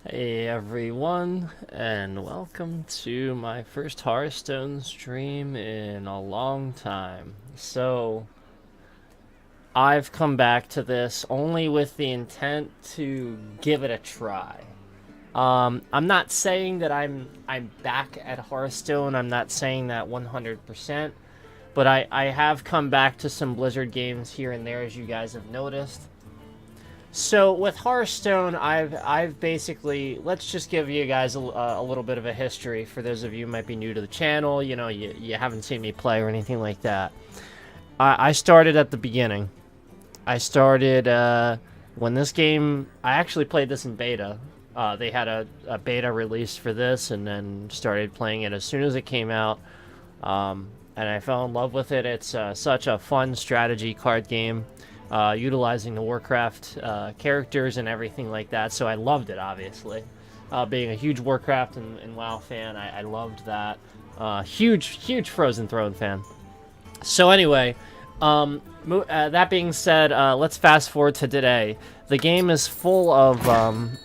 Hey everyone, and welcome to my first Hearthstone stream in a long time. So, I've come back to this only with the intent to give it a try. I'm not saying that I'm back at Hearthstone. I'm not saying that 100%, but I have come back to some Blizzard games here and there, as you guys have noticed. So with Hearthstone, I've basically, let's just give you guys a little bit of a history for those of you who might be new to the channel. You know, you haven't seen me play or anything like that. I started at the beginning. I started when this game. I actually played this in beta. They had a beta release for this, and then started playing it as soon as it came out. And I fell in love with it. It's such a fun strategy card game. Utilizing the Warcraft characters and everything like that. So I loved it, obviously. Being a huge Warcraft and WoW fan, I loved that. Huge Frozen Throne fan. So anyway, that being said, let's fast forward to today. The game is full of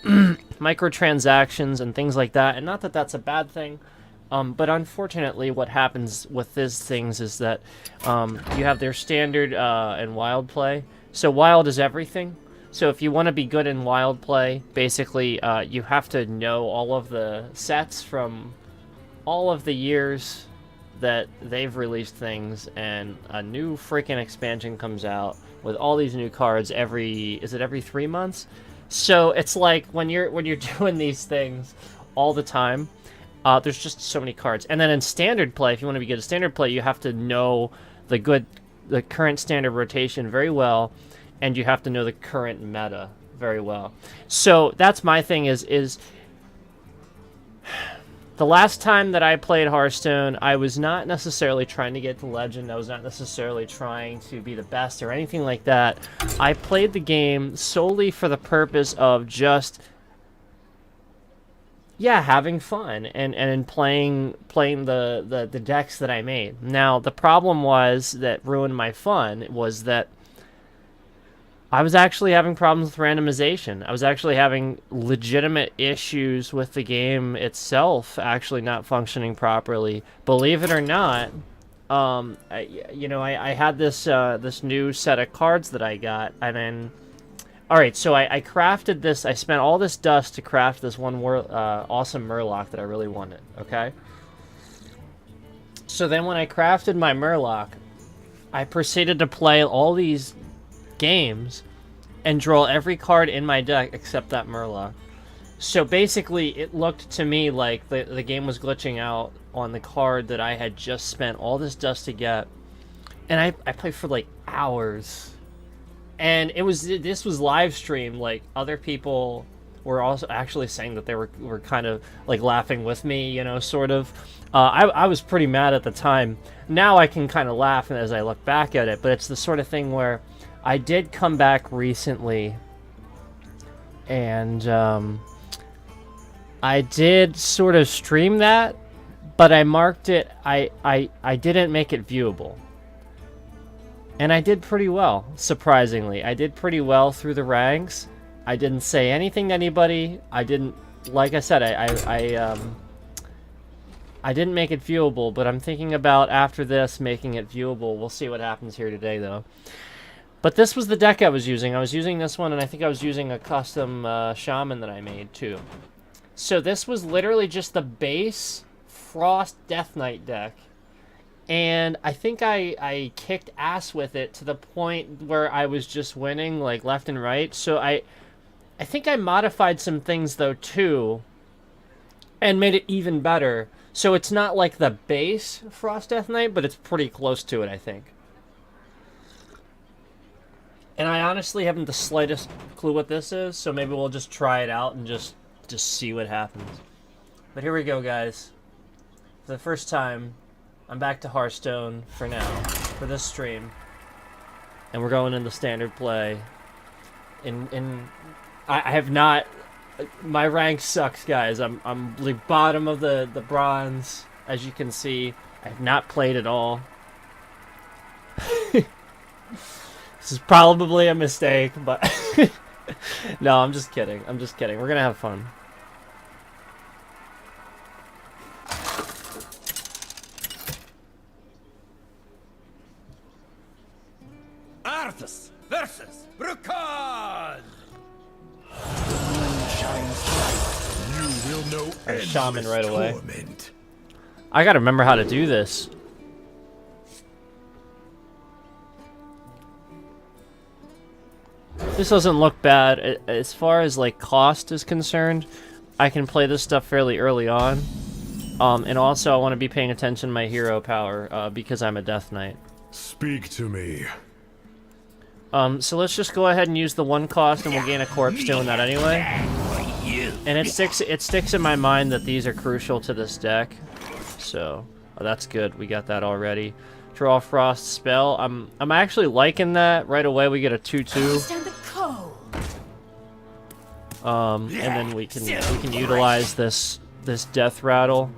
microtransactions and things like that, and not that that's a bad thing. But unfortunately, what happens with these things is that you have their standard and wild play. So wild is everything. So if you want to be good in wild play, basically you have to know all of the sets from all of the years that they've released things, and a new freaking expansion comes out with all these new cards is it every 3 months? So it's like when you're doing these things all the time. There's just so many cards. And then in standard play, if you want to be good at standard play, you have to know the current standard rotation very well, and you have to know the current meta very well. So that's my thing is the last time that I played Hearthstone, I was not necessarily trying to get to Legend. I was not necessarily trying to be the best or anything like that. I played the game solely for the purpose of just having fun and playing the decks that I made. Now, the problem that ruined my fun was that I was actually having problems with randomization. I was actually having legitimate issues with the game itself actually not functioning properly. Believe it or not, I had this new set of cards that I got, and then alright, so I crafted this. I spent all this dust to craft this one awesome Murloc that I really wanted, okay? So then when I crafted my Murloc, I proceeded to play all these games and draw every card in my deck except that Murloc. So basically, it looked to me like the game was glitching out on the card that I had just spent all this dust to get. And I played for like hours. And this was live streamed. Like, other people were also actually saying that they were kind of like laughing with me, you know, sort of. I was pretty mad at the time. Now I can kind of laugh as I look back at it, but it's the sort of thing where I did come back recently, and I did sort of stream that, but I marked it. I didn't make it viewable. And I did pretty well, surprisingly. I did pretty well through the ranks. I didn't say anything to anybody. I didn't, like I said, I didn't make it viewable, but I'm thinking about after this making it viewable. We'll see what happens here today, though. But this was the deck I was using. I was using this one, and I think I was using a custom shaman that I made, too. So this was literally just the base Frost Death Knight deck. And I think I kicked ass with it to the point where I was just winning, like, left and right. So I think I modified some things, though, too, and made it even better. So it's not like the base Frost Death Knight, but it's pretty close to it, I think. And I honestly haven't the slightest clue what this is, so maybe we'll just try it out and just see what happens. But here we go, guys. For the first time, I'm back to Hearthstone for now, for this stream. And we're going into standard play. I have not... My rank sucks, guys. I'm the bottom of the bronze, as you can see. I have not played at all. This is probably a mistake, but... No, I'm just kidding. I'm just kidding. We're gonna have fun. Arthas versus Brukan. You will know Alright, shaman right away. torment. I gotta remember how to do this. This doesn't look bad. As far as like cost is concerned, I can play this stuff fairly early on. And also I want to be paying attention to my hero power because I'm a Death Knight. Speak to me. So let's just go ahead and use the 1 cost and we'll gain a corpse doing that anyway. And it sticks in my mind that these are crucial to this deck. So that's good. We got that already. Draw Frost spell. I'm actually liking that. Right away we get a 2/2. And then we can utilize this Death Rattle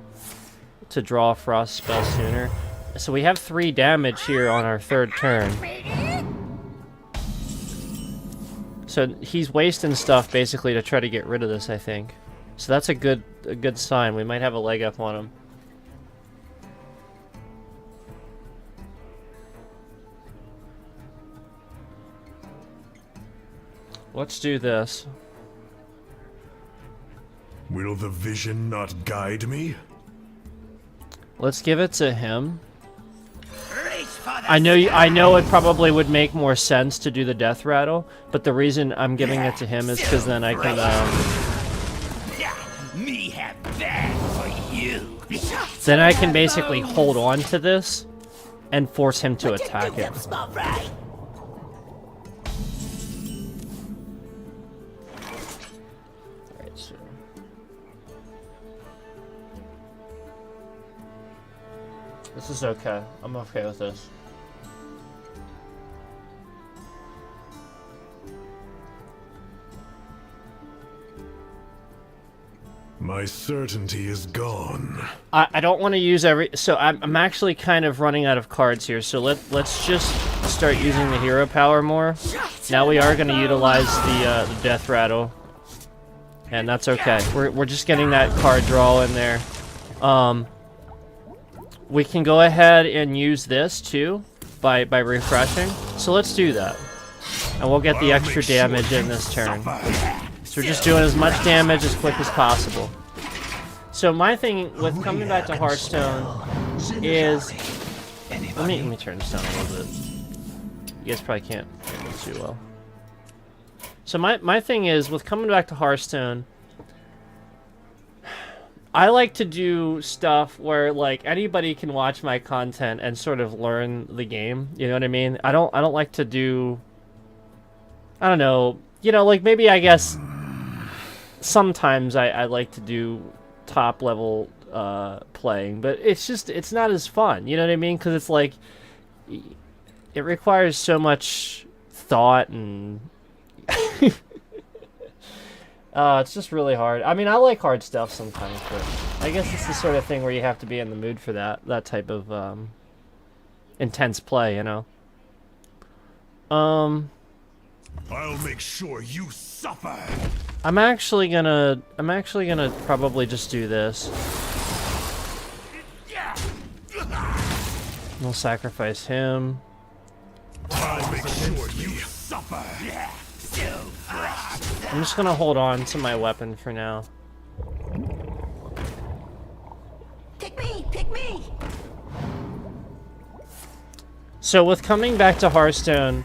to draw a Frost spell sooner. So we have 3 damage here on our 3rd turn. So he's wasting stuff basically to try to get rid of this, I think. So that's a good sign. We might have a leg up on him. Let's do this. Will the vision not guide me? Let's give it to him. I know it probably would make more sense to do the Death Rattle, but the reason I'm giving it to him is because then I can Me have that for you. then I can basically hold on to this and force him to attack it. This is okay. I'm okay with this. My certainty is gone. I don't want to use every... So I'm actually kind of running out of cards here. So let's just start using the hero power more. Now we are going to utilize the Death Rattle. And that's okay. We're just getting that card draw in there. We can go ahead and use this too by refreshing. So let's do that. And we'll get the extra damage in this turn. So we're just doing as much damage as quick as possible. So my thing with coming back to Hearthstone is... Let me turn this down a little bit. You guys probably can't hear me too well. So my thing is, with coming back to Hearthstone, I like to do stuff where like anybody can watch my content and sort of learn the game. You know what I mean? I don't like to do, I don't know, you know, like maybe I guess sometimes I like to do top level playing, but it's not as fun. You know what I mean? Because it's like it requires so much thought and it's just really hard. I mean, I like hard stuff sometimes, but I guess it's the sort of thing where you have to be in the mood for that type of intense play, you know. I'll make sure you suffer. I'm actually gonna probably just do this. We'll sacrifice him. I'll make sure you suffer. I'm just gonna hold on to my weapon for now. Pick me! Pick me! So with coming back to Hearthstone,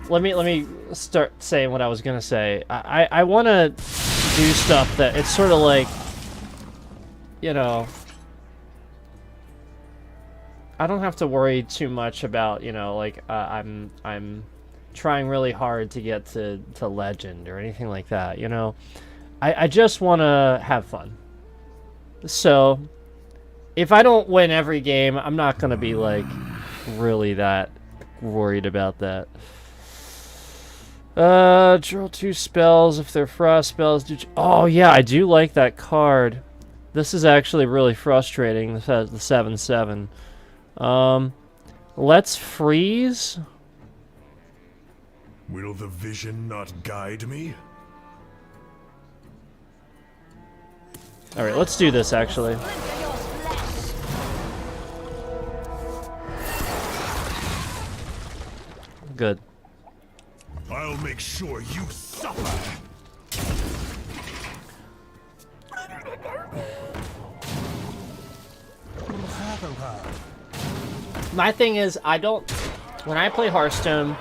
let me start saying what I was gonna say. I want to do stuff that it's sort of like, you know, I don't have to worry too much about, you know, like I'm trying really hard to get to legend or anything like that, you know. I just want to have fun. So if I don't win every game, I'm not gonna be like really that worried about that. Draw 2 spells if they're frost spells. Oh yeah, I do like that card. This is actually really frustrating. This has the 7/7. Let's freeze. Will the vision not guide me? Alright, let's do this actually. Good. I'll make sure you suffer. My thing is, when I play Hearthstone,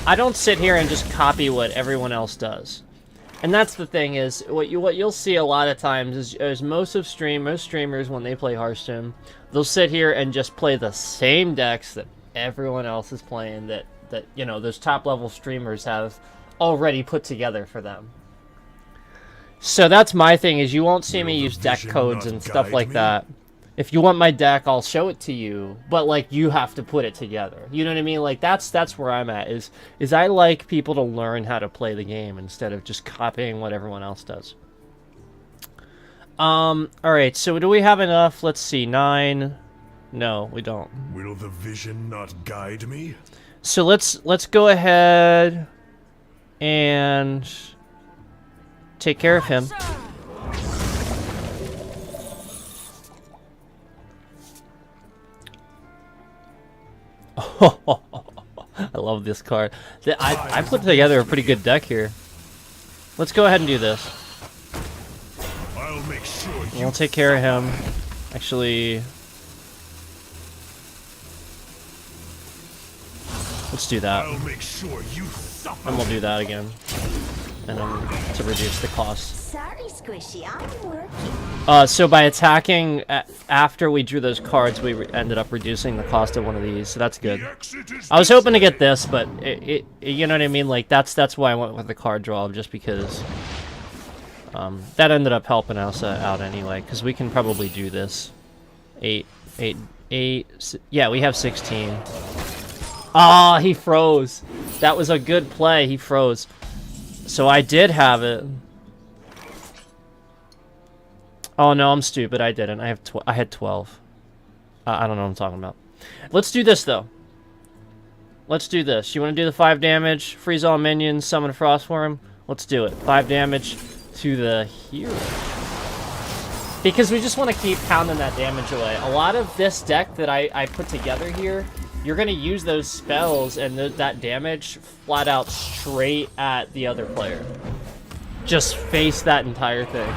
I don't sit here and just copy what everyone else does. And that's the thing is, what you'll see a lot of times is most streamers, when they play Hearthstone, they'll sit here and just play the same decks that everyone else is playing, that you know, those top level streamers have already put together for them. So that's my thing, is you won't see me use deck codes and stuff like that. If you want my deck, I'll show it to you, but like you have to put it together. You know what I mean? Like that's where I'm at. Is I like people to learn how to play the game instead of just copying what everyone else does. All right. So do we have enough? Let's see. 9. No, we don't. Will the vision not guide me? So let's go ahead and take care of him. I love this card. I put together a pretty good deck here. Let's go ahead and do this. I'll make sure We'll take care of him. Actually, let's do that. I'll make sure you suffer. And we'll do that again. And then to reduce the cost. Sorry, Squishy, I'm working. So by attacking after we drew those cards, we ended up reducing the cost of one of these, so that's good. I was hoping to get this, but you know what I mean? Like that's why I went with the card draw, just because that ended up helping us out anyway, because we can probably do this. 8. Yeah, we have 16. Ah, he froze. That was a good play. He froze. So I did have it. Oh no, I'm stupid. I didn't. I had 12. I don't know what I'm talking about. Let's do this though. Let's do this. You want to do the 5 damage, freeze all minions, summon a Frostworm? Let's do it. 5 damage to the hero. Because we just want to keep pounding that damage away. A lot of this deck that I put together here, you're going to use those spells and that damage flat out straight at the other player. Just face that entire thing.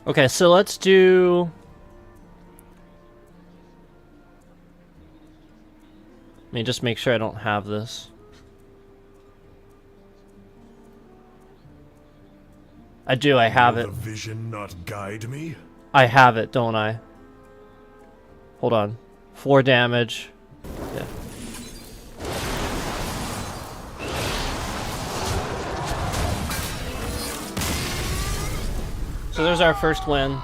Okay, so let's do... Let me just make sure I don't have this. I do, I have it. Will the vision not guide me? I have it, don't I? Hold on. 4 damage. Yeah. So there's our first win.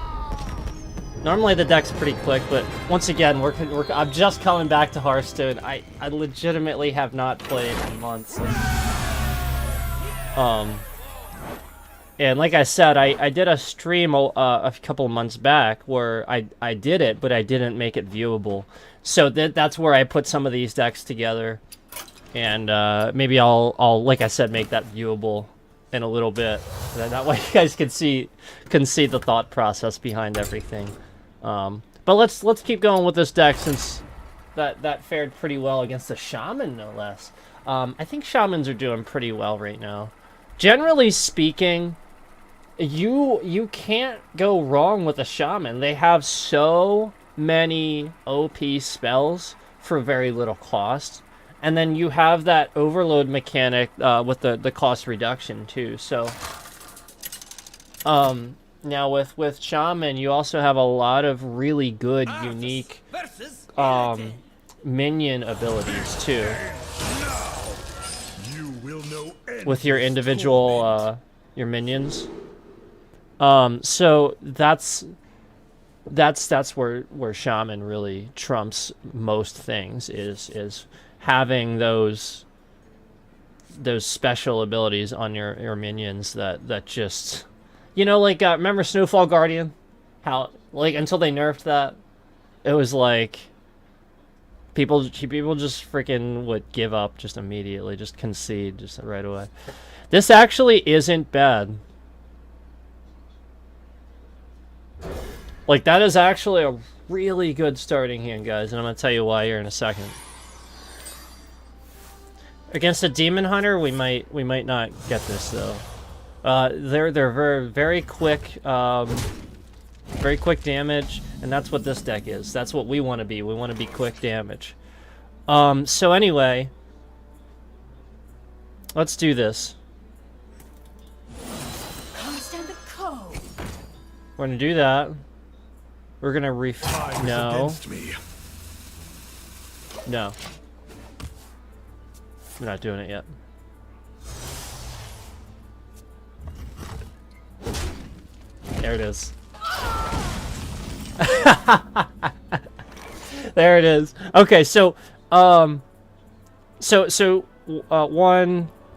Normally the deck's pretty quick, but once again, I'm just coming back to Hearthstone. I legitimately have not played in months. And like I said, I did a stream a couple months back where I did it, but I didn't make it viewable. So that's where I put some of these decks together, and maybe I'll like I said, make that viewable in a little bit. That way you guys can see the thought process behind everything. But let's keep going with this deck, since that fared pretty well against the Shaman, no less. I think Shamans are doing pretty well right now. Generally speaking, you can't go wrong with a Shaman. They have so many OP spells for very little cost. And then you have that overload mechanic with the cost reduction too. So now with Shaman, you also have a lot of really good, unique minion abilities too. You will know With your individual your minions. So that's where Shaman really trumps most things, is having those special abilities on your minions that just, you know, like remember Snowfall Guardian? How, like, until they nerfed that, it was like People just freaking would give up just immediately, just concede just right away. This actually isn't bad. Like, that is actually a really good starting hand, guys, and I'm gonna tell you why here in a second. Against a demon hunter, we might not get this though. They're very quick damage, and that's what this deck is. That's what we want to be. We want to be quick damage. So anyway, let's do this. We're gonna do that. We're gonna no. No. We're not doing it yet. There it is. There it is. Okay, so 1,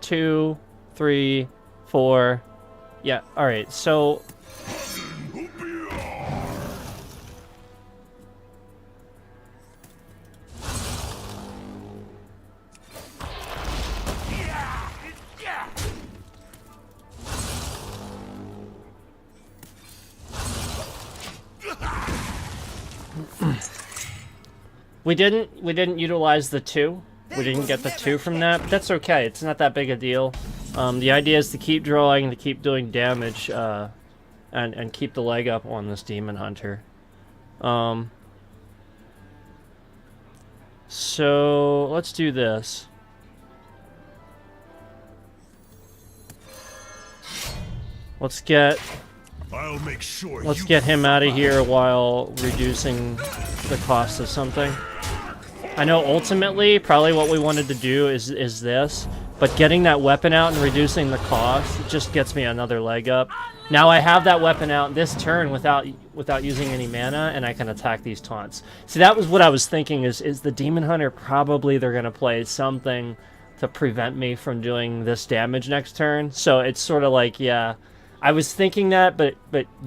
2, 3, 4. Yeah, alright, so we didn't utilize the 2. We didn't get the 2 from that, but that's okay. It's not that big a deal. The idea is to keep drawing, to keep doing damage, and keep the leg up on this demon hunter. So let's do this. Let's get him out of here while reducing the cost of something. I know ultimately probably what we wanted to do is this, but getting that weapon out and reducing the cost just gets me another leg up. Now I have that weapon out this turn without using any mana, and I can attack these taunts. See, that was what I was thinking, is the Demon Hunter probably they're going to play something to prevent me from doing this damage next turn. So it's sort of like, yeah, I was thinking that, but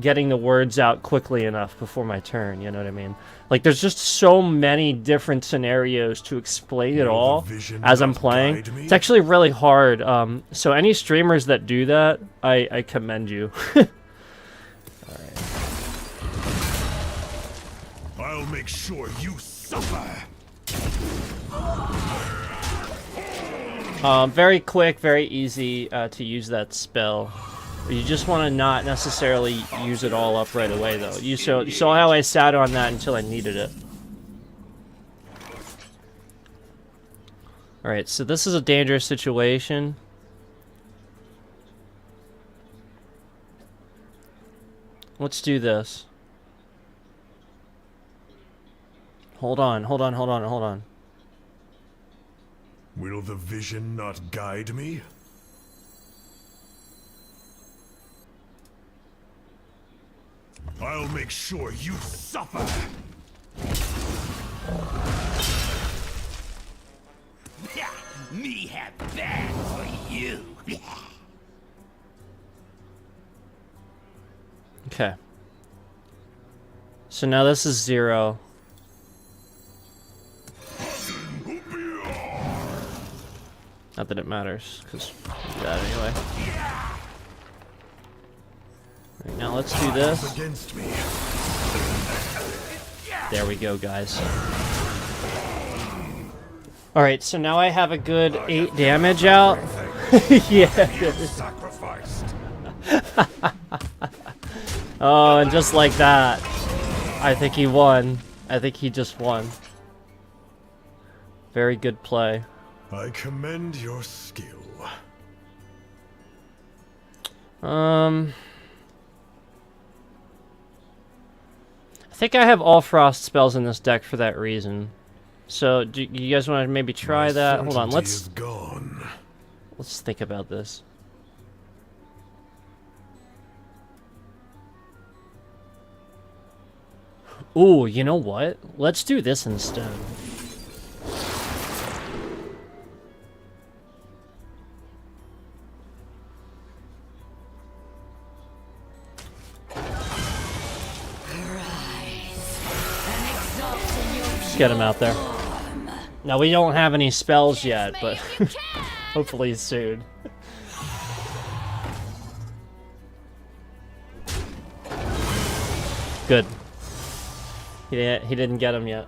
getting the words out quickly enough before my turn, you know what I mean? Like, there's just so many different scenarios to explain it all as I'm playing. It's actually really hard. So any streamers that do that, I commend you. Alright. I'll make sure you suffer. Very quick, very easy to use that spell. You just want to not necessarily use it all up right away, though. You saw how I sat on that until I needed it. Alright, so this is a dangerous situation. Let's do this. Hold on. Will the vision not guide me? I'll make sure you suffer! Me have that for you! Okay. So now this is 0. Not that it matters, because we'll do that anyway. Right, now let's do this. There we go, guys. Alright, so now I have a good 8 damage out. Yeah. Oh, and just like that, I think he won. I think he just won. Very good play. I commend your skill. I think I have all frost spells in this deck for that reason. So, do you guys want to maybe try that? Hold on, let's think about this. Ooh, you know what? Let's do this instead. Just get him out there. Now, we don't have any spells yet, but hopefully soon. Good. He didn't get him yet.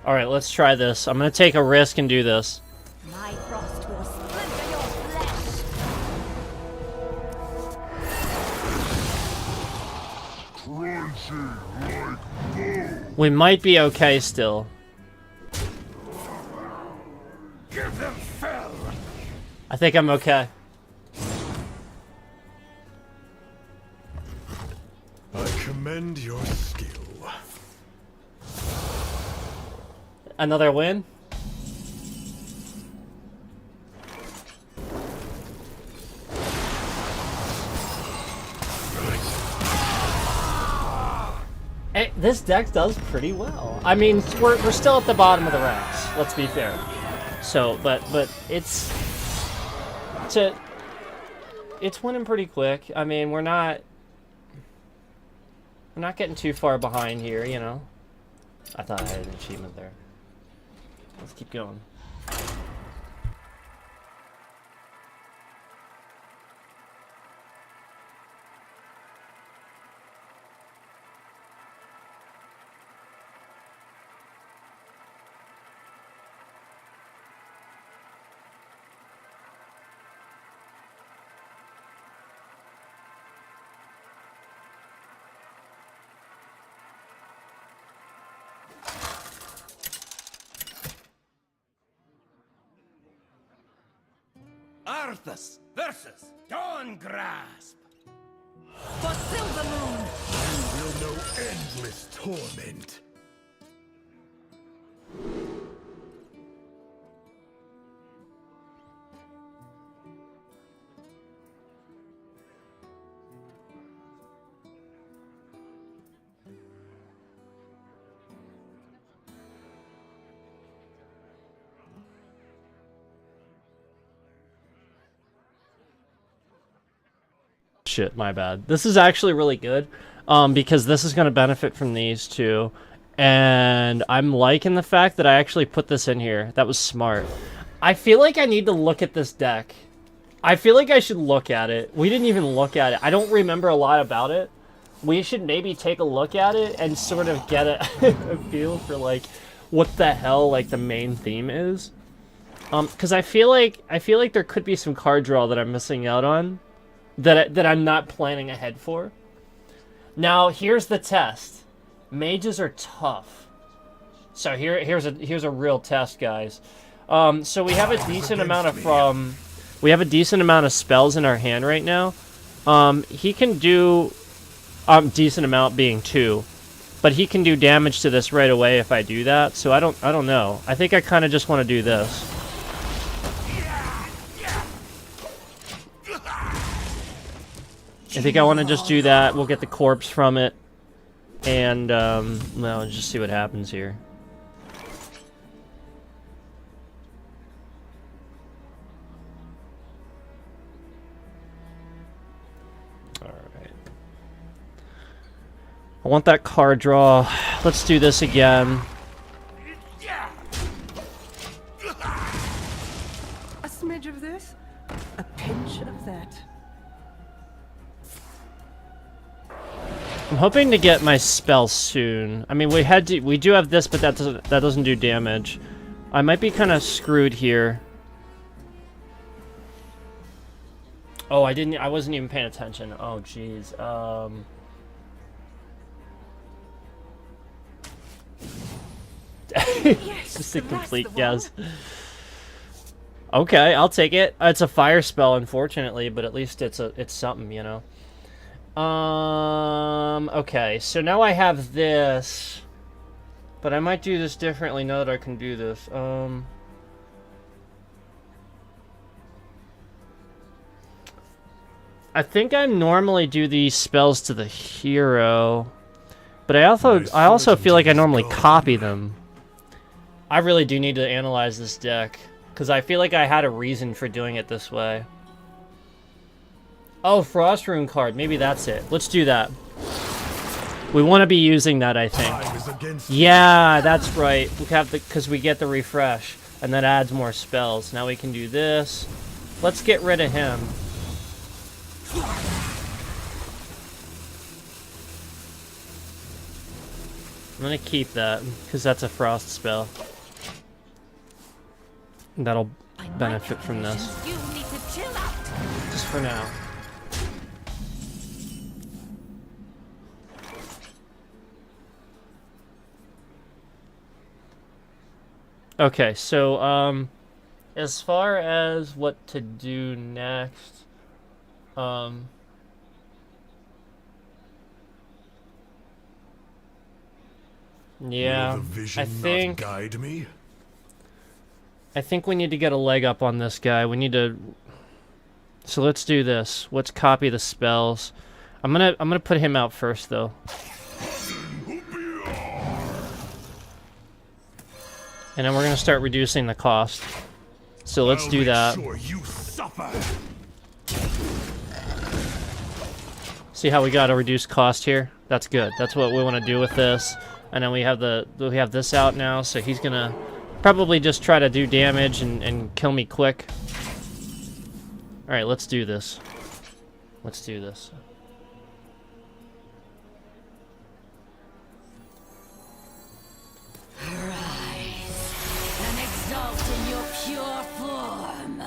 Alright, let's try this. I'm gonna take a risk and do this. My frost will splinter your flesh. We might be okay still. Give them fell. I think I'm okay. I commend your skill. Another win? Hey, this deck does pretty well. I mean, we're still at the bottom of the ranks. Let's be fair. So, but it's winning pretty quick. I mean, we're not getting too far behind here, you know. I thought I had an achievement there. Let's keep going. Arthas versus Dawn Grasp. For Silvermoon. You will know endless torment. Shit, my bad. This is actually really good, because this is going to benefit from these two, and I'm liking the fact that I actually put this in here. That was smart. I feel like I need to look at this deck. I feel like I should look at it. We didn't even look at it. I don't remember a lot about it. We should maybe take a look at it and sort of get a feel for, like, what the hell, like, the main theme is. Because I feel like there could be some card draw that I'm missing out on. That I'm not planning ahead for. Now, here's the test. Mages are tough. So here's a real test, guys. So we have a decent amount of spells in our hand right now. He can do decent amount being 2, but he can do damage to this right away if I do that. So I don't know. I think I kind of just want to do this. I think I want to just do that. We'll get the corpse from it. And, well, just see what happens here. Alright. I want that card draw. Let's do this again. A smidge of this, a pinch of that. I'm hoping to get my spell soon. I mean, we do have this, but that doesn't do damage. I might be kind of screwed here. Oh, I wasn't even paying attention. Oh, jeez. Yes, Just a that's complete the one. guess. Okay, I'll take it. It's a fire spell, unfortunately, but at least it's something, you know. Okay, so now I have this, but I might do this differently now that I can do this. I think I normally do these spells to the hero, but I also feel like I normally copy them. I really do need to analyze this deck, because I feel like I had a reason for doing it this way. Oh, Frost Rune card. Maybe that's it. Let's do that. We want to be using that, I think. Yeah, that's right. We have the, because we get the refresh, and that adds more spells. Now we can do this. Let's get rid of him. I'm gonna keep that, because that's a frost spell. That'll benefit from this. You need to chill out. Just for now. Okay, so, as far as what to do next, yeah, Will the vision I think... not guide me? I think we need to get a leg up on this guy. We need to... So let's do this. Let's copy the spells. I'm gonna put him out first, though. And then we're gonna start reducing the cost. So let's do that. Sure you suffer. See how we got a reduced cost here? That's good. That's what we want to do with this. And then we have this out now, so he's gonna probably just try to do damage and kill me quick. Alright, let's do this. Let's do this. Rise and exalt in your pure form.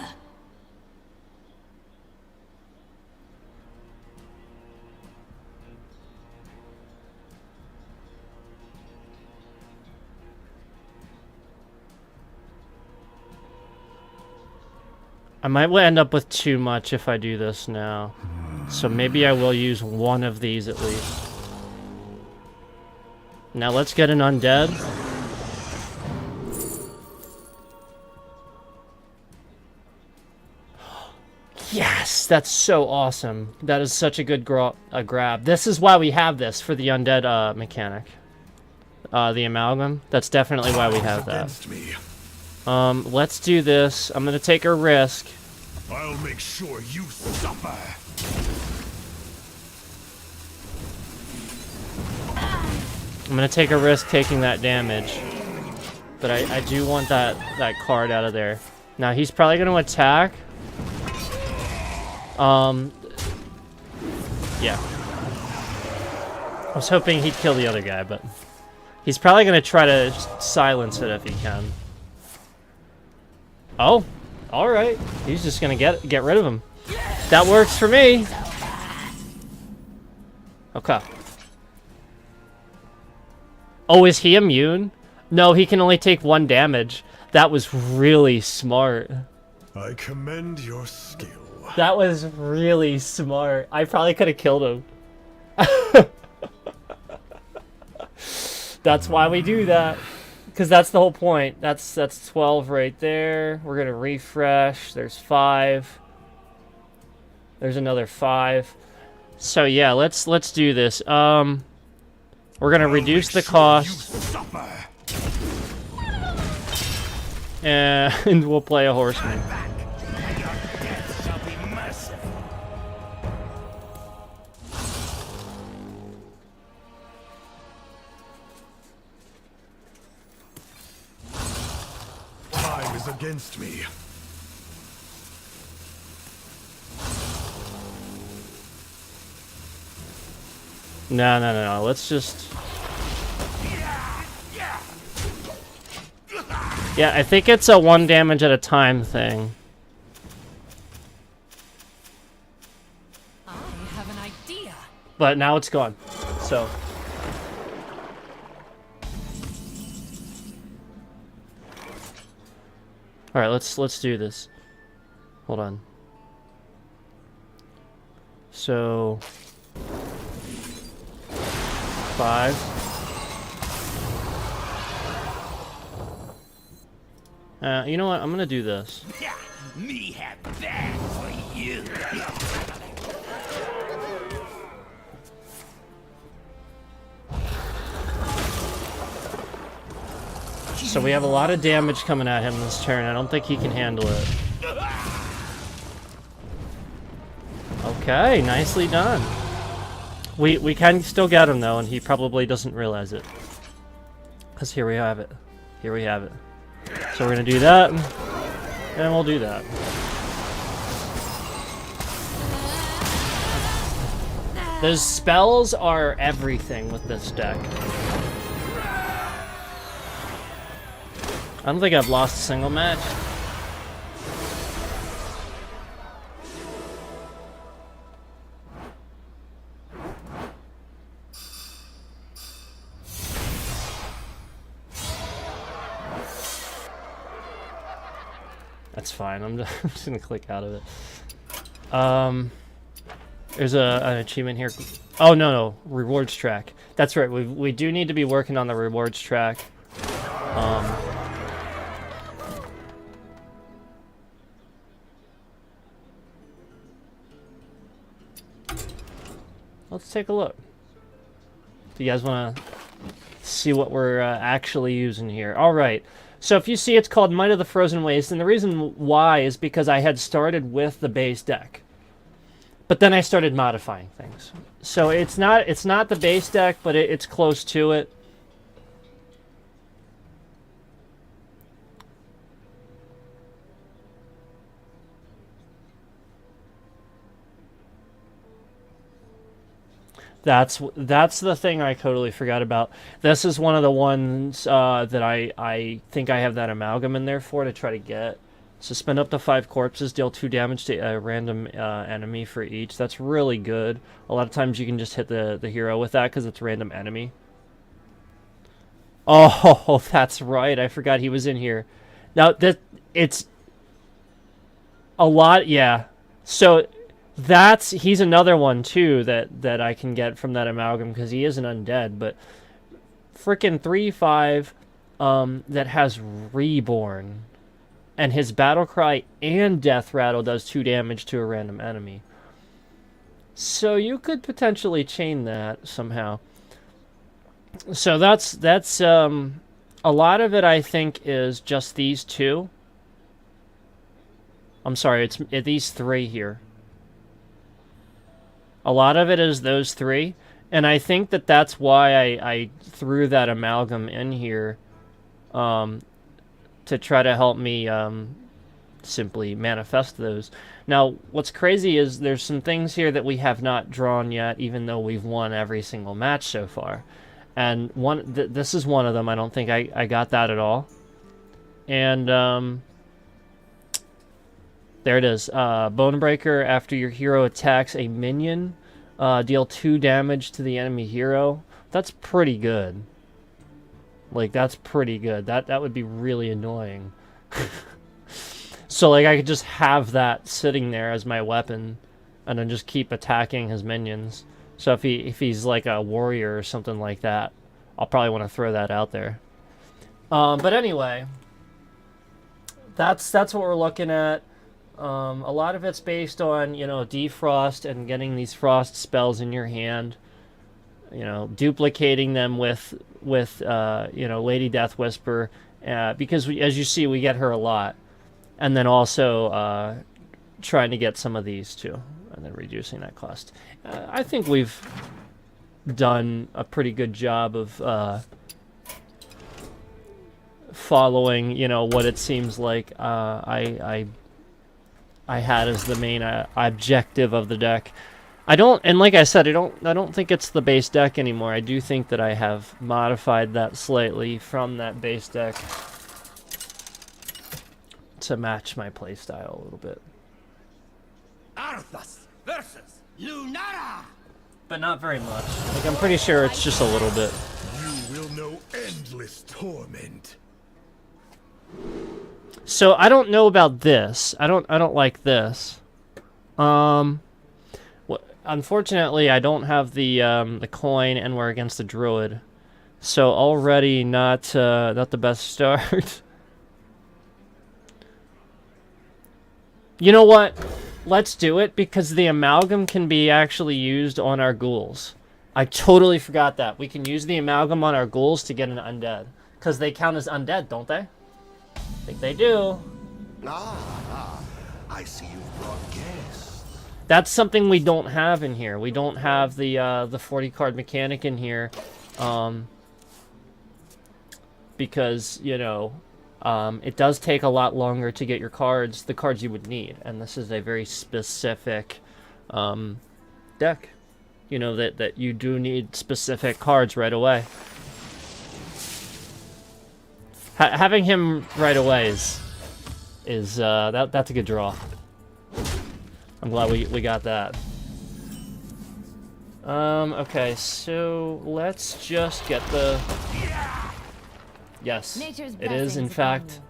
I might end up with too much if I do this now. So maybe I will use one of these at least. Now let's get an undead. Yes, that's so awesome. That is such a good grab. This is why we have this, for the undead mechanic. The amalgam. That's definitely why we have that. Let's do this. I'm gonna take a risk. I'll make sure you suffer. I'm gonna take a risk taking that damage. But I do want that card out of there. Now he's probably gonna attack. Yeah. I was hoping he'd kill the other guy, but he's probably gonna try to silence it if he can. Oh, all right. He's just gonna get rid of him. That works for me. Okay. Oh, is he immune? No, he can only take 1 damage. That was really smart. I commend your skill. That was really smart. I probably could have killed him. That's why we do that. Because that's the whole point. That's 12 right there. We're gonna refresh. There's 5. There's another 5. So yeah, let's do this. We're gonna reduce the cost. And we'll play a horseman. Time is against me. No. Let's just... Yeah, I think it's a 1 damage at a time thing. I have an idea. But now it's gone. So... Alright, let's do this. Hold on. So... 5. You know what? I'm gonna do this. Me have that for you. So we have a lot of damage coming at him this turn. I don't think he can handle it. Okay, nicely done. We can still get him though, and he probably doesn't realize it. Because here we have it. Here we have it. So we're gonna do that, and we'll do that. Those spells are everything with this deck. I don't think I've lost a single match. That's fine. I'm just gonna click out of it. There's an achievement here. Oh no, rewards track. That's right. We do need to be working on the rewards track. Let's take a look. If you guys want to see what we're actually using here. All right. So if you see, it's called Might of the Frozen Waste, and the reason why is because I had started with the base deck, but then I started modifying things. So it's not the base deck, but it's close to it. That's the thing I totally forgot about. This is one of the ones that I think I have that amalgam in there for to try to get. So spend up to 5 corpses, deal 2 damage to a random enemy for each. That's really good. A lot of times you can just hit the hero with that because it's a random enemy. Oh, that's right. I forgot he was in here. Now it's a lot. Yeah. So he's another one too that I can get from that amalgam because he isn't undead, but freaking 3/5 that has Reborn, and his battle cry and death rattle does 2 damage to a random enemy. So you could potentially chain that somehow. So that's a lot of it. I think is just these two. I'm sorry, it's these 3 here. A lot of it is those 3, and I think that's why I threw that amalgam in here to try to help me simply manifest those. Now, what's crazy is there's some things here that we have not drawn yet, even though we've won every single match so far. And this is one of them. I don't think I got that at all. And there it is. Bonebreaker, after your hero attacks a minion, deal 2 damage to the enemy hero. That's pretty good. Like, that's pretty good. That would be really annoying. So, like, I could just have that sitting there as my weapon, and then just keep attacking his minions. So if he's like a warrior or something like that, I'll probably want to throw that out there. But anyway, that's what we're looking at. A lot of it's based on, defrost and getting these frost spells in your hand. Duplicating them with Lady Death Whisper, because as you see, we get her a lot, and then also trying to get some of these too, and then reducing that cost. I think we've done a pretty good job of following, what it seems like I had as the main objective of the deck. And like I said, I don't think it's the base deck anymore. I do think that I have modified that slightly from that base deck to match my playstyle a little bit. Arthas versus Lunara. But not very much. Like, I'm pretty sure it's just a little bit. You will know endless torment. So I don't know about this. I don't like this. Unfortunately, I don't have the coin, and we're against the druid, so already not the best start. You know what? Let's do it, because the amalgam can be actually used on our ghouls. I totally forgot that. We can use the amalgam on our ghouls to get an undead. Because they count as undead, don't they? I think they do. I see you've brought guests. That's something we don't have in here. We don't have the 40 card mechanic in here, because you know, it does take a lot longer to get your cards, the cards you would need, and this is a very specific deck. You know that you do need specific cards right away. Having him right away is that's a good draw. I'm glad we got that. Okay, so let's just get the... Yes, it is in fact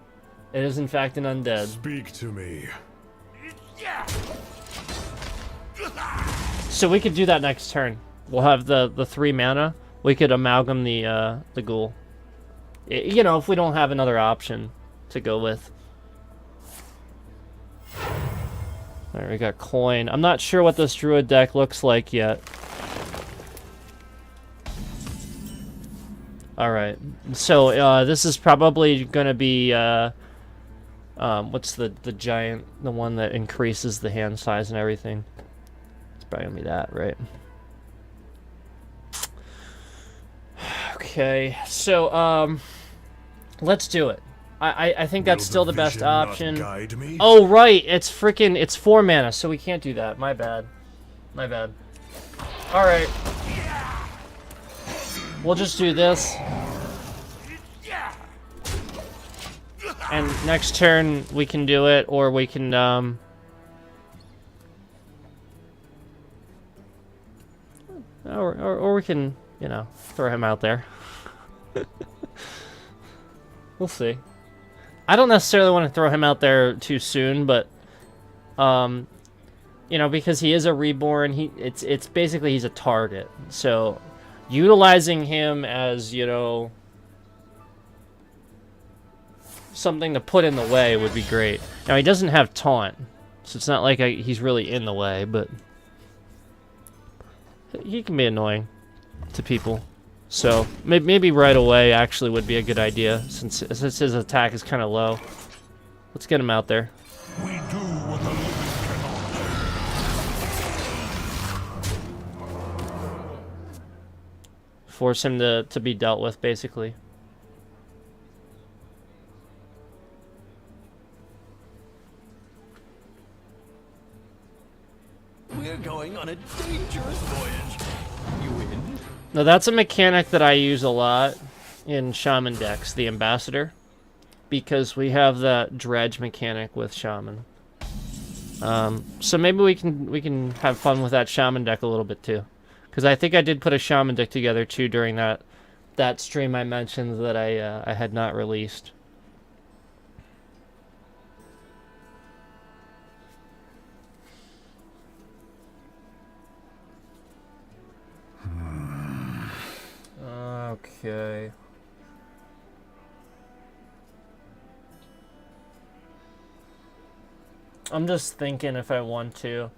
an undead. Speak to me. So we could do that next turn. We'll have the 3 mana. We could amalgam the ghoul. You know, if we don't have another option to go with. Alright, we got coin. I'm not sure what this druid deck looks like yet. Alright, so this is probably gonna be what's the giant, the one that increases the hand size and everything. It's probably gonna be that, right? Okay, so let's do it. I think that's still the best option. Oh right, it's 4 mana, so we can't do that. My bad. My bad. Alright. We'll just do this. And next turn we can do it, or we can or we can, you know, throw him out there. We'll see. I don't necessarily want to throw him out there too soon, but you know, because he is a reborn, it's basically he's a target. So utilizing him as, you know, something to put in the way would be great. Now he doesn't have taunt, so it's not like he's really in the way, but he can be annoying to people. So maybe right away actually would be a good idea, since his attack is kind of low. Let's get him out there. We do what the living cannot. Force him to be dealt with, basically. We're going on a dangerous voyage. You win? Now that's a mechanic that I use a lot in Shaman decks, the Ambassador, because we have that dredge mechanic with Shaman. So maybe we can have fun with that Shaman deck a little bit too, because I think I did put a Shaman deck together too during that stream I mentioned that I had not released. Okay. I'm just thinking if I want to.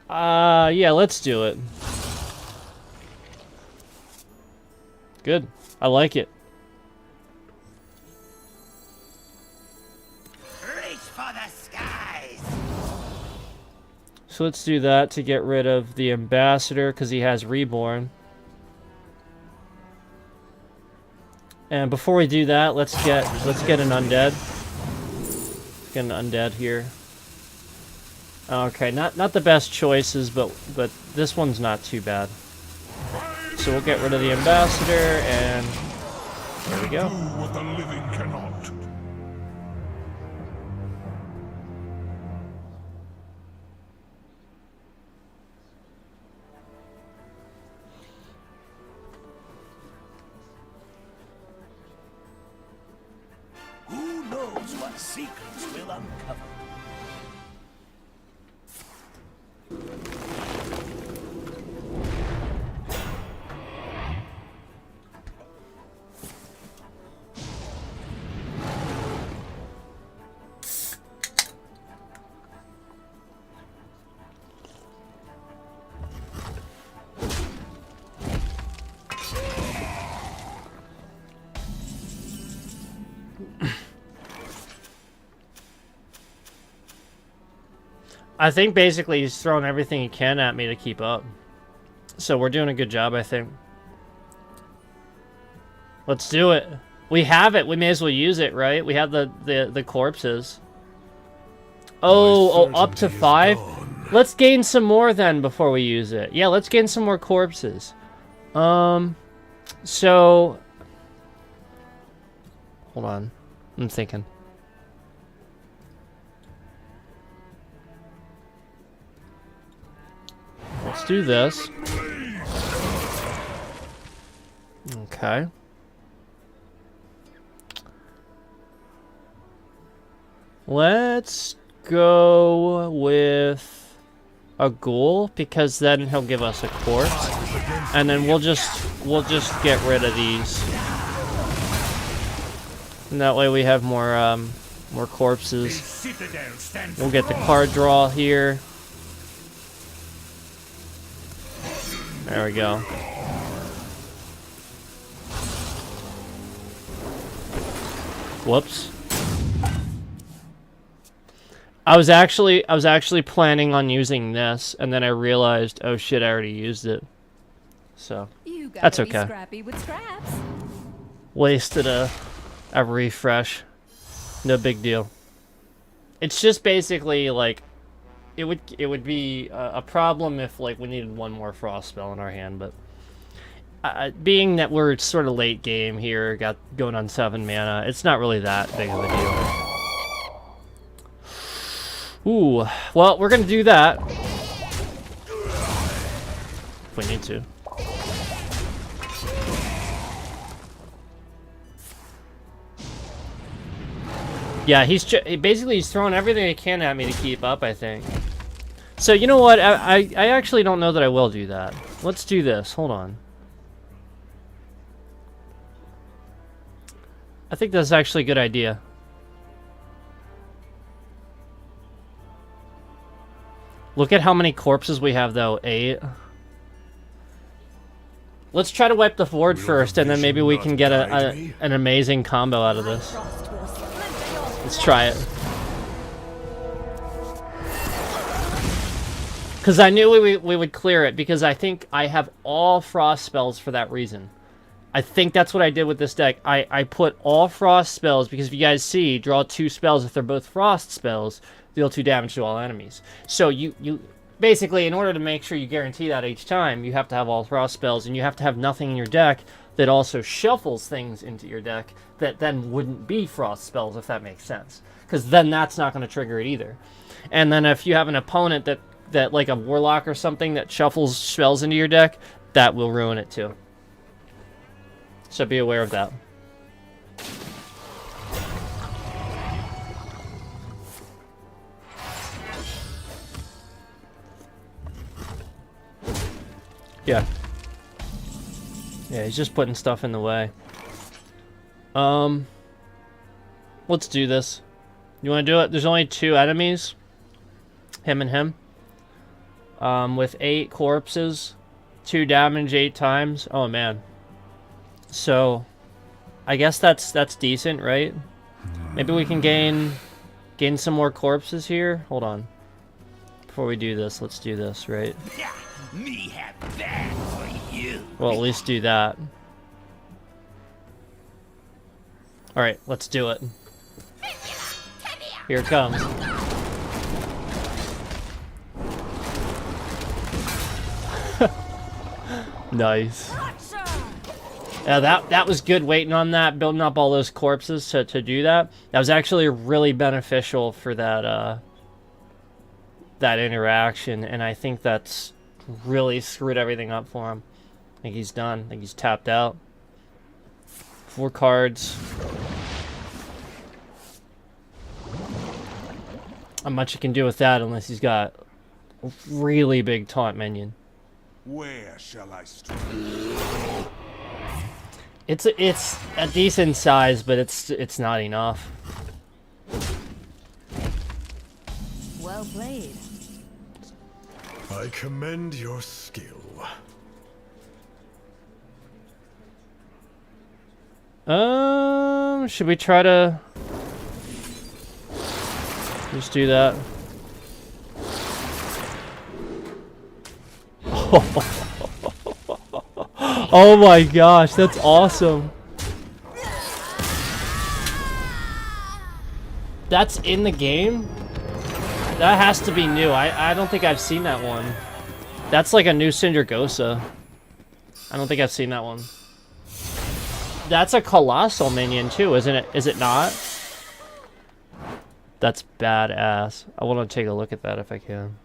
Yeah, let's do it. Good. I like it. Reach for the skies. So let's do that to get rid of the Ambassador because he has Reborn. And before we do that, let's get an undead. Let's get an undead here. Okay, not the best choices, but this one's not too bad. So we'll get rid of the Ambassador, and there we go. Do what the living cannot. Who knows what secrets we'll uncover? I think basically he's throwing everything he can at me to keep up. So we're doing a good job, I think. Let's do it. We have it. We may as well use it, right? We have the corpses. Oh, up to 5? Let's gain some more then before we use it. Yeah, let's gain some more corpses. So... Hold on. I'm thinking. Let's do this. Okay. Let's go with a ghoul, because then he'll give us a corpse, and then we'll just get rid of these, and that way we have more corpses. We'll get the card draw here. There we go. Whoops. I was actually planning on using this, and then I realized, oh shit, I already used it. So that's okay. Scrappy with scraps. Wasted a refresh. No big deal. It's just basically like it would be a problem if like we needed one more frost spell in our hand, but being that we're sort of late game here, got going on 7 mana, it's not really that big of a deal. Ooh, well, we're gonna do that. If we need to. Yeah, he's throwing everything he can at me to keep up, I think. So, you know what? I actually don't know that I will do that. Let's do this. Hold on. I think that's actually a good idea. Look at how many corpses we have, though. 8. Let's try to wipe the board first, and then maybe we can get an amazing combo out of this. Let's try it. Because I knew we would clear it, because I think I have all frost spells for that reason. I think that's what I did with this deck. I put all frost spells, because if you guys see, draw 2 spells. If they're both frost spells, deal 2 damage to all enemies. So you basically, in order to make sure you guarantee that each time, you have to have all frost spells, and you have to have nothing in your deck that also shuffles things into your deck that then wouldn't be frost spells, if that makes sense. Because then that's not going to trigger it either. And then if you have an opponent that like a warlock or something that shuffles spells into your deck, that will ruin it too. So be aware of that. Yeah. Yeah, he's just putting stuff in the way. Let's do this. You want to do it? There's only 2 enemies. Him and him. With 8 corpses. 2 damage 8 times. Oh, man. So, I guess that's decent, right? Maybe we can gain some more corpses here. Hold on. Before we do this, let's do this, right? Me have that for you. Well, at least do that. Alright, let's do it. Here it comes. Nice. Yeah, that was good waiting on that, building up all those corpses to do that. That was actually really beneficial for that that interaction, and I think that's really screwed everything up for him. I think he's done. I think he's tapped out. 4 cards. Not much you can do with that unless he's got a really big taunt minion. Where shall I strike? It's a decent size, but it's not enough. Well played. I commend your skill. Should we try to just do that? Oh my gosh, that's awesome. That's in the game? That has to be new. I don't think I've seen that one. That's like a new Sindragosa. I don't think I've seen that one. That's a colossal minion too, isn't it? Is it not? That's badass. I want to take a look at that if I can.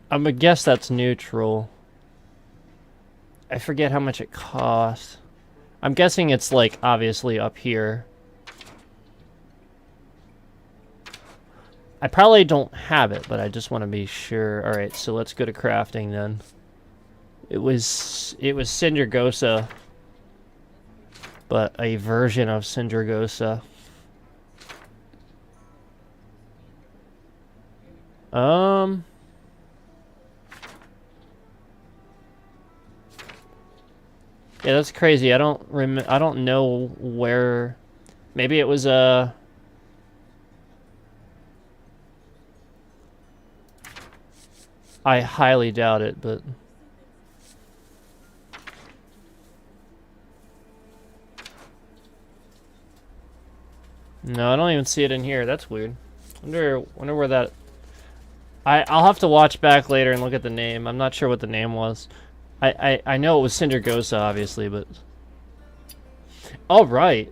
I'm gonna guess that's neutral. I forget how much it costs. I'm guessing it's like obviously up here. I probably don't have it, but I just want to be sure. All right, so let's go to crafting then. It was Sindragosa, but a version of Sindragosa. Yeah, that's crazy. I don't know where. Maybe it was a. I highly doubt it, but. No, I don't even see it in here. That's weird. Wonder where that. I'll have to watch back later and look at the name. I'm not sure what the name was. I know it was Sindragosa, obviously, but... Alright.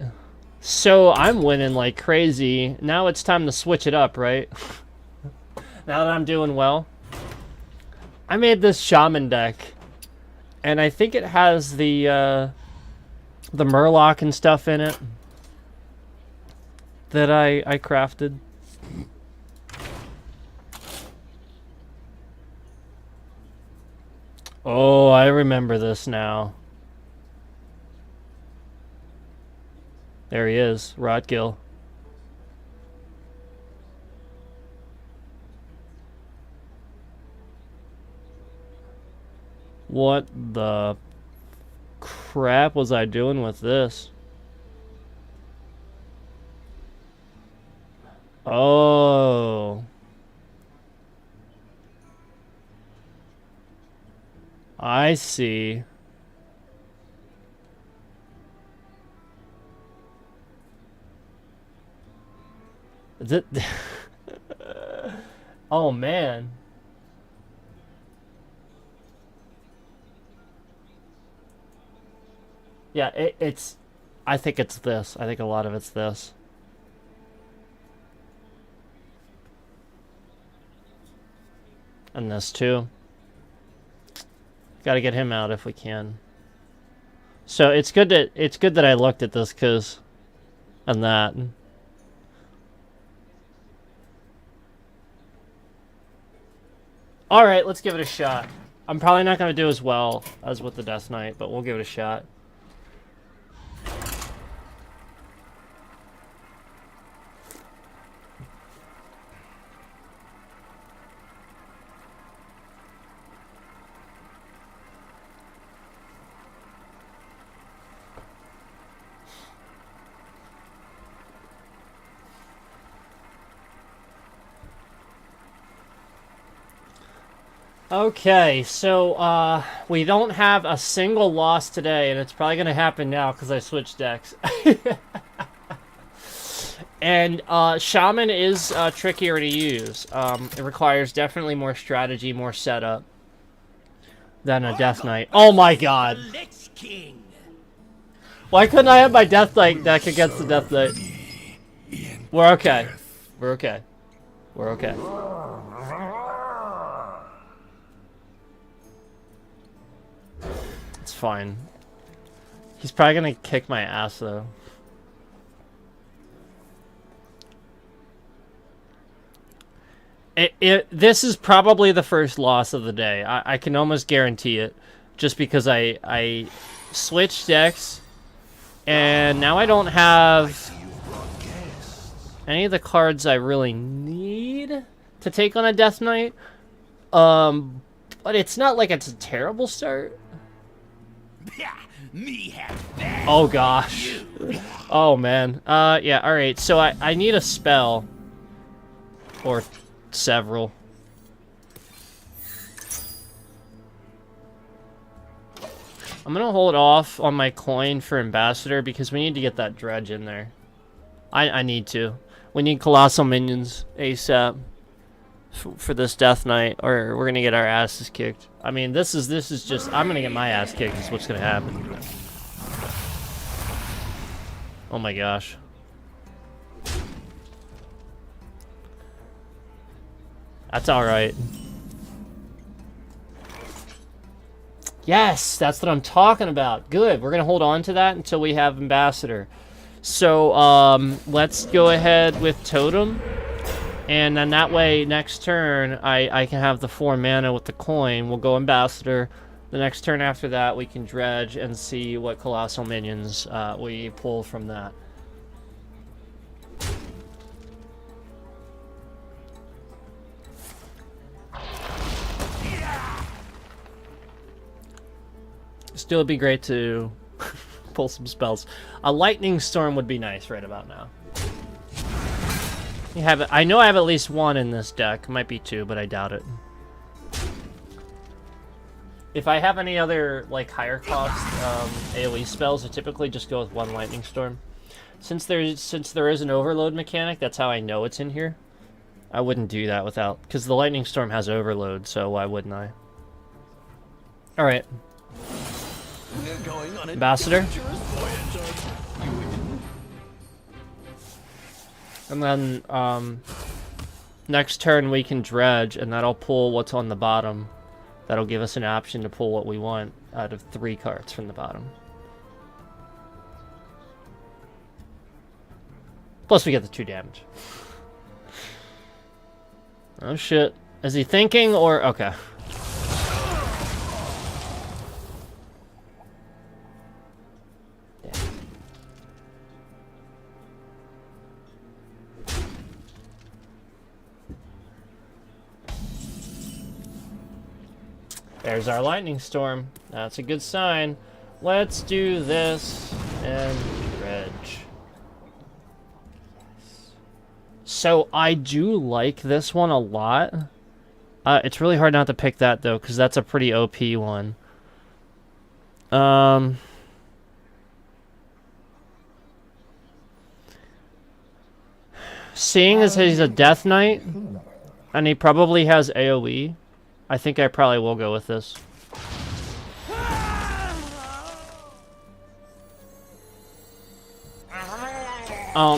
So, I'm winning like crazy. Now it's time to switch it up, right? Now that I'm doing well. I made this Shaman deck. And I think it has the Murloc and stuff in it. That I crafted. Oh, I remember this now. There he is, Rotgill. What the crap was I doing with this? Oh. I see. Is it? Oh man. Yeah, it's. I think it's this. I think a lot of it's this. And this too. Got to get him out if we can. So it's good that I looked at this because, and that. All right, let's give it a shot. I'm probably not going to do as well as with the Death Knight, but we'll give it a shot. Okay, so we don't have a single loss today, and it's probably going to happen now because I switched decks. And Shaman is trickier to use. It requires definitely more strategy, more setup than a Death Knight. Oh my god! Lich King. Why couldn't I have my Death Knight deck against the Death Knight? We're okay. We're okay. We're okay. It's fine. He's probably gonna kick my ass though. This is probably the first loss of the day. I can almost guarantee it, just because I switched decks, and now I don't have any of the cards I really need to take on a Death Knight. But it's not like it's a terrible start. Me have that. Oh gosh. Oh man. Yeah, alright. So I need a spell. Or several. I'm gonna hold off on my coin for Ambassador because we need to get that dredge in there. I need to. We need colossal minions ASAP for this Death Knight, or we're gonna get our asses kicked. I mean, this is just, I'm gonna get my ass kicked is what's gonna happen. Oh my gosh. That's alright. Yes, that's what I'm talking about. Good. We're gonna hold on to that until we have Ambassador. So, let's go ahead with Totem. And then that way, next turn, I can have the 4 mana with the coin. We'll go Ambassador. The next turn after that, we can Dredge and see what Colossal Minions we pull from that. Still, it'd be great to pull some spells. A Lightning Storm would be nice right about now. You have it. I know I have at least one in this deck. Might be 2, but I doubt it. If I have any other like higher cost AoE spells, I typically just go with 1 Lightning Storm. Since there is an overload mechanic, that's how I know it's in here. I wouldn't do that without, because the Lightning Storm has overload, so why wouldn't I? All right. We're going on a Ambassador. dangerous voyage. And then, next turn we can Dredge, and that'll pull what's on the bottom. That'll give us an option to pull what we want out of 3 cards from the bottom. Plus we get the 2 damage. Oh shit. Is he thinking or... Okay. There's our Lightning Storm. That's a good sign. Let's do this and Dredge. So I do like this one a lot. It's really hard not to pick that though, because that's a pretty OP one. Seeing as he's a Death Knight, and he probably has AoE, I think I probably will go with this.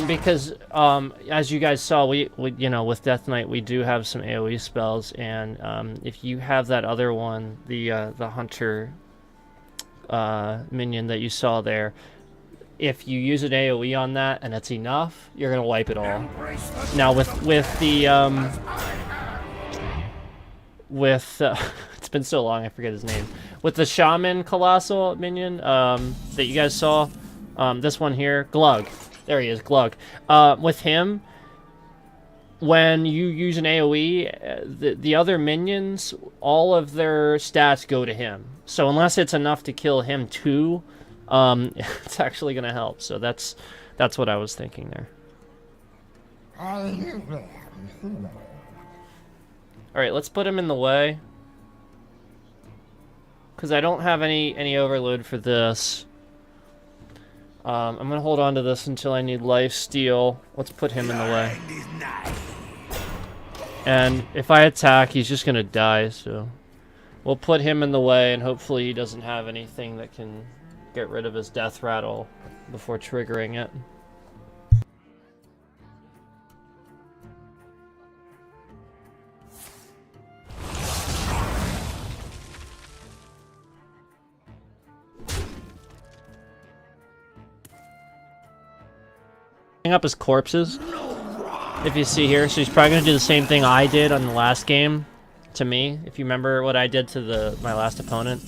Because as you guys saw, we you know, with Death Knight we do have some AoE spells, and if you have that other one, the Hunter minion that you saw there, if you use an AoE on that and it's enough, you're gonna wipe it all. Now with the it's been so long I forget his name. With the Shaman Colossal minion that you guys saw, this one here, Glug. There he is, Glug. With him, when you use an AoE, the other minions, all of their stats go to him. So unless it's enough to kill him too, it's actually going to help. So that's what I was thinking there. Alright, let's put him in the way. Because I don't have any overload for this. I'm going to hold on to this until I need lifesteal. Let's put him in the way. And if I attack, he's just going to die, so... We'll put him in the way, and hopefully he doesn't have anything that can get rid of his death rattle before triggering it. Up his corpses, if you see here, so he's probably gonna do the same thing I did on the last game to me, if you remember what I did to my last opponent.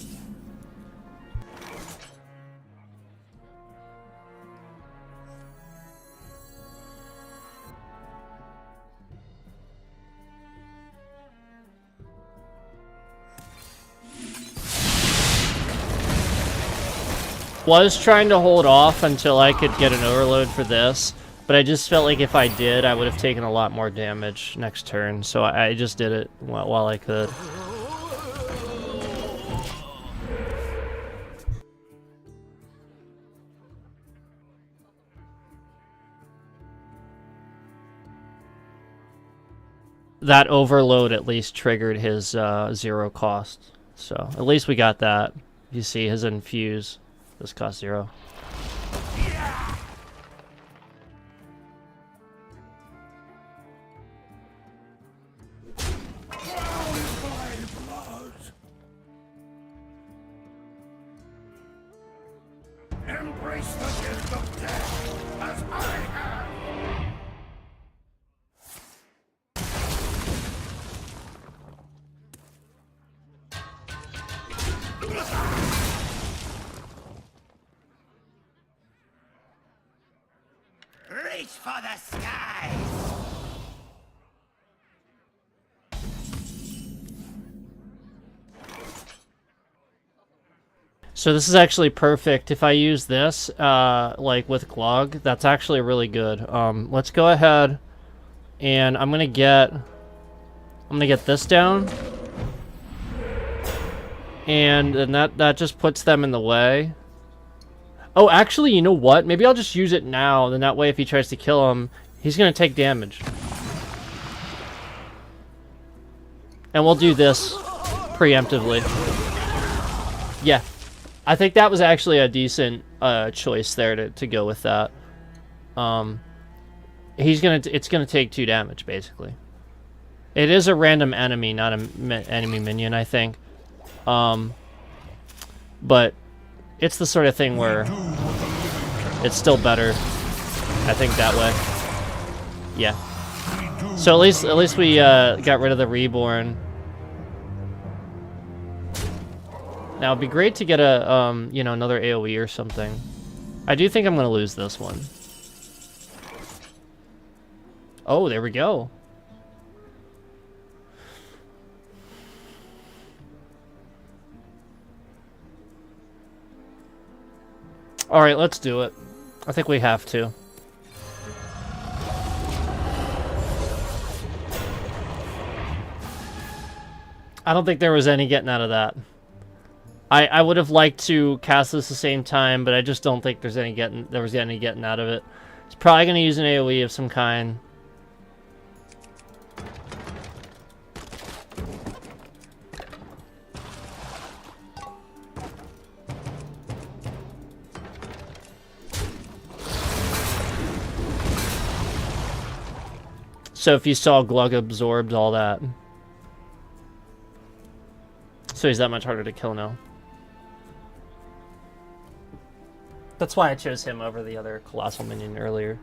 was trying to hold off until I could get an overload for this, but I just felt like if I did, I would have taken a lot more damage next turn, so I just did it while I could. That overload at least triggered his 0 cost, so at least we got that. You see his infuse. This costs 0. Embrace the gift of death as I have. Reach for the skies! So this is actually perfect. If I use this, like with Glug, that's actually really good. Let's go ahead and I'm gonna get this down, and then that just puts them in the way. Oh, actually, you know what? Maybe I'll just use it now. Then that way, if he tries to kill him, he's gonna take damage. And we'll do this preemptively. Yeah. I think that was actually a decent choice there to go with that. It's gonna take 2 damage basically. It is a random enemy, not an enemy minion, I think. But it's the sort of thing where it's still better, I think, that way. Yeah. So at least we got rid of the Reborn. Now it'd be great to get a you know, another AoE or something. I do think I'm gonna lose this one. Oh, there we go. All right, let's do it. I think we have to. I don't think there was any getting out of that. I would have liked to cast this the same time, but I just don't think there was any getting out of it. It's probably going to use an AoE of some kind. So if you saw, Glug absorbed all that. So he's that much harder to kill now. That's why I chose him over the other Colossal Minion earlier.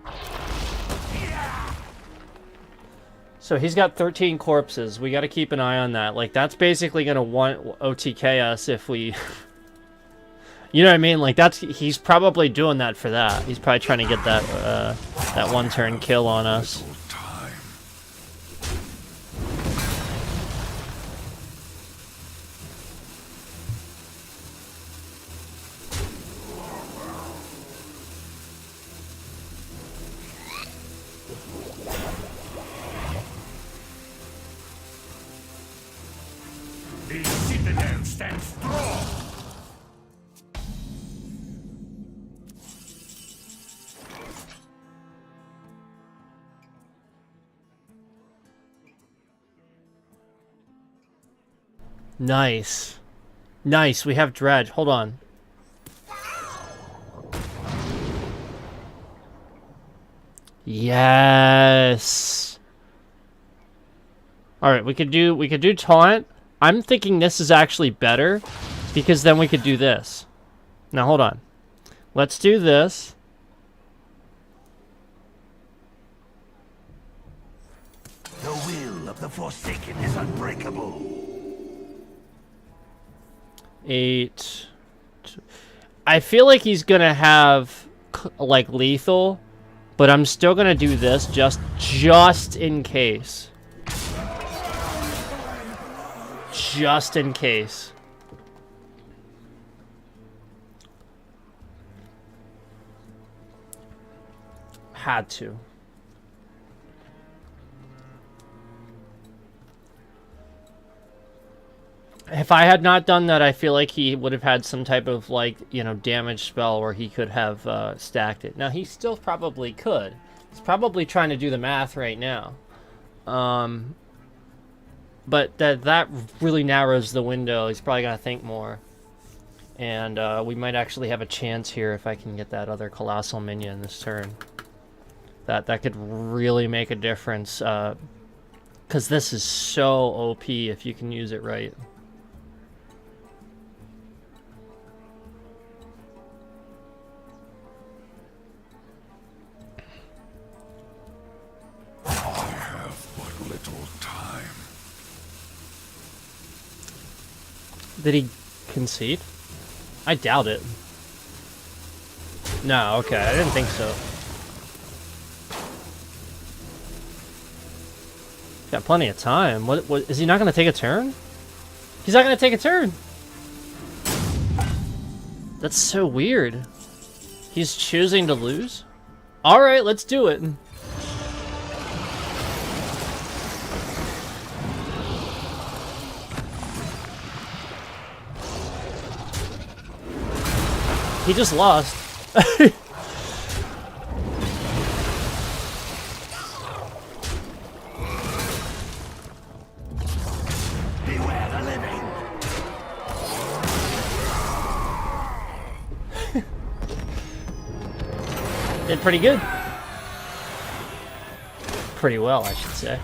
So he's got 13 corpses. We got to keep an eye on that. Like, that's basically going to OTK us if we... You know what I mean? Like, he's probably doing that for that. He's probably trying to get that, that one-turn kill on us. The citadel stands strong. Nice. Nice, we have Dredge. Hold on. Yes. All right, we could do taunt. I'm thinking this is actually better because then we could do this. Now hold on. Let's do this. The will of the Forsaken is unbreakable. 8. I feel like he's gonna have like lethal, but I'm still gonna do this just in case. Just in case. Had to. If I had not done that, I feel like he would have had some type of, like, you know, damage spell where he could have stacked it. Now, he still probably could. He's probably trying to do the math right now. But that really narrows the window. He's probably going to think more. And we might actually have a chance here if I can get that other Colossal Minion this turn. That could really make a difference. Because this is so OP if you can use it right. I have but little time. Did he concede? I doubt it. No, okay, I didn't think so. Got plenty of time. What is he not going to take a turn? He's not going to take a turn. That's so weird. He's choosing to lose? All right, let's do it. He just lost. Beware the living. Did pretty good. Pretty well, I should say.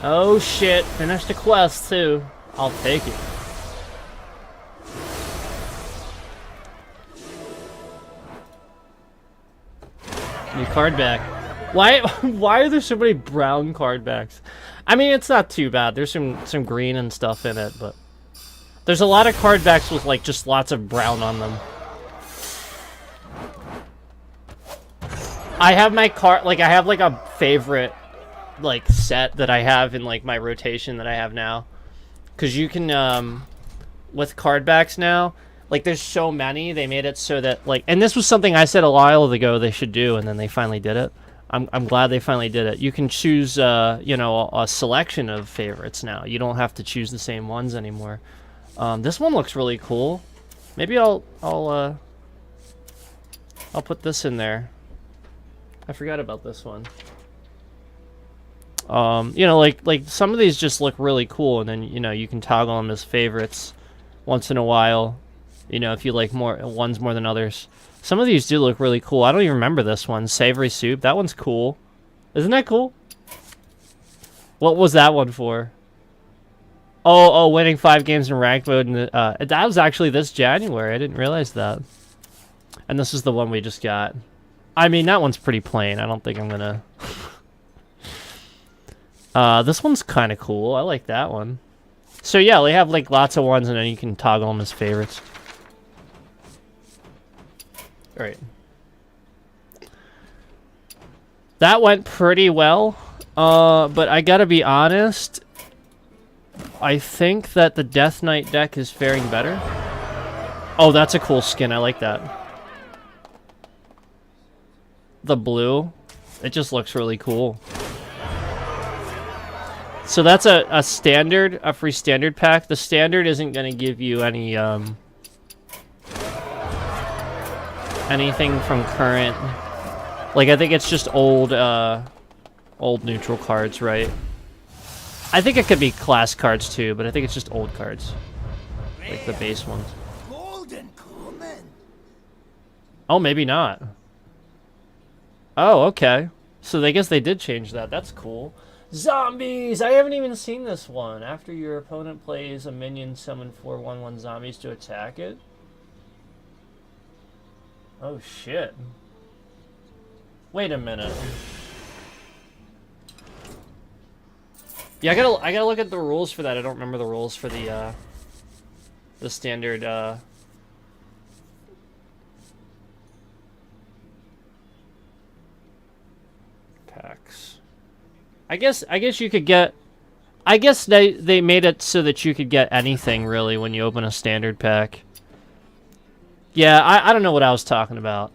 Oh shit, finished the quest too. I'll take it. New card back. Why are there so many brown card backs? I mean, it's not too bad. There's some green and stuff in it, but there's a lot of card backs with like just lots of brown on them. I have my card, like I have like a favorite like set that I have in like my rotation that I have now. Cause you can with card backs now, like there's so many, they made it so that like, and this was something I said a while ago they should do, and then they finally did it. I'm glad they finally did it. You can choose you know, a selection of favorites now. You don't have to choose the same ones anymore. This one looks really cool. Maybe I'll put this in there. I forgot about this one. You know, like some of these just look really cool, and then you know you can toggle them as favorites once in a while. You know, if you like ones more than others. Some of these do look really cool. I don't even remember this one. Savory soup. That one's cool. Isn't that cool? What was that one for? Oh, winning 5 games in ranked mode. And that was actually this January. I didn't realize that. And this is the one we just got. I mean, that one's pretty plain. I don't think I'm gonna... this one's kind of cool. I like that one. So yeah, they have like lots of ones, and then you can toggle them as favorites. All right. That went pretty well, but I gotta be honest. I think that the Death Knight deck is faring better. Oh, that's a cool skin. I like that. The blue. It just looks really cool. So that's a standard, a free standard pack. The standard isn't going to give you any anything from current. Like I think it's just old old neutral cards, right? I think it could be class cards too, but I think it's just old cards. Like the base ones. Golden comment. Oh, maybe not. Oh, okay. So I guess they did change that. That's cool. Zombies! I haven't even seen this one. After your opponent plays a minion, summon 4 1/1 zombies to attack it. Oh shit. Wait a minute. Yeah, I gotta look at the rules for that. I don't remember the rules for the standard packs. I guess you could get... I guess they made it so that you could get anything, really, when you open a standard pack. Yeah, I don't know what I was talking about.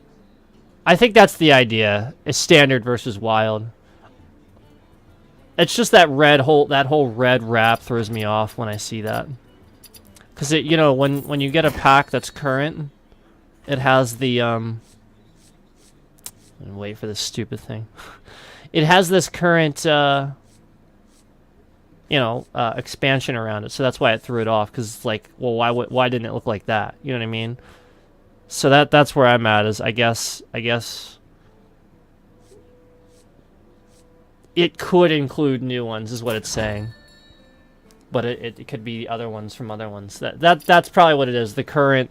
I think that's the idea. Is standard versus wild. It's just that whole red wrap throws me off when I see that. Cause it, you know, when you get a pack that's current, it has the wait for this stupid thing. It has this current expansion around it, so that's why it threw it off. Cause it's like, well, why didn't it look like that? You know what I mean? So that's where I'm at. Is I guess it could include new ones, is what it's saying. But it could be other ones from other ones. That's probably what it is. The current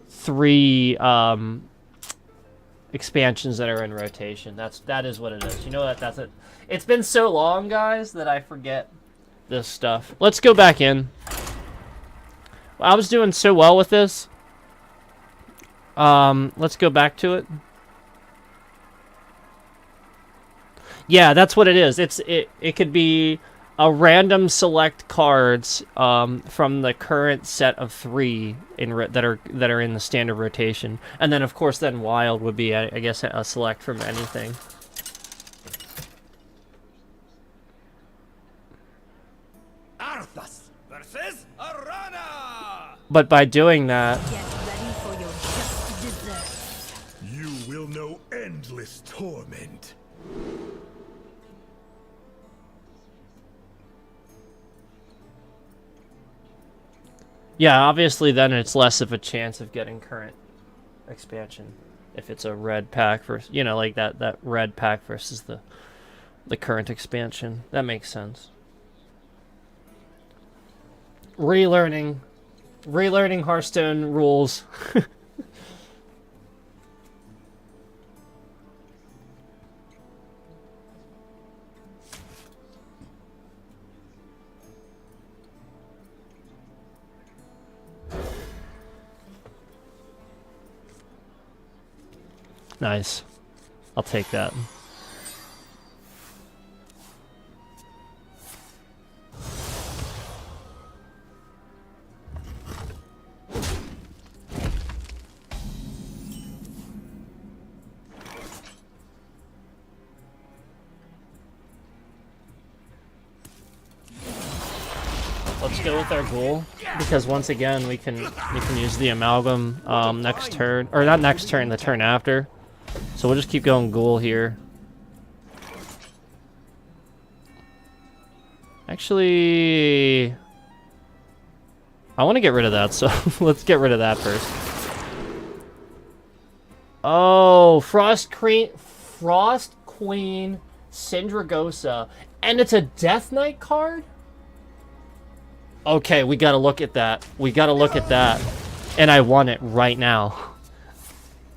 3 expansions that are in rotation. That is what it is. You know what? That's it. It's been so long, guys, that I forget this stuff. Let's go back in. I was doing so well with this. Let's go back to it. Yeah, that's what it is. It could be a random select cards from the current set of 3 that are in the standard rotation, and then of course wild would be I guess a select from anything. Arthas versus Arana! But by doing that, Get ready for your just desserts. You will know endless torment. yeah, obviously then it's less of a chance of getting current expansion if it's a red pack versus, you know, like that red pack versus the current expansion. That makes sense. Relearning Hearthstone rules. Nice. I'll take that. Let's go with our ghoul, because once again we can use the amalgam next turn, or not next turn, the turn after. So we'll just keep going ghoul here. Actually, I want to get rid of that, so let's get rid of that first. Oh, Frost Queen Syndragosa, and it's a Death Knight card? Okay, we gotta look at that. We gotta look at that. And I want it right now.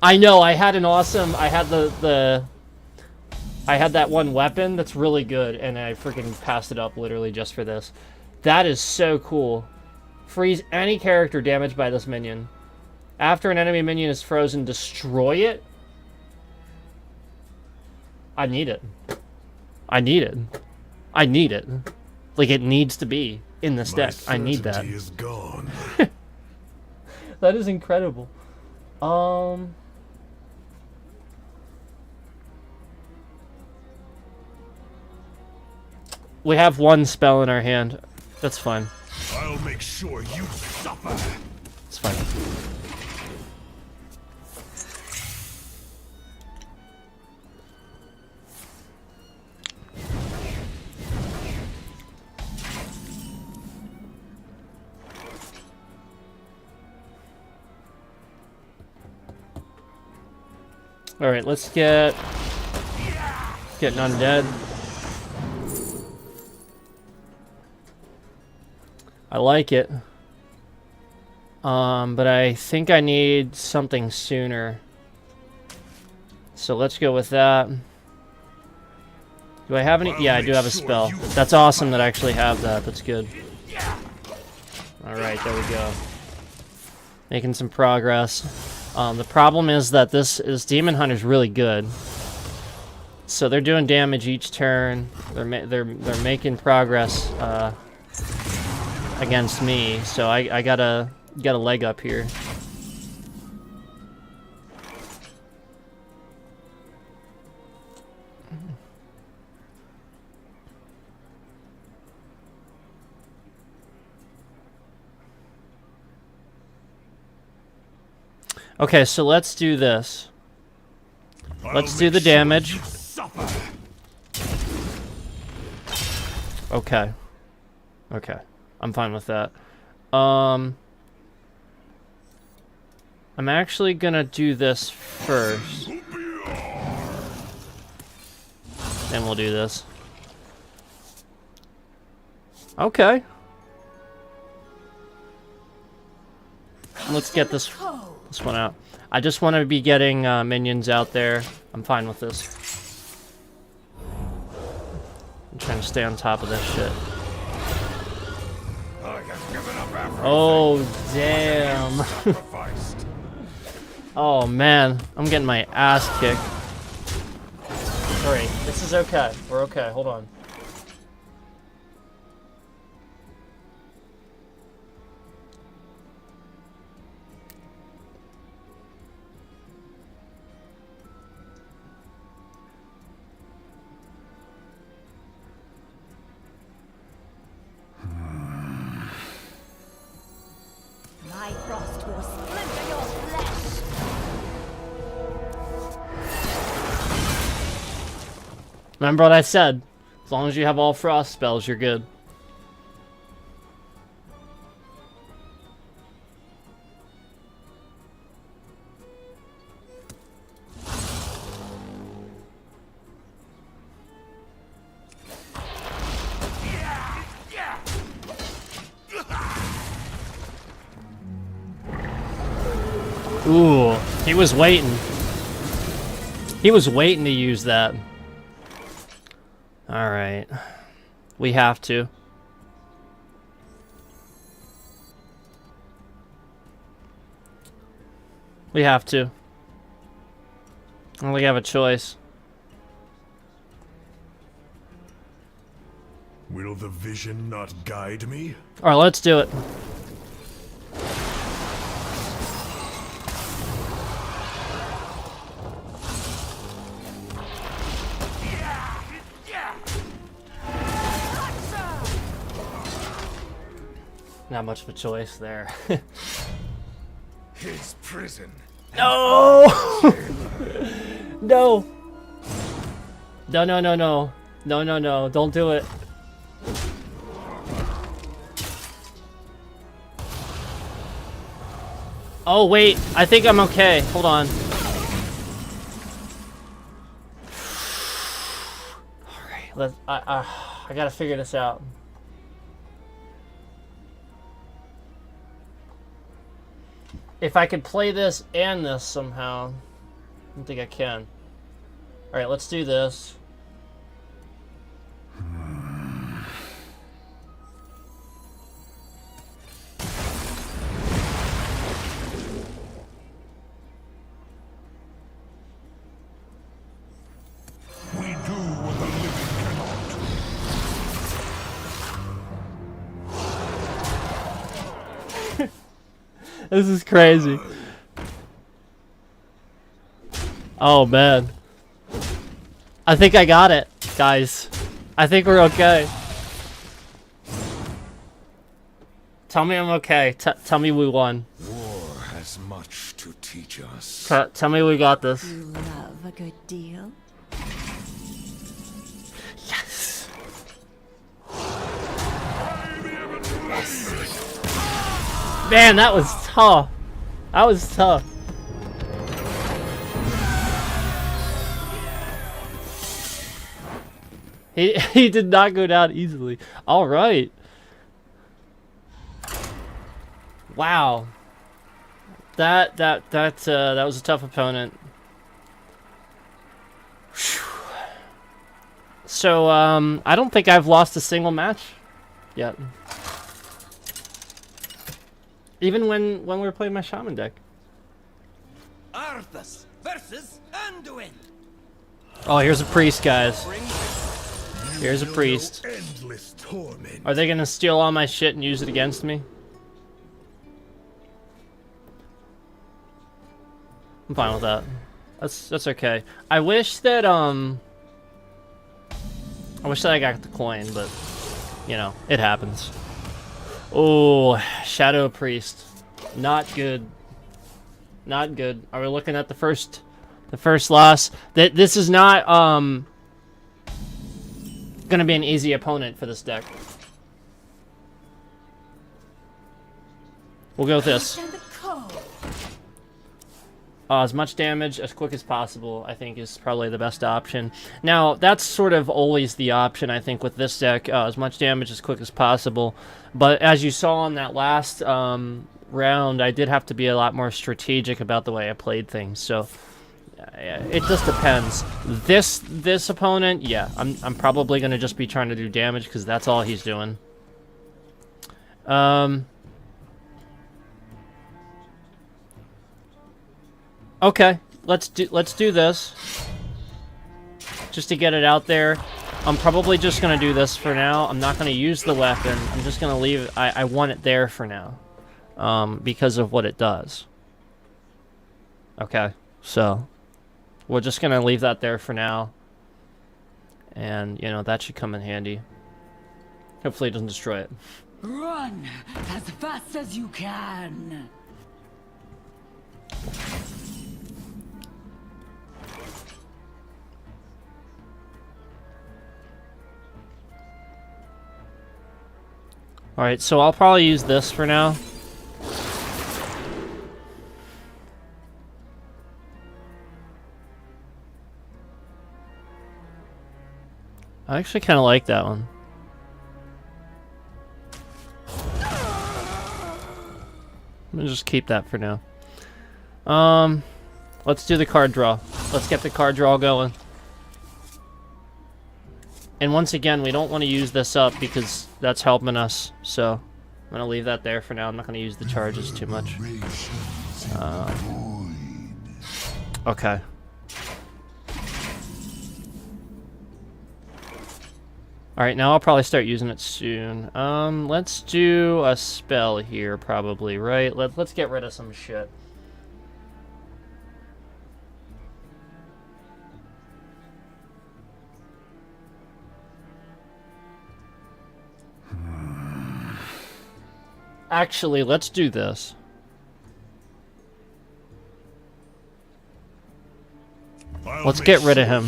I know, I had an awesome... I had I had that one weapon that's really good, and I freaking passed it up literally just for this. That is so cool. Freeze any character damaged by this minion. After an enemy minion is frozen, destroy it? I need it. I need it. I need it. Like, it needs to be in this deck. I need that. Is gone. That is incredible. We have one spell in our hand. That's fine. I'll make sure you suffer. It's fine. All right, let's get an undead. I like it. But I think I need something sooner. So let's go with that. Do I have any? Yeah, I do have a spell. That's awesome that I actually have that. That's good. Alright, there we go. Making some progress. The problem is that this Demon Hunter's really good. So they're doing damage each turn. They're making progress against me. So I got a leg up here. Okay, so let's do this. Let's do the damage. Okay. Okay. I'm fine with that. I'm actually gonna do this first. And we'll do this. Okay. Let's get this one out. I just want to be getting minions out there. I'm fine with this. I'm trying to stay on top of this shit. Oh, damn. Oh, man. I'm getting my ass kicked. Sorry, this is okay. We're okay. Hold on. My frost will splinter your flesh. Remember what I said. As long as you have all frost spells, you're good. Ooh, he was waiting. He was waiting to use that. Alright. We have to. We have to. I don't think I have a choice. Will the vision not guide me? Alright, let's do it. Not much of a choice there. His prison. No! No! No, no, no, no. No, no, no. Don't do it. Oh, wait. I think I'm okay. Hold on. Alright, I gotta figure this out. If I could play this and this somehow. I don't think I can. Alright, let's do this. We do what the living cannot. This is crazy. Oh, man. I think I got it, guys. I think we're okay. Tell me I'm okay. Tell me we won. War has much to teach us. Tell me we got this. You love a good deal. Yes. Man, that was tough. That was tough. He did not go down easily. All right. Wow. That was a tough opponent. Whew. So I don't think I've lost a single match yet. Even when we were playing my shaman deck. Arthas versus Anduin. Oh, here's a priest, guys. Here's a You priest. know endless torment. Are they gonna steal all my shit and use it against me? I'm fine with that. That's okay. I wish that I got the coin, but you know, it happens. Oh, Shadow Priest. Not good. Not good. Are we looking at the first loss? This is not gonna be an easy opponent for this deck. We'll go with this. As much damage as quick as possible, I think, is probably the best option. Now, that's sort of always the option, I think, with this deck. As much damage as quick as possible. But as you saw on that last round, I did have to be a lot more strategic about the way I played things. So, it just depends. This opponent, yeah, I'm probably going to just be trying to do damage because that's all he's doing. Okay, let's do this. Just to get it out there. I'm probably just gonna do this for now. I'm not gonna use the weapon. I'm just gonna leave it. I want it there for now. Because of what it does. Okay, so we're just gonna leave that there for now. And, you know, that should come in handy. Hopefully it doesn't destroy it. Run as fast as you can. Alright, so I'll probably use this for now. I actually kind of like that one. I'm gonna just keep that for now. Let's do the card draw. Let's get the card draw going. And once again, we don't want to use this up because that's helping us. So I'm going to leave that there for now. I'm not going to use the charges too much. Okay. Alright, now I'll probably start using it soon. Let's do a spell here probably, right? Let's get rid of some shit. Actually, let's do this. Let's get rid of him.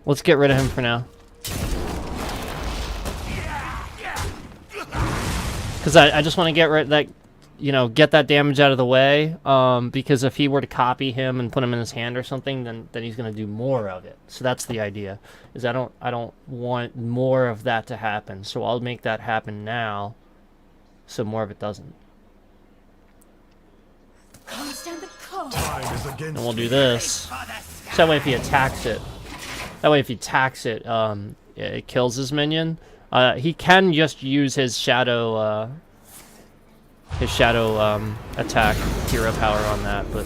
Let's get rid of him for now. Because I just want to get rid of that, you know, get that damage out of the way. Because if he were to copy him and put him in his hand or something, then he's going to do more of it. So that's the idea. Is I don't want more of that to happen. So I'll make that happen now. So more of it doesn't. And we'll do this. So that way if he attacks it, it kills his minion. He can just use his shadow attack hero power on that, but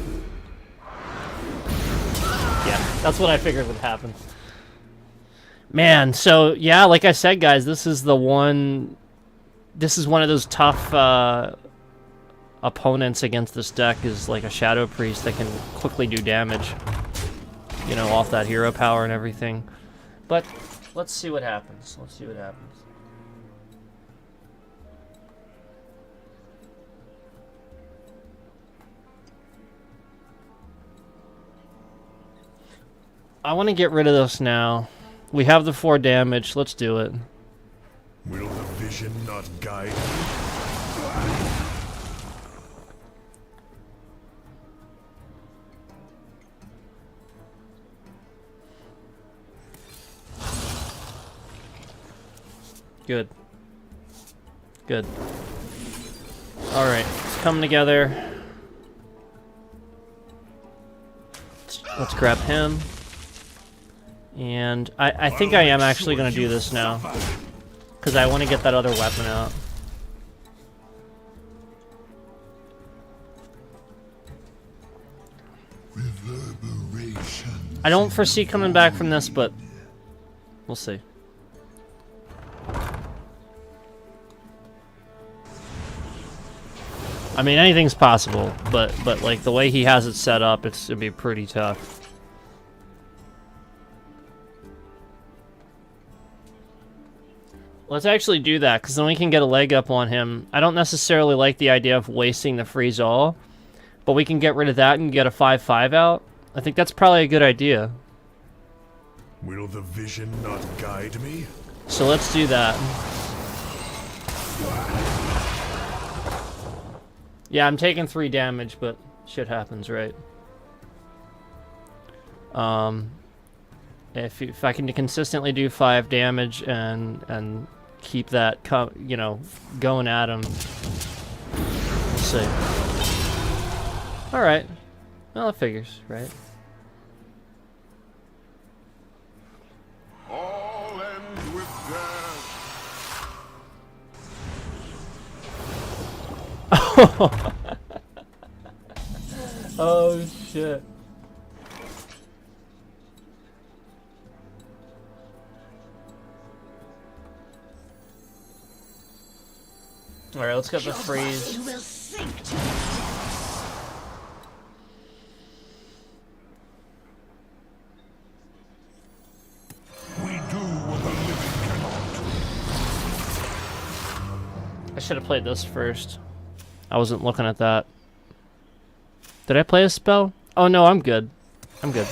yeah, that's what I figured would happen. Man, so yeah, like I said, guys, this is one of those tough opponents against this deck, is like a Shadow Priest that can quickly do damage, you know, off that hero power and everything. But let's see what happens. Let's see what happens. I want to get rid of this now. We have the 4 damage. Let's do it. Will the vision not guide me? Good. Good. Alright, it's coming together. Let's grab him. And I think I am actually going to do this now. Because I want to get that other weapon out. I don't foresee coming back from this, but we'll see. I mean, anything's possible, but like the way he has it set up, it's gonna be pretty tough. Let's actually do that, because then we can get a leg up on him. I don't necessarily like the idea of wasting the freeze all, But we can get rid of that and get a 5/5 out. I think that's probably a good idea. Will the vision not guide me? So let's do that. Yeah, I'm taking 3 damage, but shit happens, right? If I can consistently do 5 damage and keep that going at him, we'll see. All right, well, it figures, right? All ends with death. Oh shit. Alright, let's get the freeze. You will sink to We do what the living cannot. I should have played this first. I wasn't looking at that. Did I play a spell? Oh no, I'm good. I'm good.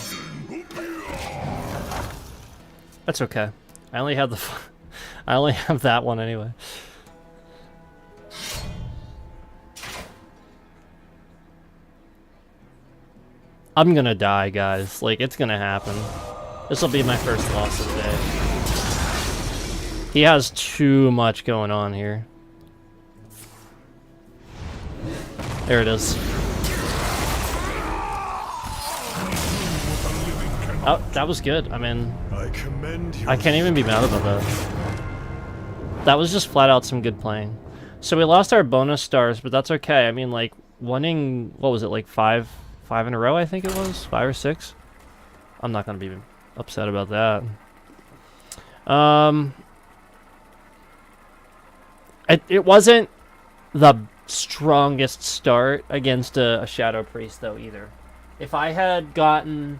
That's okay. I only have I only have that one anyway. I'm gonna die, guys. Like, it's gonna happen. This will be my first loss of the day. He has too much going on here. There it is. Oh, that was good. I mean, I commend you. I can't even be mad about that. That was just flat out some good playing. So we lost our bonus stars, but that's okay. I mean, like, winning, what was it, like 5 in a row, I think it was? 5 or 6? I'm not going to be upset about that. It wasn't the strongest start against a Shadow Priest, though, either. If I had gotten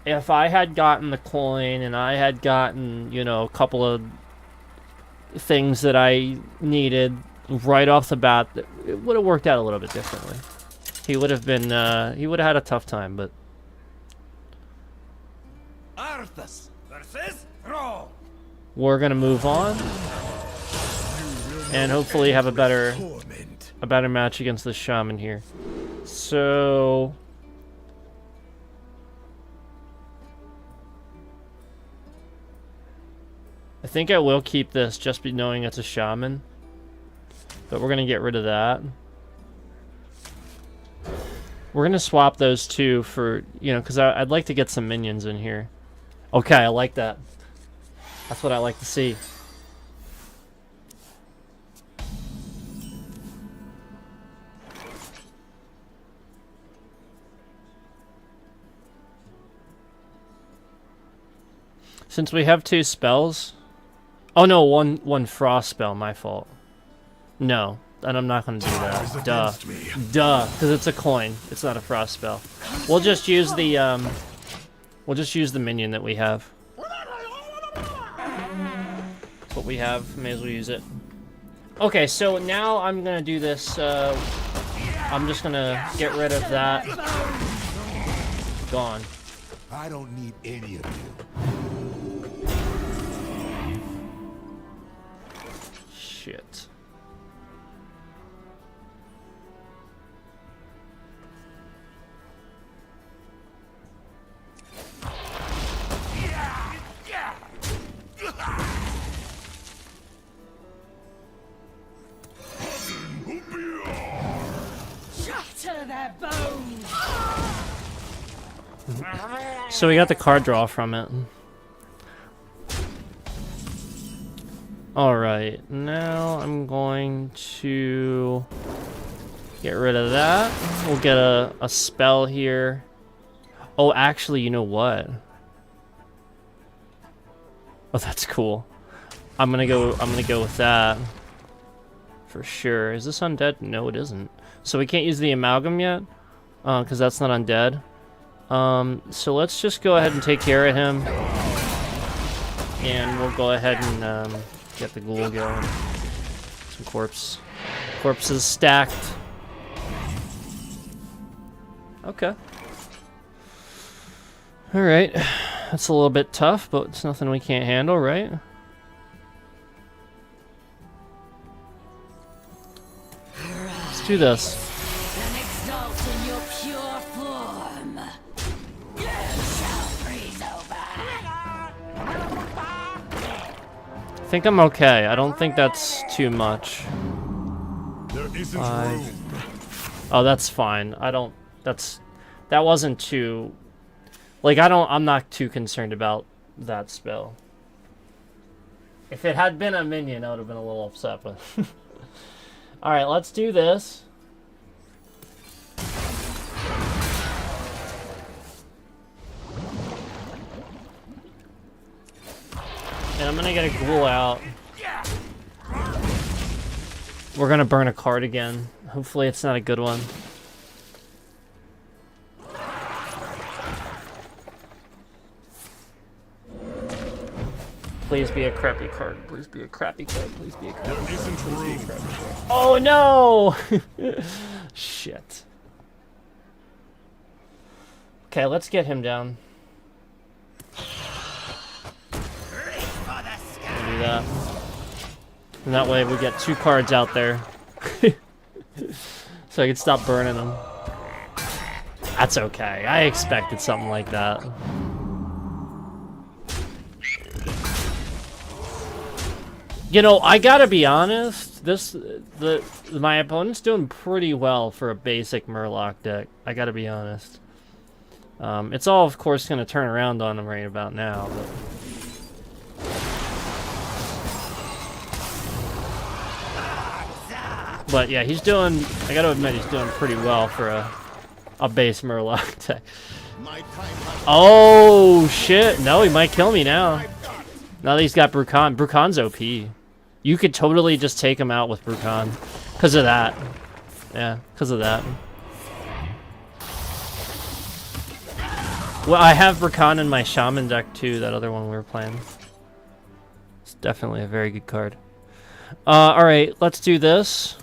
the coin and I had gotten, you know, a couple of things that I needed right off the bat, it would have worked out a little bit differently. He would have been, he would have had a tough time, but... Arthas versus Ro. We're gonna move on. And hopefully have a better match against the Shaman here. So... I think I will keep this just be knowing it's a Shaman. But we're gonna get rid of that. We're gonna swap those two for, you know, because I'd like to get some minions in here. Okay, I like that. That's what I like to see. Since we have 2 spells... Oh no, one frost spell, my fault. No, and I'm not gonna do that. Duh. Duh, because it's a coin. It's not a frost spell. We'll just use the minion that we have. That's what we have. May as well use it. Okay, so now I'm gonna do this. I'm just gonna get rid of that. Gone. I don't need any of you. Shit. shatter their bones. So we got the card draw from it. Alright, now I'm going to get rid of that. We'll get a spell here. Oh, actually, you know what? Oh, that's cool. I'm gonna go with that. For sure. Is this undead? No, it isn't. So we can't use the amalgam yet? Because that's not undead. So let's just go ahead and take care of him. And we'll go ahead and get the ghoul going. Some corpses stacked. Okay. Alright. That's a little bit tough, but it's nothing we can't handle, right? Let's do this. And exalt in your pure form. You shall freeze over. I think I'm okay. I don't think that's too much. There isn't room. Oh, that's fine. That wasn't too... Like, I'm not too concerned about that spell. If it had been a minion, I would have been a little upset, but... Alright, let's do this. And I'm gonna get a ghoul out. We're gonna burn a card again. Hopefully it's not a good one. Please be a crappy card. Please be a crappy card. Please be a crappy card. There isn't room. Oh no! Shit. Okay, let's get him down. I'll do that. And that way we get 2 cards out there. So I can stop burning them. That's okay. I expected something like that. You know, I gotta be honest, my opponent's doing pretty well for a basic Murloc deck. I gotta be honest. It's all, of course, gonna turn around on him right about now, but yeah, he's doing, I gotta admit, he's doing pretty well for a base Murloc deck. Oh, shit. No, he might kill me now. Now that he's got Brukan. Brukan's OP. You could totally just take him out with Brukan. Because of that. Yeah, because of that. Well, I have Brukan in my Shaman deck too, that other one we were playing. It's definitely a very good card. Alright, let's do this.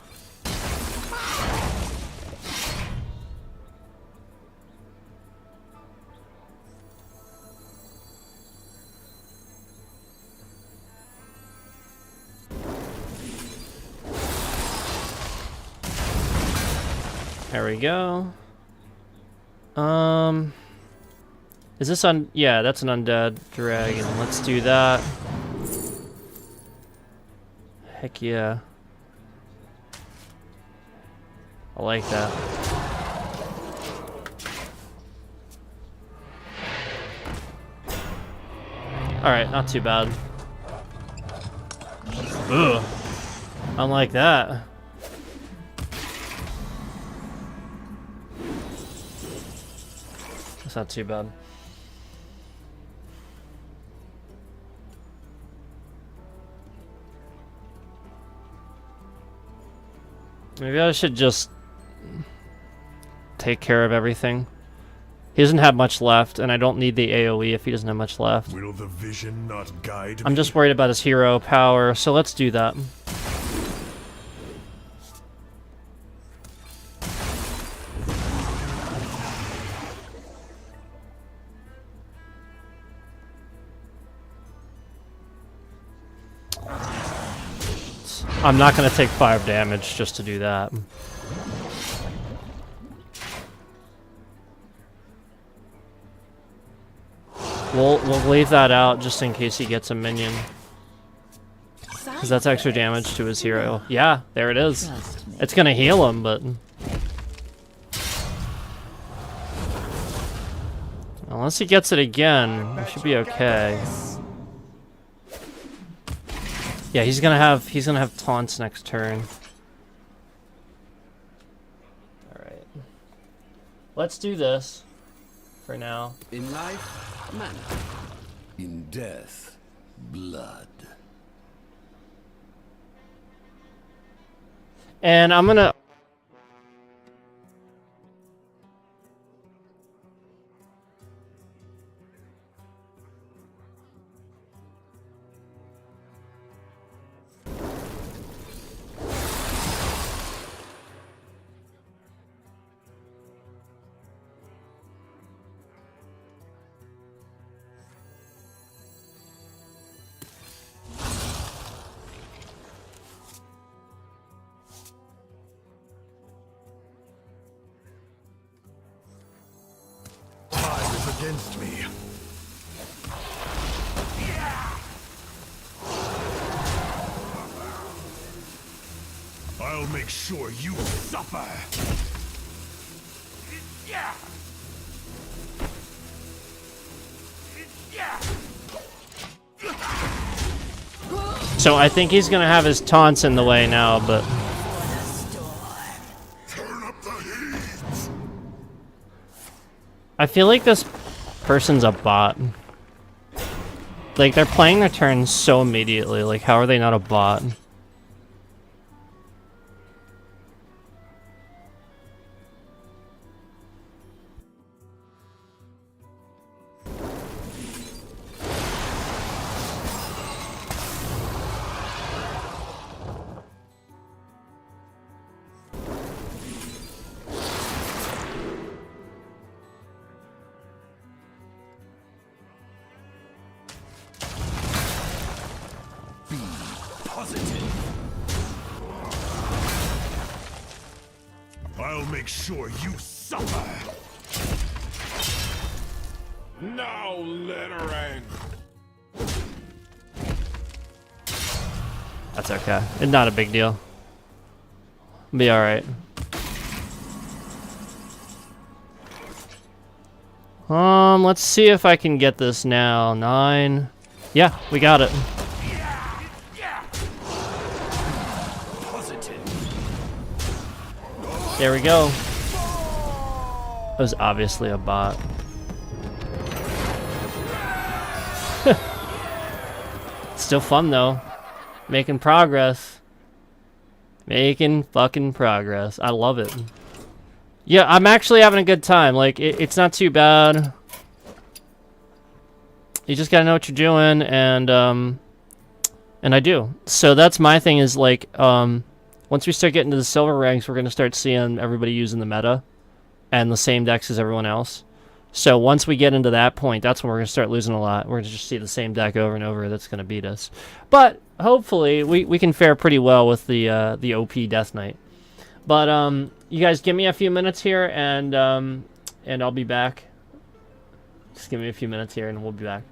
There we go. Is this yeah, that's an undead dragon. Let's do that. Heck yeah. I like that. Alright, not too bad. Ugh. Unlike that. It's not too bad. Maybe I should just take care of everything. He doesn't have much left, and I don't need the AoE if he doesn't have much left. Will the vision not guide I'm just worried about his hero power, so let's do that. I'm not going to take 5 damage just to do that. We'll leave that out just in case he gets a minion. Because that's extra damage to his hero. Yeah, there it is. It's going to heal him, but... Unless he gets it again, we should be okay. Yeah, he's gonna have taunts next turn. Alright. Let's do this for now. In life, mana. In death, blood. And I'm gonna against me. I'll make sure you suffer. So I think he's gonna have his taunts in the way now, but Turn up the heat. I feel like this person's a bot. Like, they're playing their turn so immediately. Like, how are they not a bot? I'll make sure you suffer. Now let her end. That's okay. It's not a big deal. Be alright. Let's see if I can get this now. 9. Yeah, we got it. There we go. That was obviously a bot. Still fun though. Making progress. Making fucking progress. I love it. Yeah, I'm actually having a good time. Like, it's not too bad. You just gotta know what you're doing, and I do. So that's my thing is, like, once we start getting to the silver ranks, we're gonna start seeing everybody using the meta and the same decks as everyone else. So once we get into that point, that's when we're gonna start losing a lot. We're gonna just see the same deck over and over that's gonna beat us. But hopefully we can fare pretty well with the OP Death Knight. But you guys give me a few minutes here, and I'll be back. Just give me a few minutes here, and we'll be back.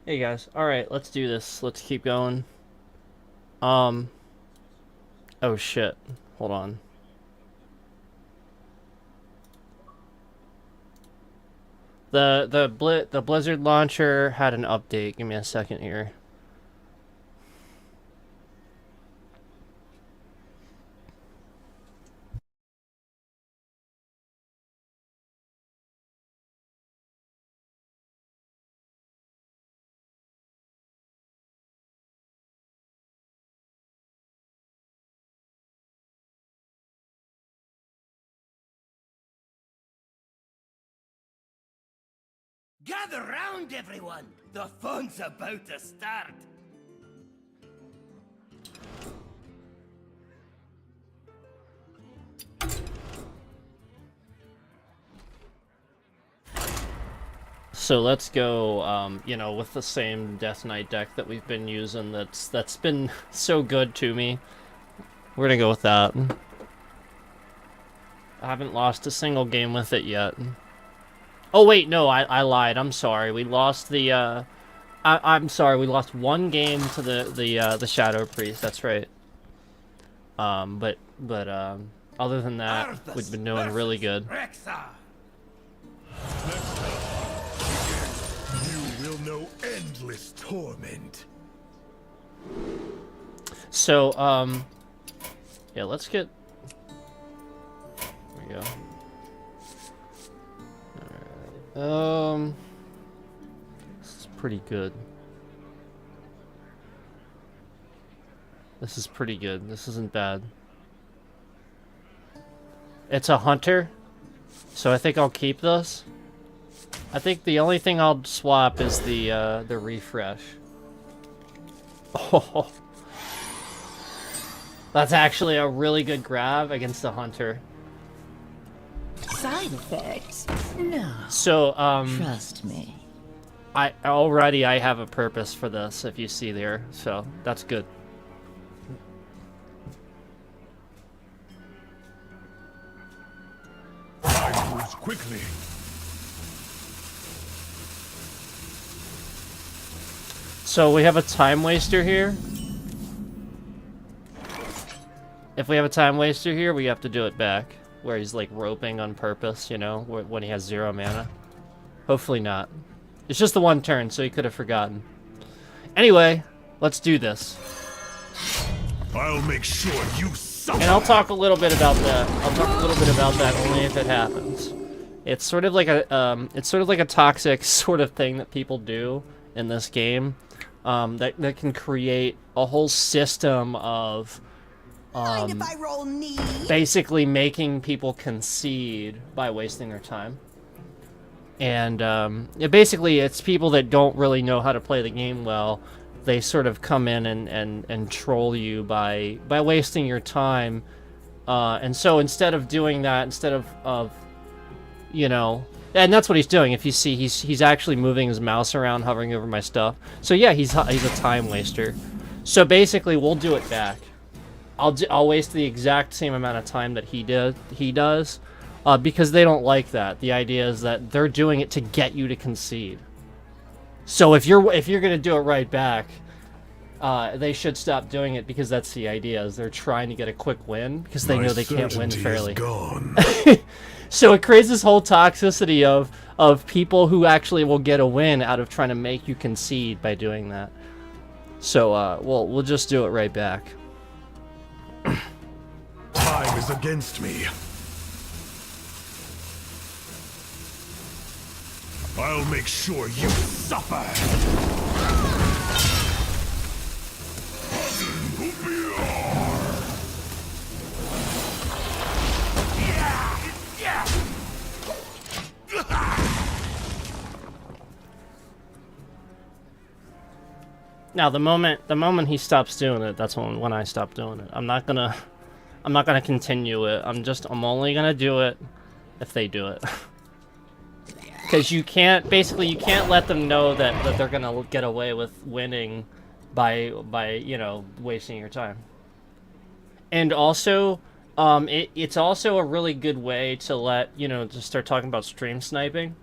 Hey guys. Alright, let's do this. Let's keep going. Oh shit. Hold on. The Blizzard launcher had an update. Give me a second here. Gather round, everyone! The fun's about to start! So let's go, you know, with the same Death Knight deck that we've been using that's been so good to me. We're gonna go with that. I haven't lost a single game with it yet. Oh wait, no, I lied. I'm sorry. We lost the I'm sorry. We lost one game to the Shadow Priest. That's right. But other than that, we've been doing really good. You will know endless torment. So yeah, let's get. There we go. Alright. This is pretty good. This is pretty good. This isn't bad. It's a hunter, so I think I'll keep this. I think the only thing I'll swap is the refresh. Oh, that's actually a really good grab against the hunter. Side effects? No. So, Trust me. I have a purpose for this, if you see there, so that's good. Time moves quickly. So we have a time waster here. If we have a time waster here, we have to do it back. Where he's like roping on purpose, you know, when he has 0 mana. Hopefully not. It's just the one turn, so he could have forgotten. Anyway, let's do this. I'll make sure you suffer. And I'll talk a little bit about that. I'll talk a little bit about that only if it happens. It's sort of like a toxic sort of thing that people do in this game, that can create a whole system of basically making people concede by wasting their time. And basically it's people that don't really know how to play the game well. They sort of come in and troll you by wasting your time. And so instead of doing that, instead of you know, and that's what he's doing. If you see, he's actually moving his mouse around, hovering over my stuff. So yeah, he's a time waster. So basically, we'll do it back. I'll waste the exact same amount of time that he does, because they don't like that. The idea is that they're doing it to get you to concede. So if you're gonna do it right back, they should stop doing it, because that's the idea. Is they're trying to get a quick win because they know they can't win fairly. So it creates this whole toxicity of people who actually will get a win out of trying to make you concede by doing that. So we'll just do it right back. Time is against me. I'll make sure you suffer. Now the moment he stops doing it, that's when I stop doing it. I'm not gonna continue it. I'm only gonna do it if they do it. Because you can't let them know that they're gonna get away with winning by you know, wasting your time. And also, it's also a really good way to let, you know, just start talking about stream sniping.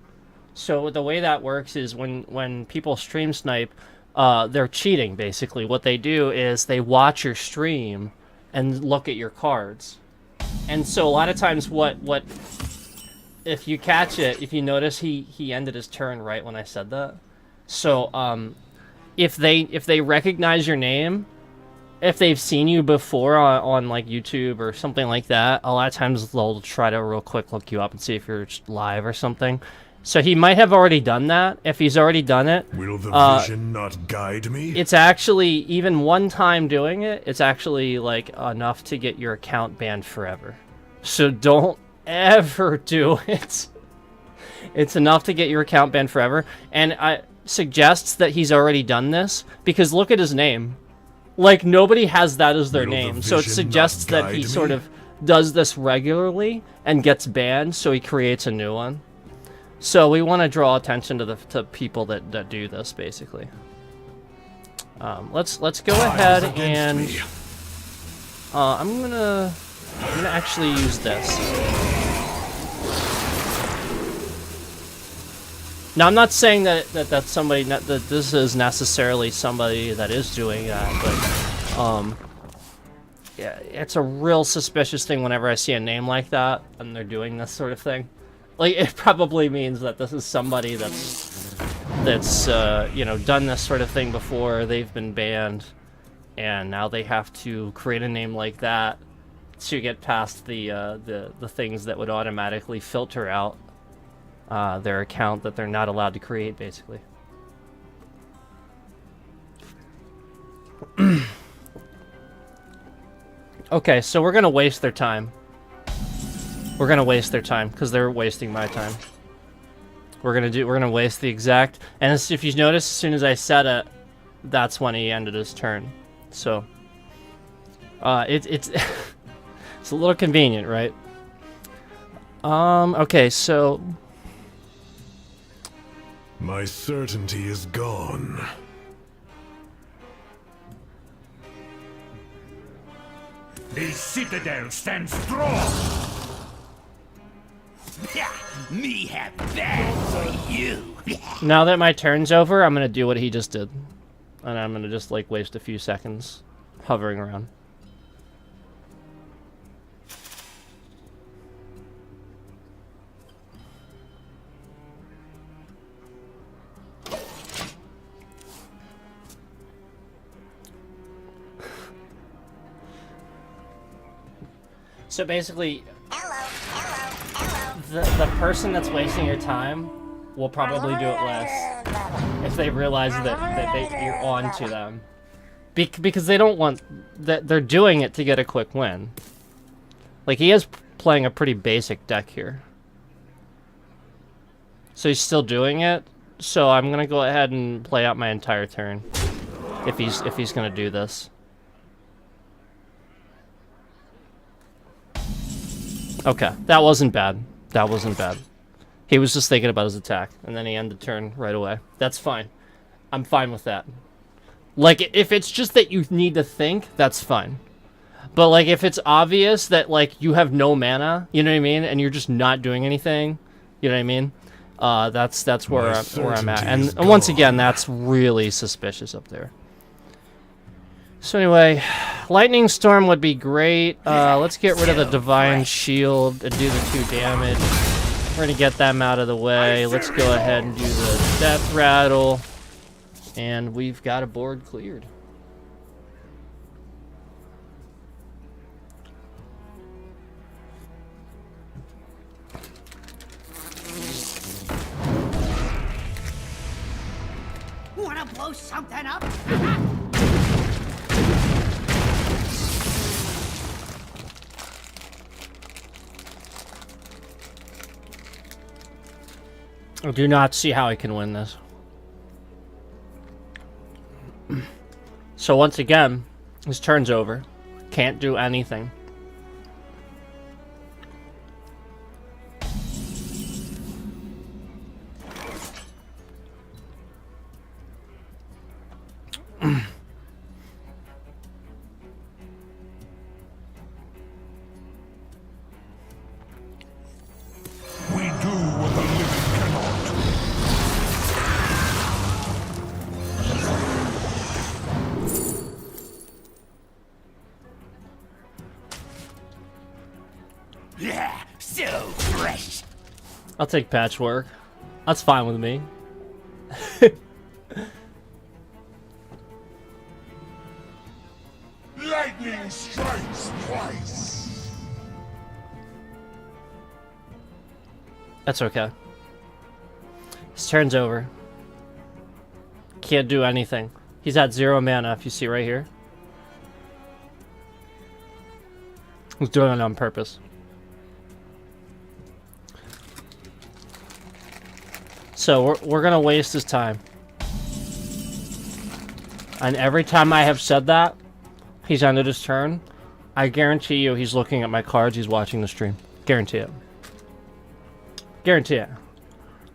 So the way that works is when people stream snipe, they're cheating basically. What they do is they watch your stream and look at your cards. And so a lot of times what if you catch it, if you notice he ended his turn right when I said that. So if they recognize your name, if they've seen you before on like YouTube or something like that, a lot of times they'll try to real quick look you up and see if you're live or something. So he might have already done that. If he's already done it, Will the vision not guide me? it's actually, even one time doing it, it's actually like enough to get your account banned forever. So don't ever do it. It's enough to get your account banned forever. And I suggests that he's already done this because look at his name. Like, nobody has that as their Will the name, so it vision suggests not that he guide sort me? of does this regularly and gets banned, so he creates a new one. So we want to draw attention to people that do this, basically. Let's go ahead Odds against and me. I'm gonna actually use this. Now, I'm not saying that's somebody, that this is necessarily somebody that is doing that, but, yeah, it's a real suspicious thing whenever I see a name like that, and they're doing this sort of thing. Like, it probably means that this is somebody that's you know, done this sort of thing before, they've been banned, and now they have to create a name like that to get past the things that would automatically filter out their account that they're not allowed to create, basically. Okay, so we're gonna waste their time. We're gonna waste their time because they're wasting my time. We're gonna waste the exact. And if you notice, as soon as I said it, that's when he ended his turn. So it's it's a little convenient, right? Okay, so. My certainty is gone. The citadel stands strong. Me have that for you. Now that my turn's over, I'm gonna do what he just did. And I'm gonna just, like, waste a few seconds hovering around. So basically, the person that's wasting your time will probably do it less if they realize that you're on to them. Because they don't want... They're doing it to get a quick win. Like, he is playing a pretty basic deck here. So he's still doing it. So I'm gonna go ahead and play out my entire turn. If he's gonna do this. Okay, that wasn't bad. That wasn't bad. He was just thinking about his attack, and then he ended the turn right away. That's fine. I'm fine with that. Like, if it's just that you need to think, that's fine. But, like, if it's obvious that, like, you have no mana, you know what I mean, and you're just not doing anything, you know what I mean? That's where I'm at. And once again, that's really suspicious up there. So anyway, Lightning Storm would be great. Let's get rid of the Divine Shield and do the 2 damage. We're going to get them out of the way. Let's go ahead and do the Death Rattle. And we've got a board cleared. Wanna blow something up? I do not see how I can win this. So once again, his turn's over. Can't do anything. We do what the living cannot. Yeah, so fresh. I'll take patchwork. That's fine with me. Lightning strikes twice. That's okay. His turn's over. Can't do anything. He's at 0 mana, if you see right here. He's doing it on purpose. So we're gonna waste his time. And every time I have said that, he's ended his turn. I guarantee you he's looking at my cards, he's watching the stream. Guarantee it. Guarantee it.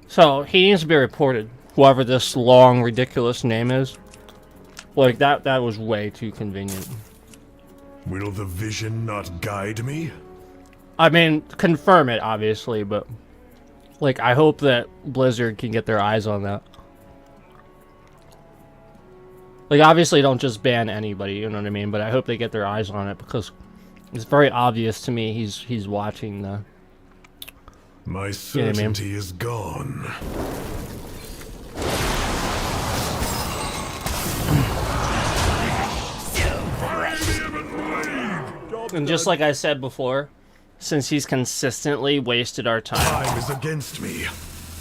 So he needs to be reported. Whoever this long, ridiculous name is. Like, that was way too convenient. Will the vision not guide me? I mean, confirm it, obviously, but... Like, I hope that Blizzard can get their eyes on that. Like, obviously don't just ban anybody, you know what I mean? But I hope they get their eyes on it, because it's very obvious to me he's watching the... My You know what I mean? certainty is gone. And just like I said before, since he's consistently wasted our time Time is against me.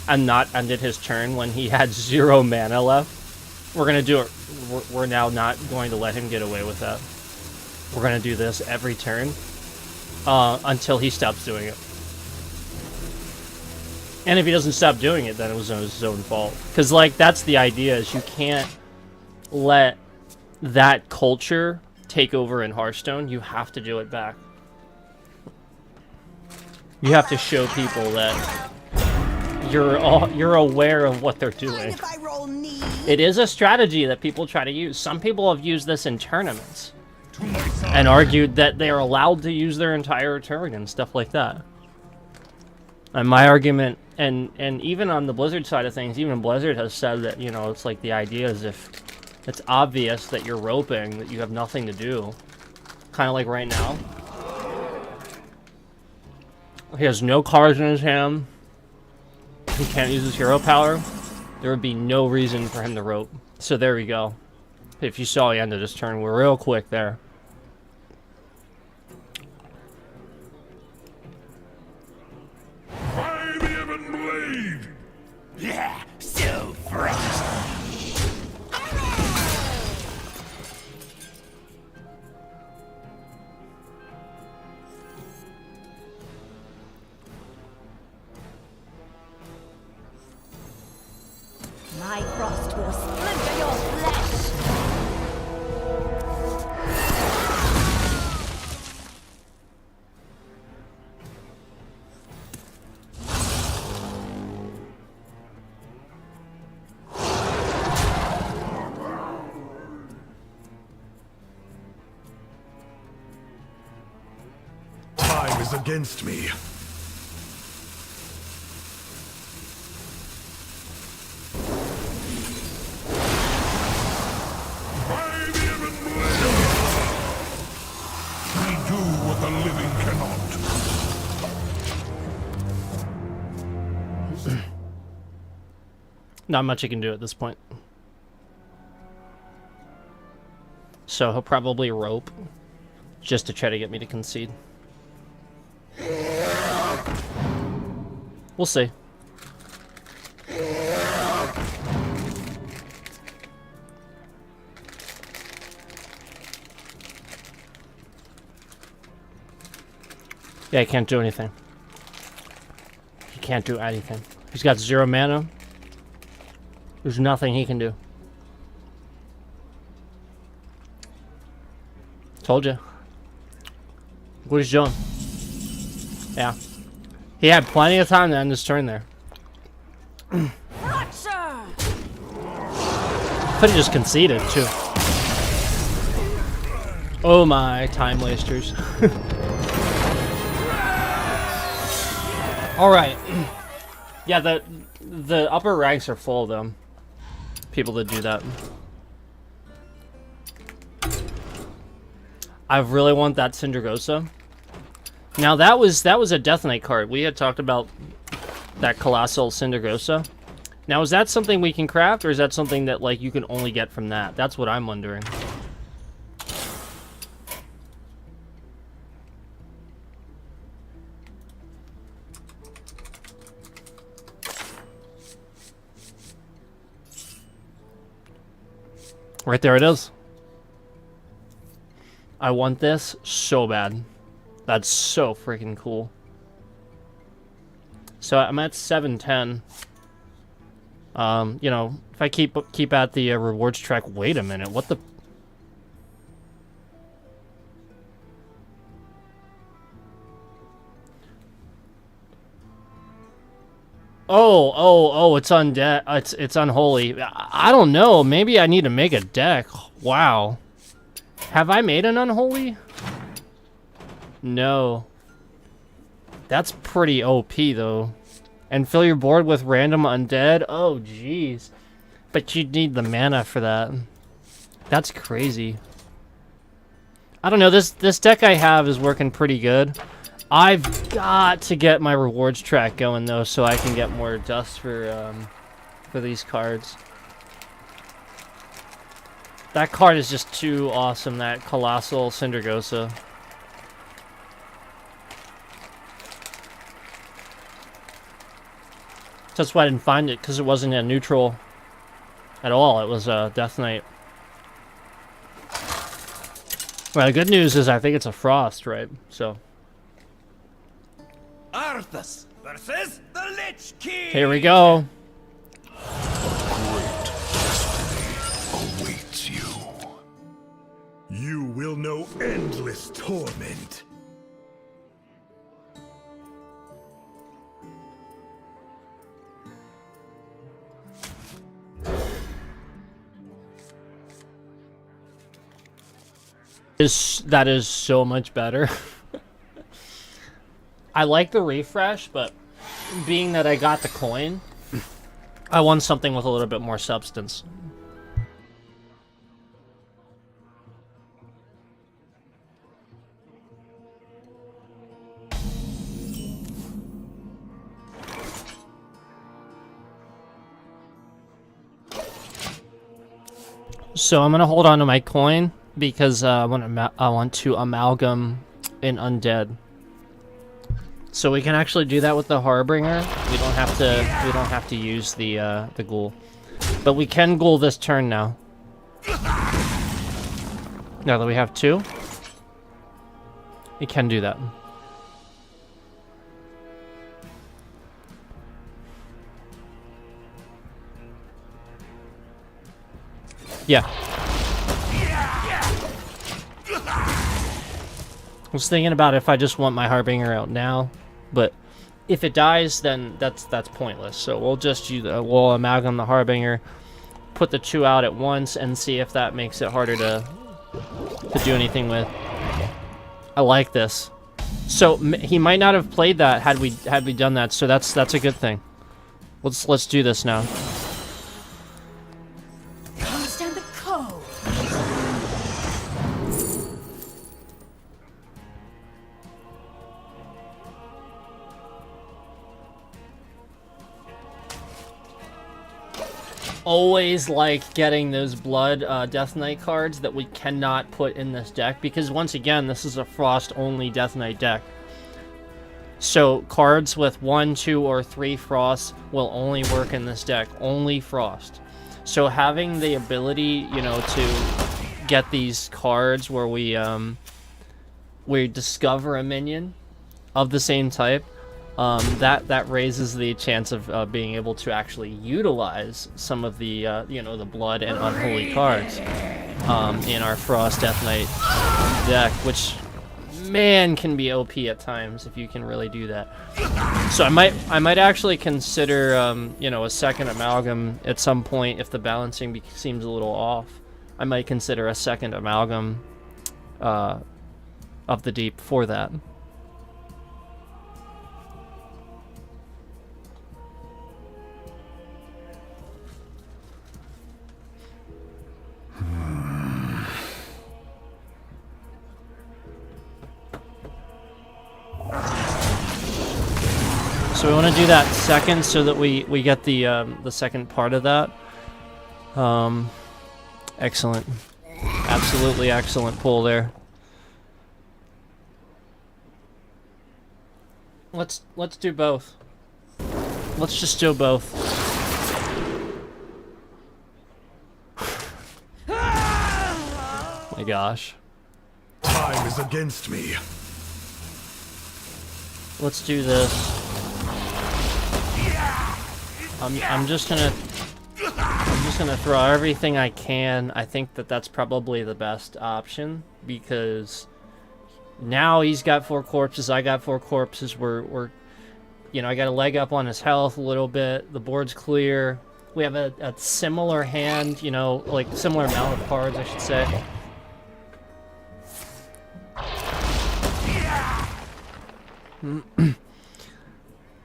and not ended his turn when he had 0 mana left, we're gonna do it. We're now not going to let him get away with that. We're gonna do this every turn until he stops doing it. And if he doesn't stop doing it, then it was his own fault. Because, like, that's the idea, is you can't let that culture take over in Hearthstone. You have to do it back. You have to show people that you're aware of what they're doing. It is a strategy that people try to use. Some people have used this in tournaments and argued that they are allowed to use their entire turn and stuff like that. And my argument, and even on the Blizzard side of things, even Blizzard has said that, you know, it's like the idea is if it's obvious that you're roping, that you have nothing to do. Kind of like right now. He has no cards in his hand. He can't use his hero power. There would be no reason for him to rope. So there we go. If you saw the end of this turn, we're real quick there. By the Ebon Blade! Yeah, so fresh. My frost will splinter your flesh! Time is against me. By the Ebon Blade! We do what the living cannot. Not much he can do at this point. So he'll probably rope just to try to get me to concede. We'll see. Yeah, he can't do anything. He can't do anything. He's got 0 mana. There's nothing he can do. Told you. What he's doing. Yeah. He had plenty of time to end his turn there. Gotcha! Could have just conceded, too. Oh my, time wasters. Alright. Yeah, the upper ranks are full of them. People that do that. I really want that Syndragosa. Now that was a Death Knight card. We had talked about that Colossal Cindergosa. Now is that something we can craft, or is that something that like you can only get from that? That's what I'm wondering. Right there it is. I want this so bad. That's so freaking cool. So I'm at 710. You know, if I keep at the rewards track, wait a minute, what the? Oh, it's undead. It's unholy. I don't know. Maybe I need to make a deck. Wow. Have I made an unholy? No. That's pretty OP though. And fill your board with random undead? Oh jeez. But you'd need the mana for that. That's crazy. I don't know, this deck I have is working pretty good. I've got to get my rewards track going though, so I can get more dust for these cards. That card is just too awesome, that Colossal Cindergosa. That's why I didn't find it, because it wasn't a neutral at all. It was a Death Knight. Well, the good news is I think it's a Frost, right? So Arthas versus the Lich King. here we go. Great destiny awaits you. You will know endless torment. That is so much better. I like the refresh, but being that I got the coin, I want something with a little bit more substance. So I'm gonna hold on to my coin because I want to amalgam in undead. So we can actually do that with the Harbinger. We don't have to use the ghoul, but we can ghoul this turn now. Now that we have two, we can do that. Yeah. I was thinking about if I just want my Harbinger out now, but if it dies, then that's pointless. So we'll just we'll amalgam the Harbinger, put the two out at once, and see if that makes it harder to do anything with. I like this. So he might not have played that had we done that. So that's a good thing. Let's do this now. Understand the code. Always like getting those blood Death Knight cards that we cannot put in this deck, because once again this is a Frost only Death Knight deck. So cards with 1, 2, or 3 Frosts will only work in this deck, only Frost. So having the ability, you know, to get these cards where we discover a minion of the same type, that raises the chance of being able to actually utilize some of the you know, the blood and unholy cards in our Frost Death Knight deck, which man can be OP at times if you can really do that. So I might actually consider you know, a second amalgam at some point if the balancing seems a little off. I might consider a second amalgam of the deep for that. So we want to do that second so that we get the second part of that. Excellent. Absolutely excellent pull there. Let's do both. Let's just do both. My gosh. Time is against me. Let's do this. I'm just gonna throw everything I can. I think that that's probably the best option because now he's got 4 corpses. I got 4 corpses. We're you know, I got a leg up on his health a little bit. The board's clear. We have a similar hand, you know, like similar amount of cards, I should say.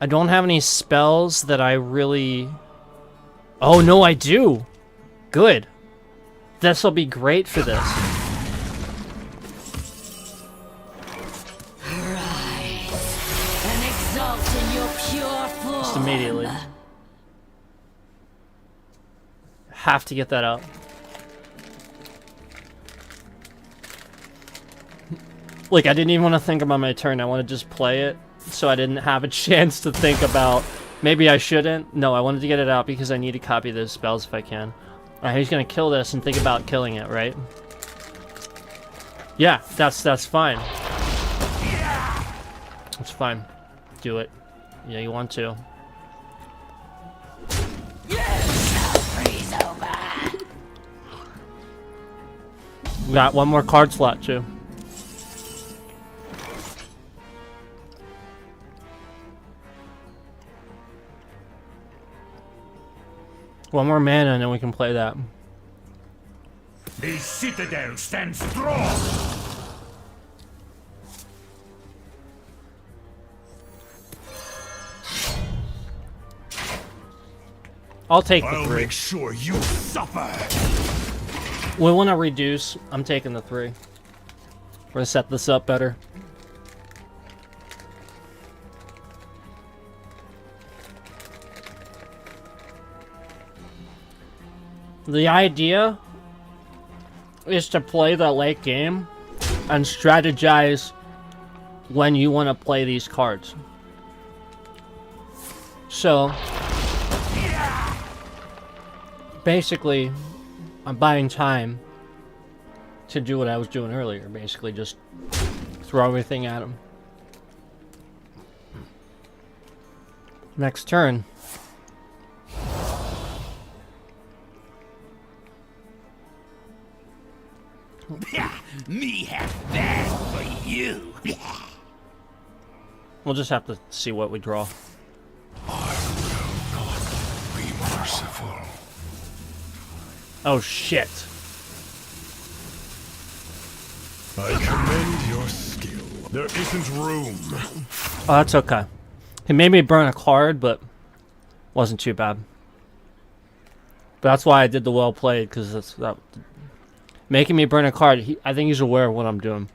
I don't have any spells that I really... Oh, no, I do! Good. This'll be great for this. Rise and exalt in your pure form. Just immediately. Have to get that out. Like, I didn't even want to think about my turn. I want to just play it, so I didn't have a chance to think about... Maybe I shouldn't. No, I wanted to get it out because I need to copy those spells if I can. Alright, he's gonna kill this and think about killing it, right? Yeah, that's fine. That's fine. Do it. Yeah, you want to. Freeze over. We got one more card slot, too. One more mana and then we can play that. The citadel stands strong. I'll take the I'll 3. make sure you suffer. We want to reduce. I'm taking the 3. We're going to set this up better. The idea is to play the late game and strategize when you want to play these cards. So, basically, I'm buying time to do what I was doing earlier. Basically, just throw everything at him. Next turn. Me have that for you. We'll just have to see what we draw. I will not be merciful. Oh shit. I commend your skill. There isn't room. Oh, that's okay. He made me burn a card, but wasn't too bad. But that's why I did the well played, because that's that. Making me burn a card. I think he's aware of what I'm doing.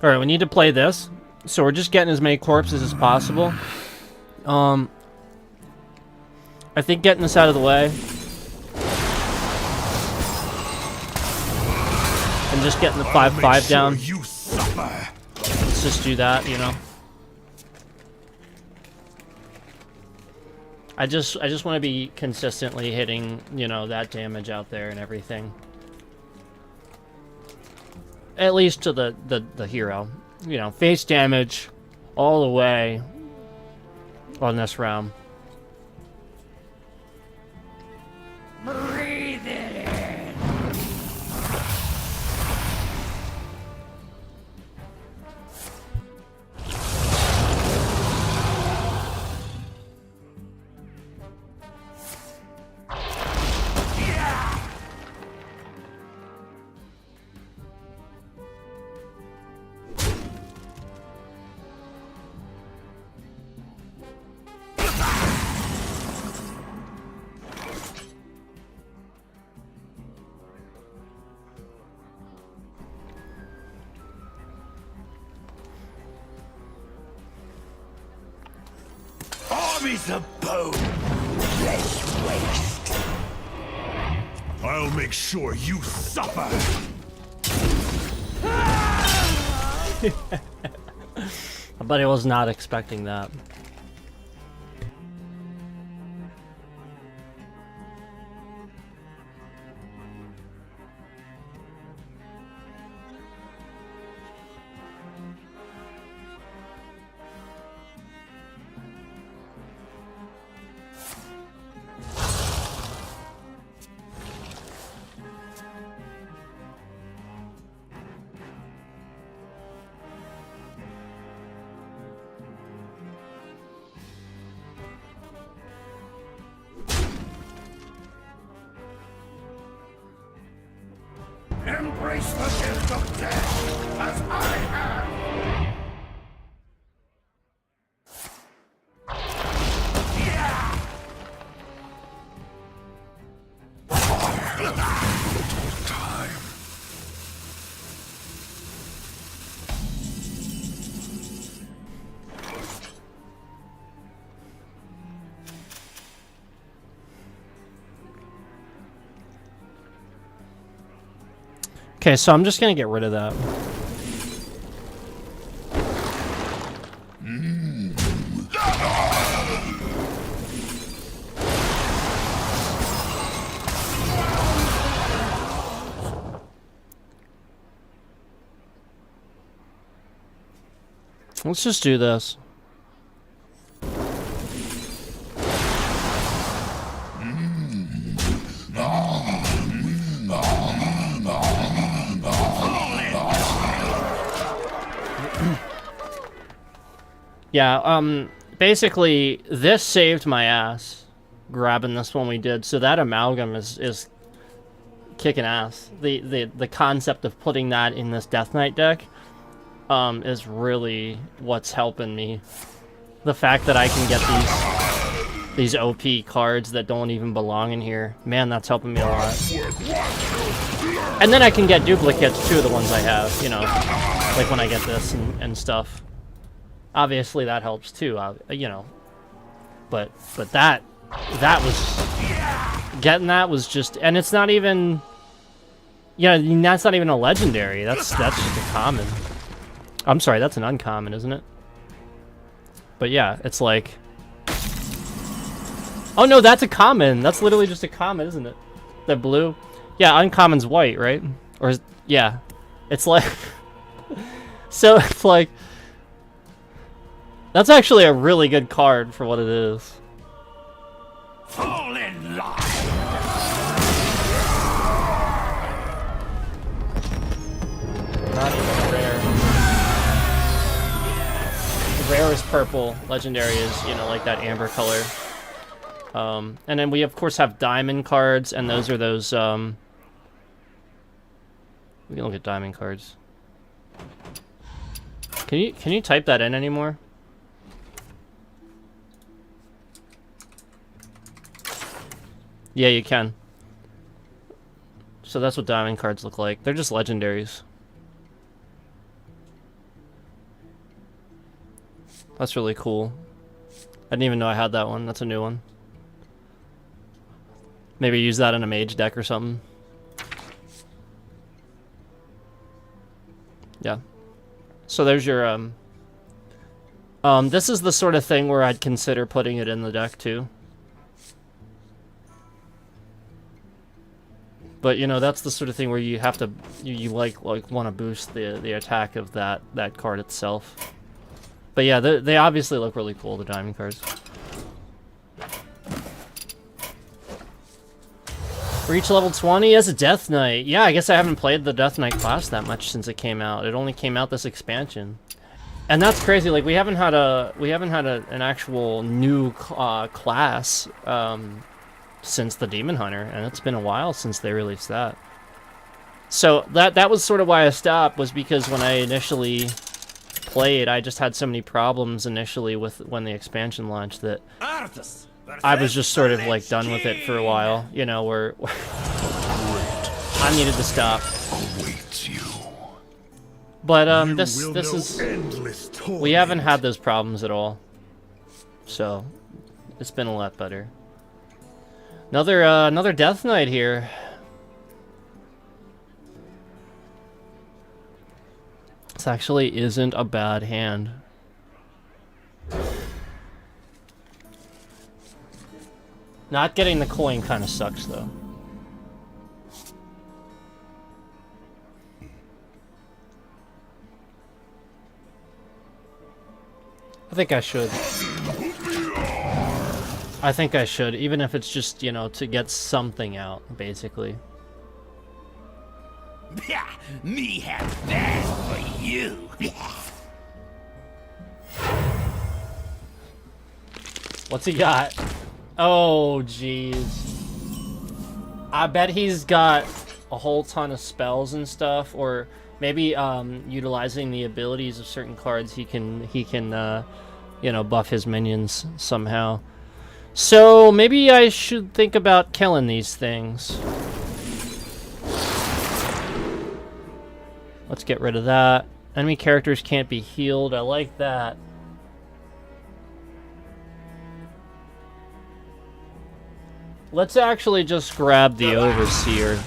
All right, we need to play this, so we're just getting as many corpses as possible. I think getting this out of the way and just getting the 5/5 down. You suffer. Let's just do that, you know. I just want to be consistently hitting, you know, that damage out there and everything. At least to the hero. You know, face damage all the way on this round. Breathe it in. is a bone. Flesh waste. I'll make sure you suffer. But I was not expecting that. Embrace the gift of death, as I have. Time. Okay, so I'm just gonna get rid of that. Let's just do this. Yeah, basically, this saved my ass, grabbing this one we did, so that amalgam is kicking ass. The concept of putting that in this Death Knight deck is really what's helping me. The fact that I can get these OP cards that don't even belong in here, man, that's helping me a lot. And then I can get duplicates too, the ones I have, you know, like when I get this and stuff. Obviously that helps too, you know. But that was getting was just, and it's not even, yeah, I mean, that's not even a legendary. That's just a common. I'm sorry, that's an uncommon, isn't it? But yeah, it's like, oh no, that's a common. That's literally just a common, isn't it? The blue. Yeah, uncommon's white, right? Or yeah, it's like, so it's like. That's actually a really good card for what it is. Fall in line. Not even rare. Rare is purple. Legendary is, you know, like that amber color. And then we of course have diamond cards, and those are those. We can look at diamond cards. Can you type that in anymore? Yeah, you can. So that's what diamond cards look like. They're just legendaries. That's really cool. I didn't even know I had that one. That's a new one. Maybe use that in a mage deck or something. Yeah. So there's your, this is the sort of thing where I'd consider putting it in the deck too. But you know, that's the sort of thing where you have to, you like want to boost the attack of that card itself. But yeah, they obviously look really cool, the diamond cards. Reach level 20 as a Death Knight. Yeah, I guess I haven't played the Death Knight class that much since it came out. It only came out this expansion. And that's crazy. Like we haven't had an actual new class since the Demon Hunter, and it's been a while since they released that. So that was sort of why I stopped, was because when I initially played, I just had so many problems initially with when the expansion launched that I was just sort of like done with it for a while, you know, where I needed to stop. But this is, we haven't had those problems at all. So It's been a lot better. Another Death Knight here. This actually isn't a bad hand. Not getting the coin kind of sucks, though. I think I should. I think I should, even if it's just, you know, to get something out, basically. Me have that for you. What's he got? Oh, jeez. I bet he's got a whole ton of spells and stuff, or maybe utilizing the abilities of certain cards, he can you know, buff his minions somehow. So maybe I should think about killing these things. Let's get rid of that. Enemy characters can't be healed. I like that. Let's actually just grab the Overseer.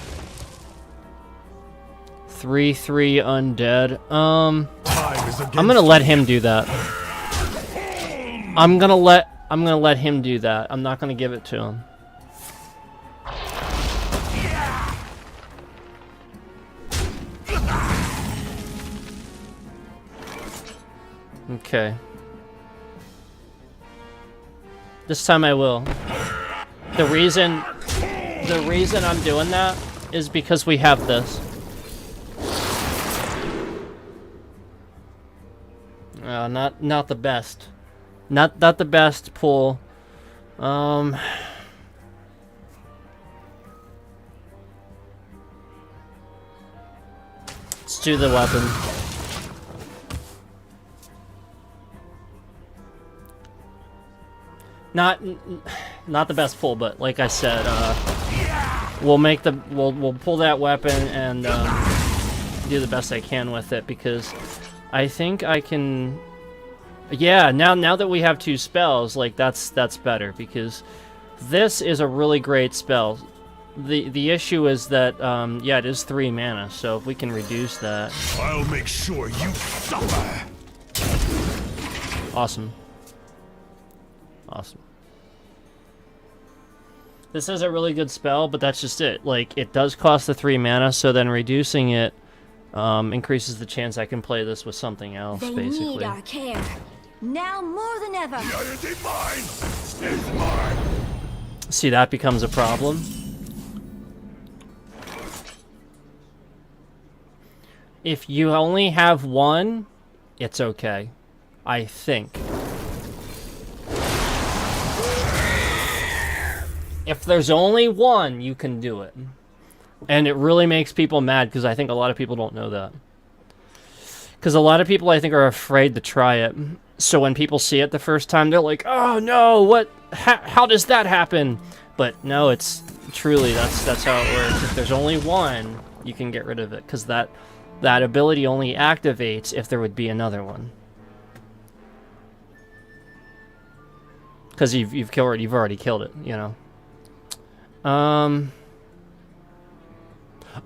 3/3 undead. I'm gonna let him do that. I'm gonna let him do that. I'm not gonna give it to him. Okay. This time I will. The reason I'm doing that is because we have this. Not the best. Not the best pull. Let's do the weapon. Not the best pull, but like I said, we'll pull that weapon and do the best I can with it, because I think I can. Yeah, now that we have 2 spells, like that's better, because this is a really great spell. The issue is that yeah, it is 3 mana, so if we can reduce that, I'll make sure you suffer. awesome. Awesome. This is a really good spell, but that's just it. Like, it does cost the 3 mana, so then reducing it increases the chance I can play this with something else, They basically. need our care. Now more than ever. The iron mine is mine. See, that becomes a problem. If you only have 1, it's okay. I think. If there's only 1, you can do it. And it really makes people mad, because I think a lot of people don't know that. Because a lot of people, I think, are afraid to try it. So when people see it the first time, they're like, oh no, what? How does that happen? But no, it's truly, that's how it works. If there's only 1, you can get rid of it, because that ability only activates if there would be another one. Because you've already killed it, you know.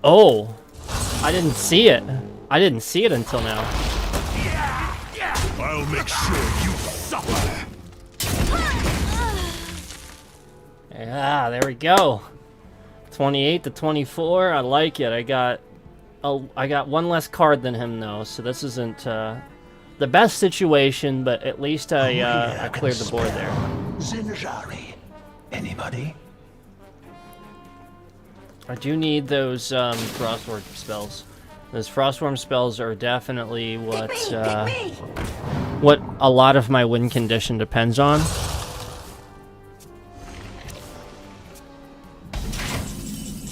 Oh, I didn't see it. I didn't see it until now. I'll make sure you suffer. Yeah, there we go. 28 to 24. I like it. I got 1 less card than him though, so this isn't the best situation, but at least I cleared the board there. Zinjari. Anybody? I do need those Frostworm spells. Those Frostworm spells are definitely what a lot of my win condition depends on.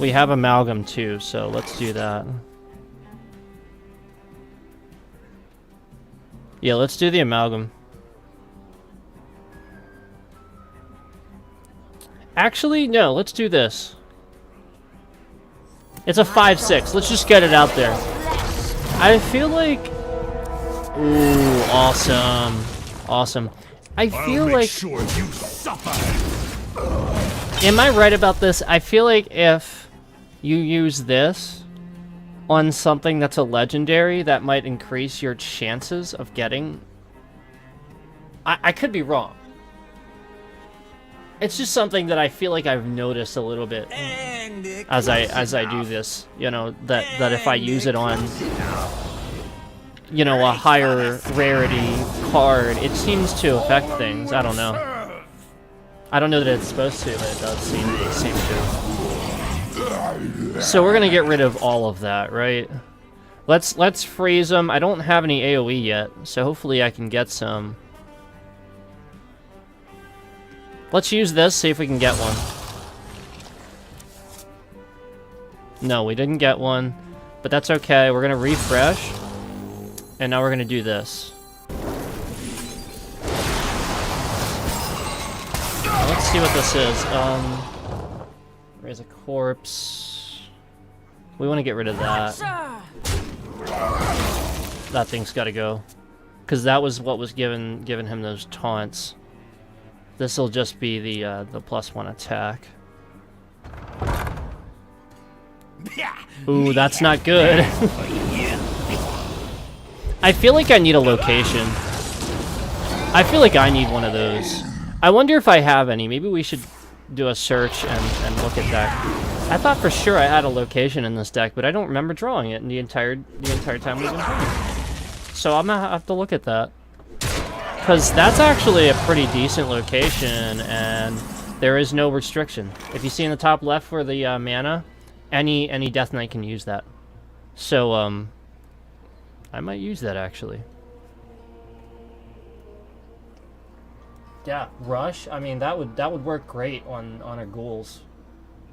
We have Amalgam too, so let's do that. Yeah, let's do the Amalgam. Actually, no, let's do this. It's a 5/6. Let's just get it out there. I feel like... Ooh, awesome. Awesome. I I'll feel make like... sure you suffer. Am I right about this? I feel like if you use this on something that's a legendary, that might increase your chances of getting... I could be wrong. It's just something that I feel like I've noticed a little bit as I do this. You know, that if I use it on, you know, a higher rarity card, it seems to affect things. I don't know. I don't know that it's supposed to, but it does seem to. So we're gonna get rid of all of that, right? Let's freeze them. I don't have any AoE yet, so hopefully I can get some. Let's use this, see if we can get one. No, we didn't get one, but that's okay. We're gonna refresh, and now we're gonna do this. Let's see what this is. Raise a corpse. We want to get rid of that. That thing's got to go, because that was what was giving him those taunts. This will just be the +1 attack. Ooh, that's not good. I feel like I need a location. I feel like I need one of those. I wonder if I have any. Maybe we should do a search and look at that. I thought for sure I had a location in this deck, but I don't remember drawing it in the entire time we've been playing. So I'm gonna have to look at that. Because that's actually a pretty decent location, and there is no restriction. If you see in the top left for the mana, any Death Knight can use that. So, I might use that, actually. Yeah, Rush, I mean, that would work great on our ghouls.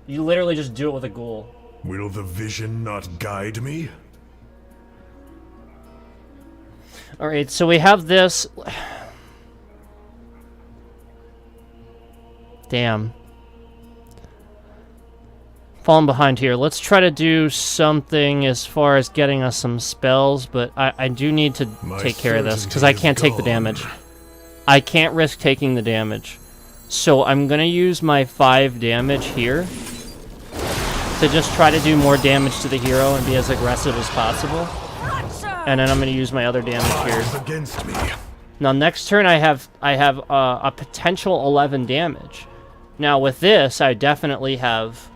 You literally just do it with a ghoul. Will the vision not guide me? Alright, so we have this... Damn. Falling behind here. Let's try to do something as far as getting us some spells, but I do need to take care of this, because I can't take the damage. I can't risk taking the damage. So I'm going to use my 5 damage here to just try to do more damage to the hero and be as aggressive as possible. And then I'm going to use my other damage here. Against me. Now next turn I have a potential 11 damage. Now with this I definitely have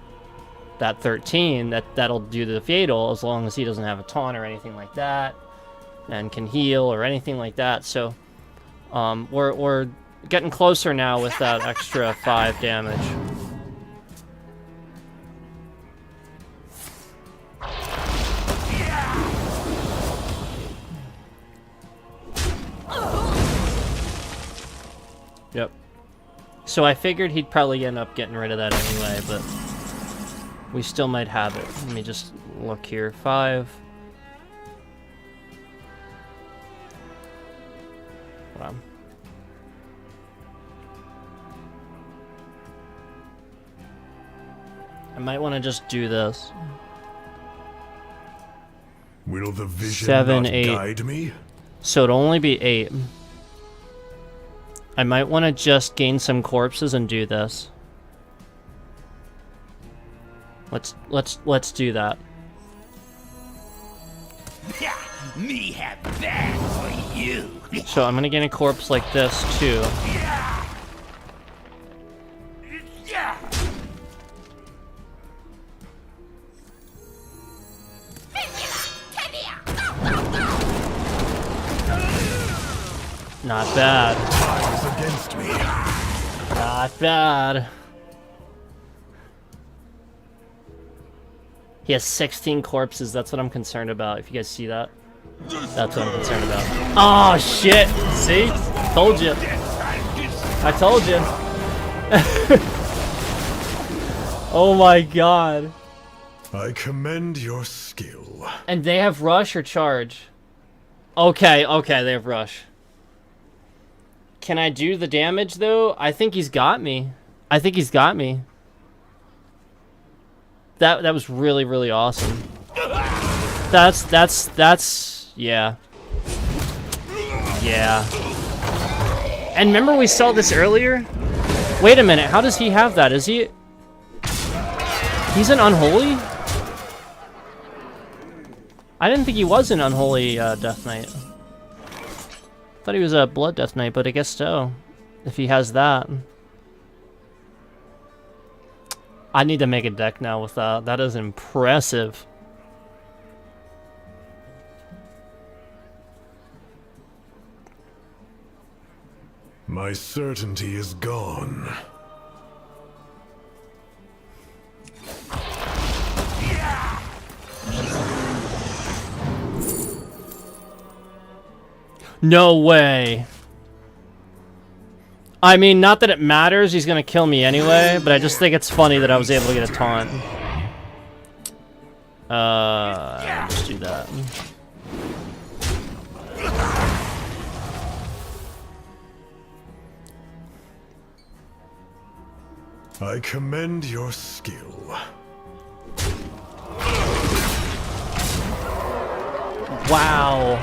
that 13 that'll do the fatal, as long as he doesn't have a taunt or anything like that, and can heal or anything like that. So we're getting closer now with that extra 5 damage. Yep. So I figured he'd probably end up getting rid of that anyway, but we still might have it. Let me just look here. 5. Hold on. I might want to just do this. Will the vision 7, not 8. guide me? So it'll only be 8. I might want to just gain some corpses and do this. Let's do that. Me have that for you. So I'm gonna gain a corpse like this too. Not bad. Eyes against me. Not bad. He has 16 corpses. That's what I'm concerned about. If you guys see that, that's what I'm concerned about. Oh shit! See? Told you. I told you. Oh my god. I commend your skill. And they have rush or charge? Okay, they have rush. Can I do the damage though? I think he's got me. That was really, really awesome. That's yeah. Yeah. And remember we saw this earlier? Wait a minute, how does he have that? Is he... He's an Unholy? I didn't think he was an Unholy Death Knight. Thought he was a Blood Death Knight, but I guess so. If he has that. I need to make a deck now with that. That is impressive. My certainty is gone. No way. I mean, not that it matters, he's gonna kill me anyway, but I just think it's funny that I was able to get a taunt. Let's do that. I commend your skill. Wow.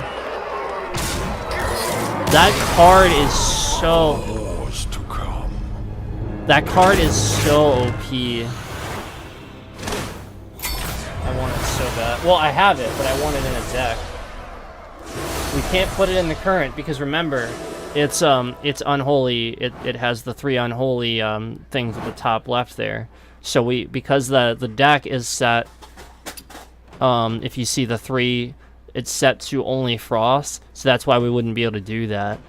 That card is so... That card is so OP. I want it so bad. Well, I have it, but I want it in a deck. We can't put it in the current because remember, it's unholy. It has the 3 unholy things at the top left there. So because the deck is set, if you see the 3, it's set to only frost. So that's why we wouldn't be able to do that.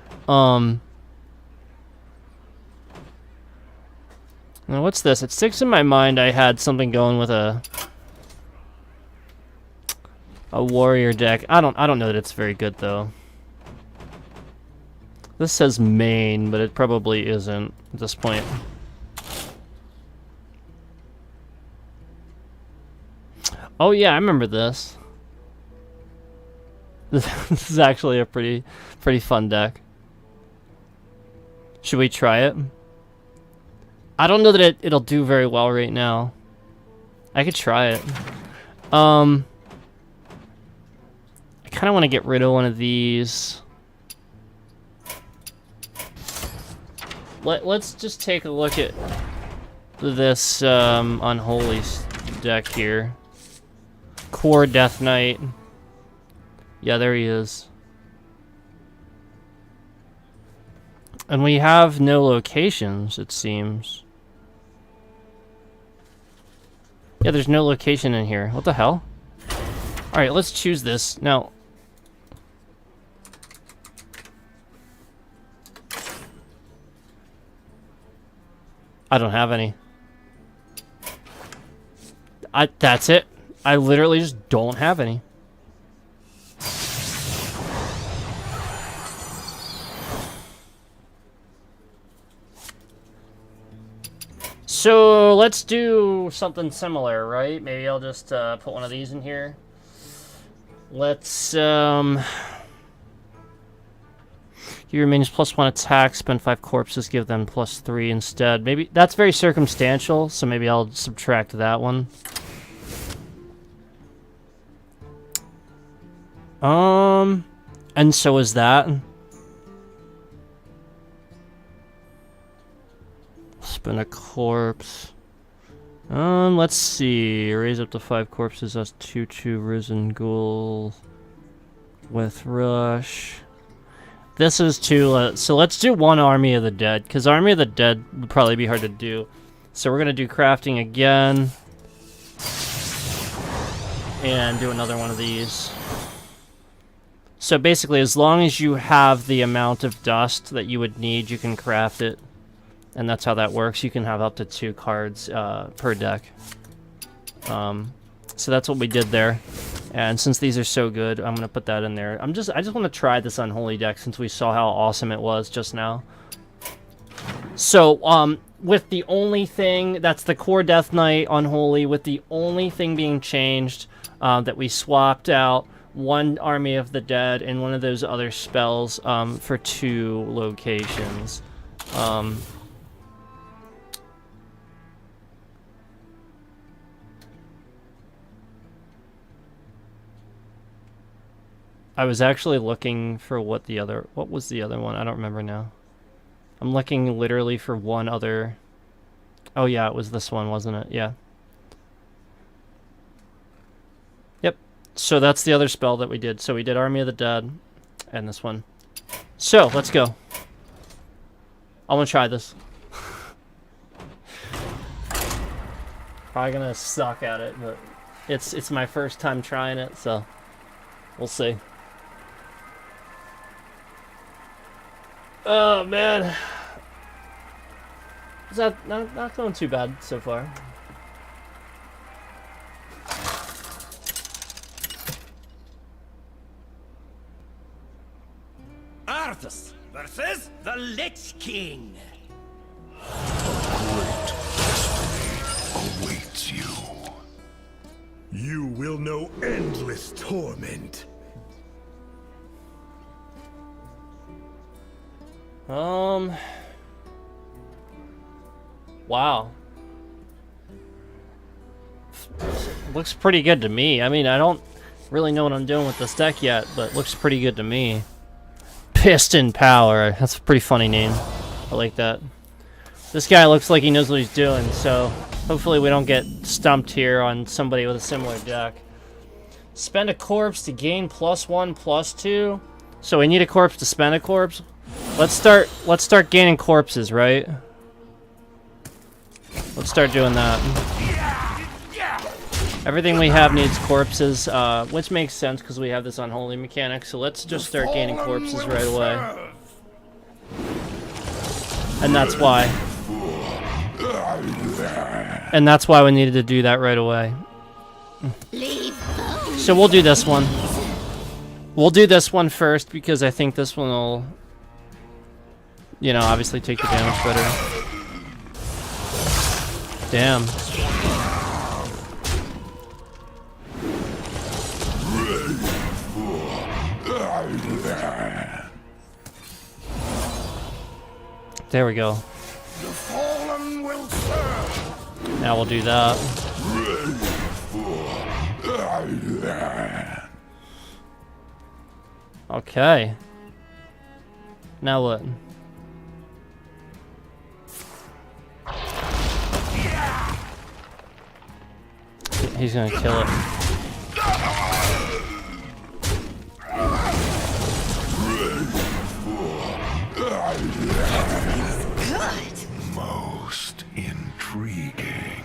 Now what's this? It sticks in my mind I had something going with a warrior deck. I don't know that it's very good though. This says main, but it probably isn't at this point. Oh yeah, I remember this. This is actually a pretty fun deck. Should we try it? I don't know that it'll do very well right now. I could try it. I kind of want to get rid of one of these. Let's just take a look at this unholy deck here. Core Death Knight. Yeah, there he is. And we have no locations, it seems. Yeah, there's no location in here. What the hell? Alright, let's choose this. Now... I don't have any. That's it. I literally just don't have any. So let's do something similar, right? Maybe I'll just put one of these in here. Let's give your minions +1 attack, spend 5 corpses, give them +3 instead. Maybe that's very circumstantial, so maybe I'll subtract that one. And so is that. Spin a corpse. Let's see. Raise up to 5 corpses. That's 2/2 risen ghoul with rush. This is 2. So let's do 1 Army of the Dead, because Army of the Dead would probably be hard to do. So we're gonna do crafting again, and do another one of these. So basically, as long as you have the amount of dust that you would need, you can craft it. And that's how that works. You can have up to 2 cards per deck. So that's what we did there. And since these are so good, I'm gonna put that in there. I just want to try this Unholy deck since we saw how awesome it was just now. So with the only thing that's the core Death Knight Unholy, with the only thing being changed that we swapped out 1 Army of the Dead and one of those other spells for 2 locations. I was actually looking for what was the other one? I don't remember now. I'm looking literally for one other... Oh yeah, it was this one, wasn't it? Yeah. Yep. So that's the other spell that we did. So we did Army of the Dead and this one. So, let's go. I want to try this. Probably gonna suck at it, but it's my first time trying it, so we'll see. Oh man, is that not going too bad so far? Arthas versus the Lich King. Great destiny awaits you. You will know endless torment. Wow. Looks pretty good to me. I mean, I don't really know what I'm doing with this deck yet, but looks pretty good to me. Piston Power. That's a pretty funny name. I like that. This guy looks like he knows what he's doing, so hopefully we don't get stumped here on somebody with a similar deck. Spend a corpse to gain +1/+2. So we need a corpse to spend a corpse. Let's start gaining corpses, right? Let's start doing that. Everything we have needs corpses, which makes sense because we have this unholy mechanic. So let's just start gaining corpses right away. And that's why. And that's why we needed to do that right away. So we'll do this one. We'll do this one first because I think this one will, you know, obviously take the damage better. Damn. There we go. The fallen will serve. Now we'll do that. Okay. Now what? He's gonna kill it. Most intriguing.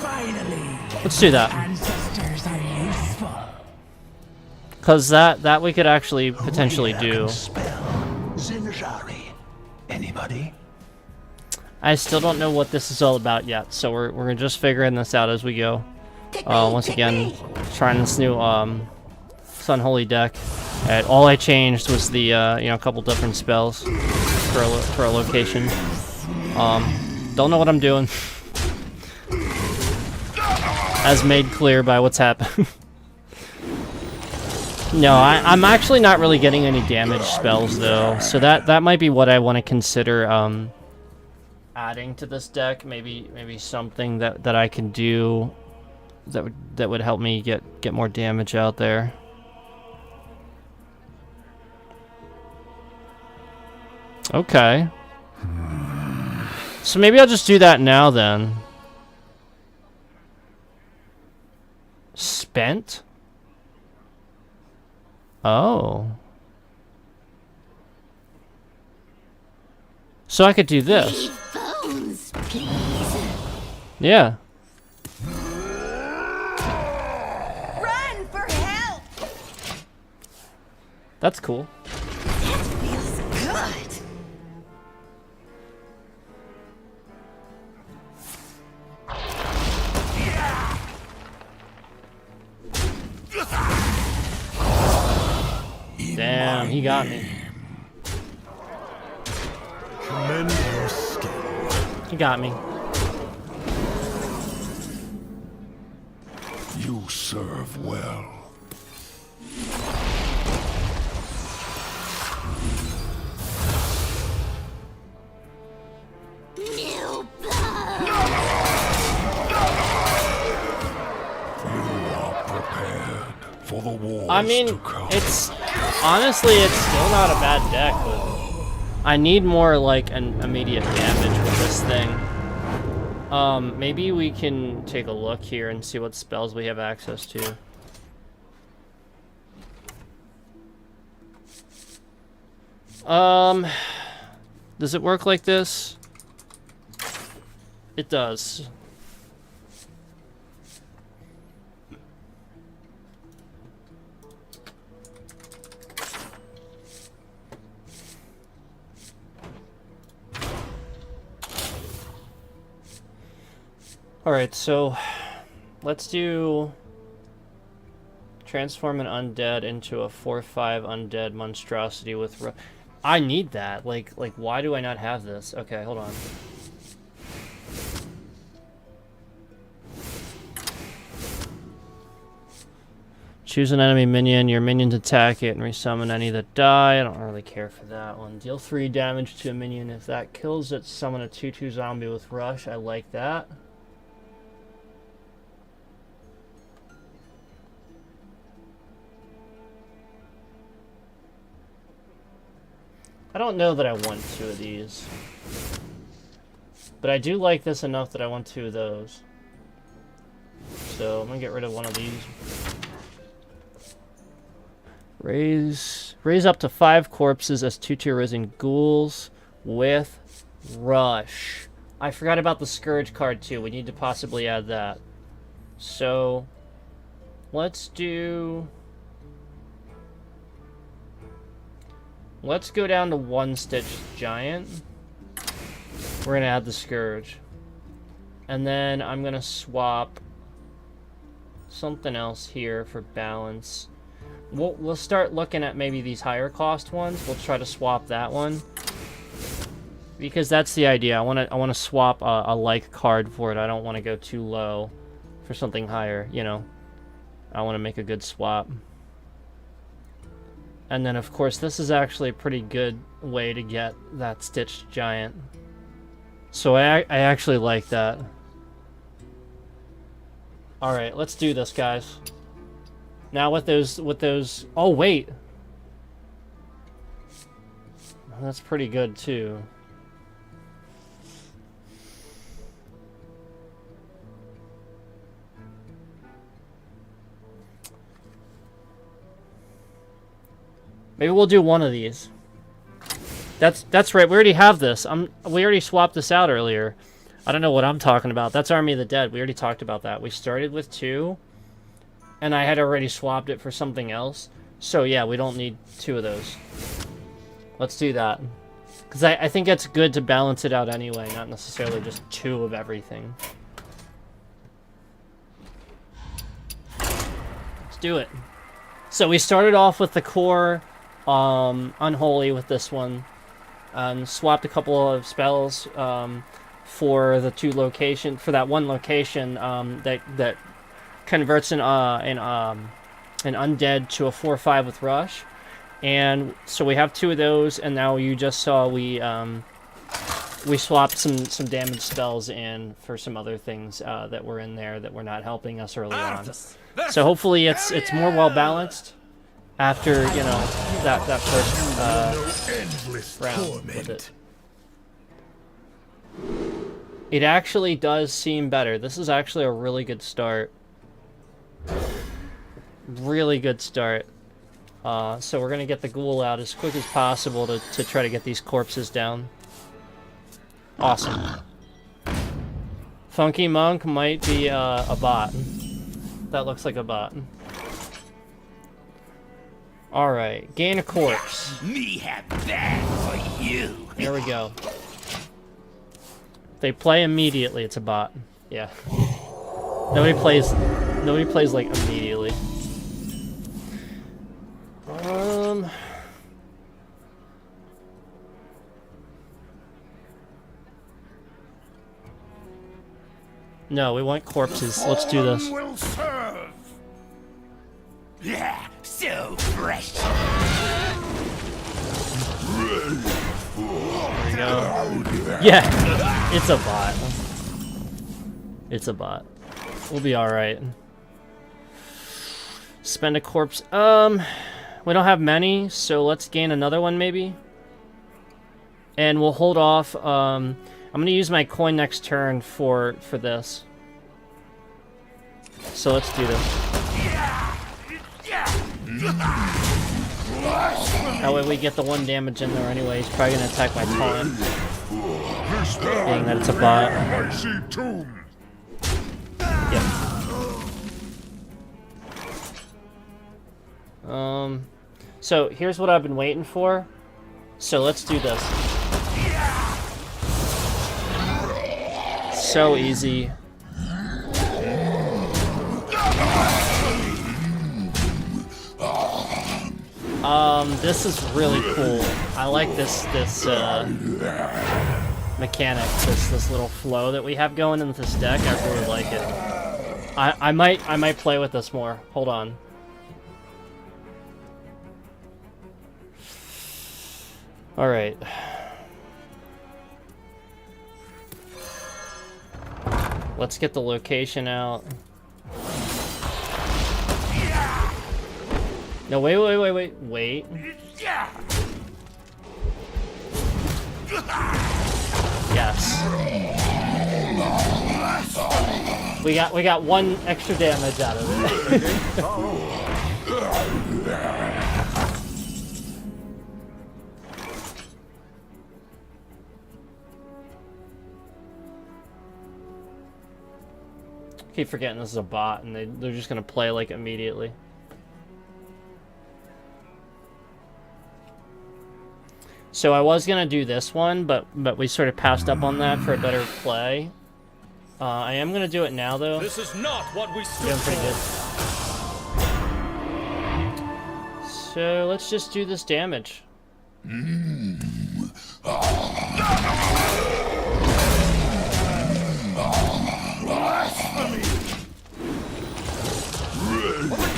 Finally, Let's do that. ancestors are useful. Cause that we could actually potentially do. Zinjari. Anybody? I still don't know what this is all about yet, so we're just figuring this out as we go. Once again, trying this new Sunholy deck. And all I changed was the you know, a couple different spells for a location. Don't know what I'm doing, as made clear by what's happened. No, I'm actually not really getting any damage spells though, so that might be what I want to consider adding to this deck. Maybe something that I can do that would help me get more damage out there. Okay. So maybe I'll just do that now then. Spent? Oh. So I could do this. Bones, please. Yeah. Run for help! That's cool. That feels good. Damn, he got me. Commend your skill. He got me. You serve well. New blood. I mean, it's honestly, it's still not a bad deck, but I need more like an immediate damage with this thing. Maybe we can take a look here and see what spells we have access to. Does it work like this? It does. Alright, so let's do transform an undead into a 4/5 undead monstrosity with I need that. Like why do I not have this? Okay, hold on. Choose an enemy minion, your minions attack it, and resummon any that die. I don't really care for that one. Deal 3 damage to a minion. If that kills it, summon a 2/2 zombie with rush. I like that. I don't know that I want 2 of these. But I do like this enough that I want 2 of those. So I'm gonna get rid of one of these. Raise up to 5 corpses as 2/2 risen ghouls with rush. I forgot about the Scourge card too. We need to possibly add that. So let's do... Let's go down to 1 Stitch Giant. We're gonna add the Scourge. And then I'm gonna swap something else here for balance. We'll start looking at maybe these higher cost ones. We'll try to swap that one. Because that's the idea. I wanna swap a like card for it. I don't want to go too low for something higher, you know. I want to make a good swap. And then, of course, this is actually a pretty good way to get that Stitched Giant. So I actually like that. Alright, let's do this, guys. Now with those... Oh, wait! That's pretty good, too. Maybe we'll do one of these. That's right. We already have this. We already swapped this out earlier. I don't know what I'm talking about. That's Army of the Dead. We already talked about that. We started with 2, and I had already swapped it for something else. So yeah, we don't need 2 of those. Let's do that. Because I think it's good to balance it out anyway, not necessarily just 2 of everything. Let's do it. So we started off with the core Unholy with this one. Swapped a couple of spells for the 2 location, for that 1 location that converts an undead to a 4/5 with rush, and so we have 2 of those. And now you just saw we swapped some damage spells in for some other things that were in there that were not helping us early on. So hopefully it's more well balanced after, you know, that first round with it. It actually does seem better. This is actually a really good start. Really good start. So we're gonna get the ghoul out as quick as possible to try to get these corpses down. Awesome. Funky Monk might be a bot. That looks like a bot. Alright, gain a corpse. Me have that for you. There we go. They play immediately, it's a bot. Yeah. Nobody plays like immediately. No, we want corpses. Let's do this. Will serve. Yeah, so fresh. There we go. Yeah, it's a bot. It's a bot. We'll be alright. Spend a corpse. We don't have many, so let's gain another one maybe. And we'll hold off. I'm gonna use my coin next turn for this. So let's do this. That way we get the 1 damage in there anyway. He's probably gonna attack my taunt. Being that it's a bot. Yep. So here's what I've been waiting for. So let's do this. So easy. This is really cool. I like this mechanic, this little flow that we have going in this deck. I really like it. I might play with this more. Hold on. All right. Let's get the location out. No, wait. Yes. We got 1 extra damage out of it. Keep forgetting this is a bot and they're just gonna play like immediately. So I was gonna do this one, but we sort of passed up on that for a better play. I am gonna do it now though. This is not what we stood Doing pretty good. So let's just do this damage.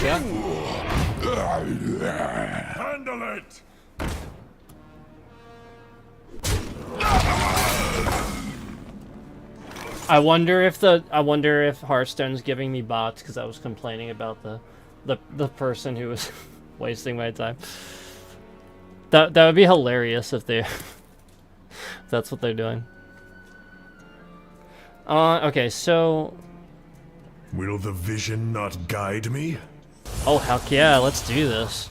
Yeah. Handle it. I wonder if Hearthstone's giving me bots because I was complaining about the person who was wasting my time. That would be hilarious if they if that's what they're doing. Okay, so Will the vision not guide me? oh heck yeah, let's do this.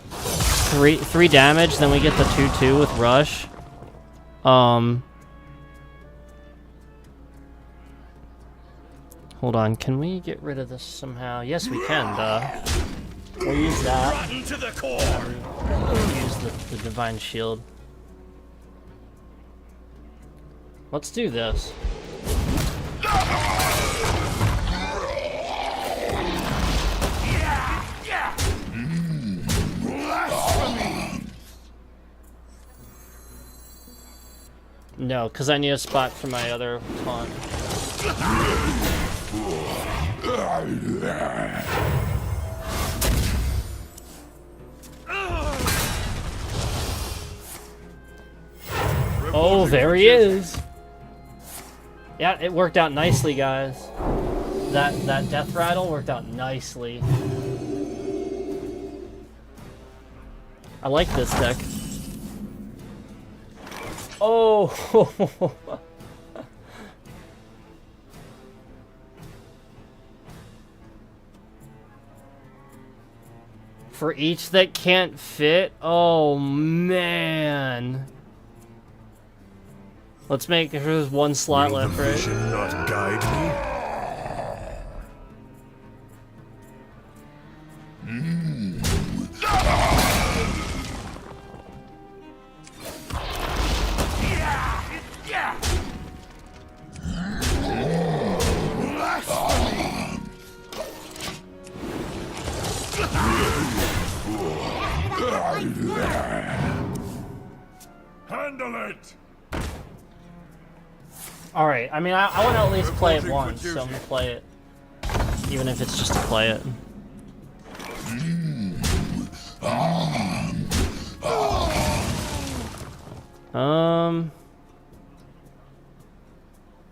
Three damage, then we get the 2/2 with rush. Hold on, can we get rid of this somehow? Yes, we can, We'll use that. Rotten to the core. We'll use the Divine Shield. Let's do this. No, because I need a spot for my other taunt. Oh, there he is. Yeah, it worked out nicely, guys. That death rattle worked out nicely. I like this deck. Oh. For each that can't fit? Oh, man. Let's make sure there's 1 slot left, right? Vision not guide me? Handle it. All right. I mean, I want to at least play it once, so I'm gonna play it, even if it's just to play it.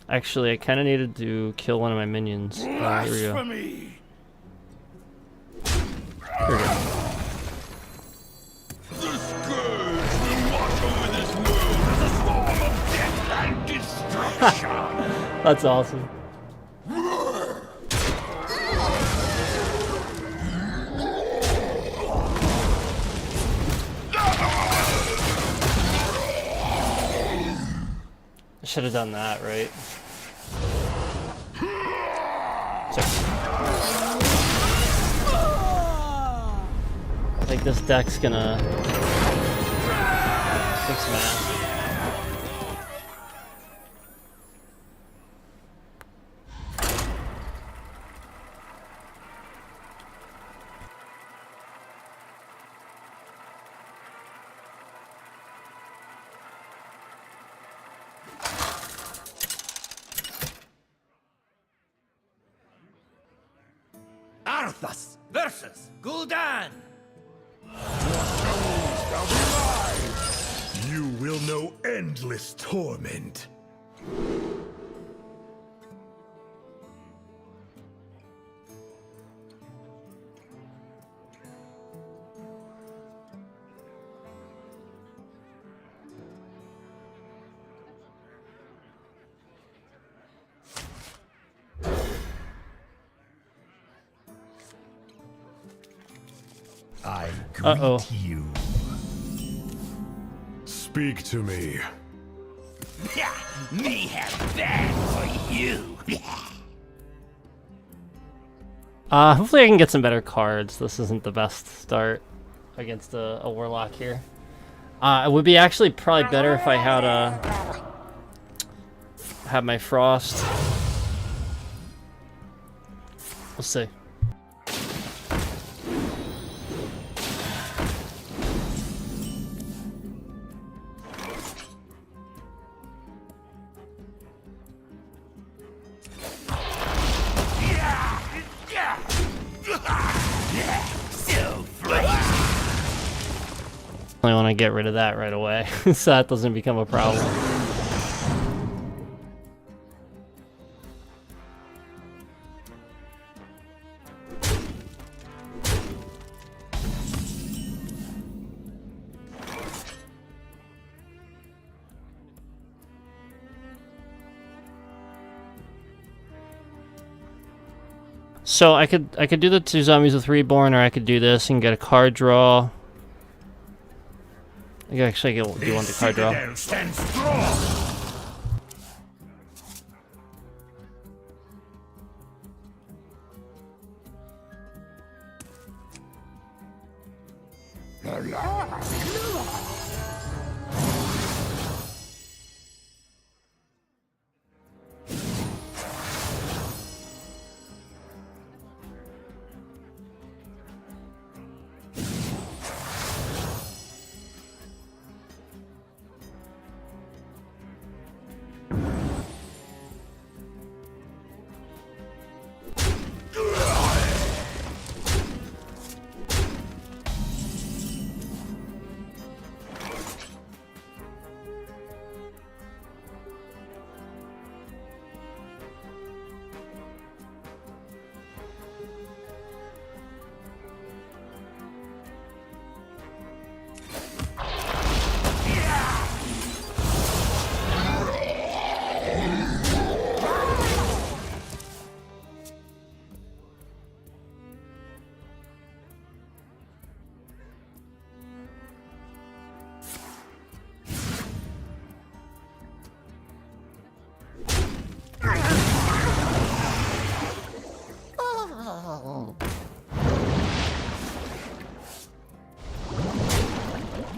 Actually, I kind of needed to kill one of my minions. Here we go. Blasphemy. Here we go. The scourge will watch over this world as a storm of death and destruction. That's awesome. I should have done that, right? Sorry. I think this deck's gonna 6 mana. Arthas versus Gul'dan. You will know endless torment. I greet you. Speak to me. Me have bad for you. Hopefully I can get some better cards. This isn't the best start against a warlock here. It would be actually probably better if I had my frost. We'll see. I want to get rid of that right away, so that doesn't become a problem. So I could do the 2 zombies with Reborn, or I could do this and get a card draw. I actually do want the card draw. Stand strong.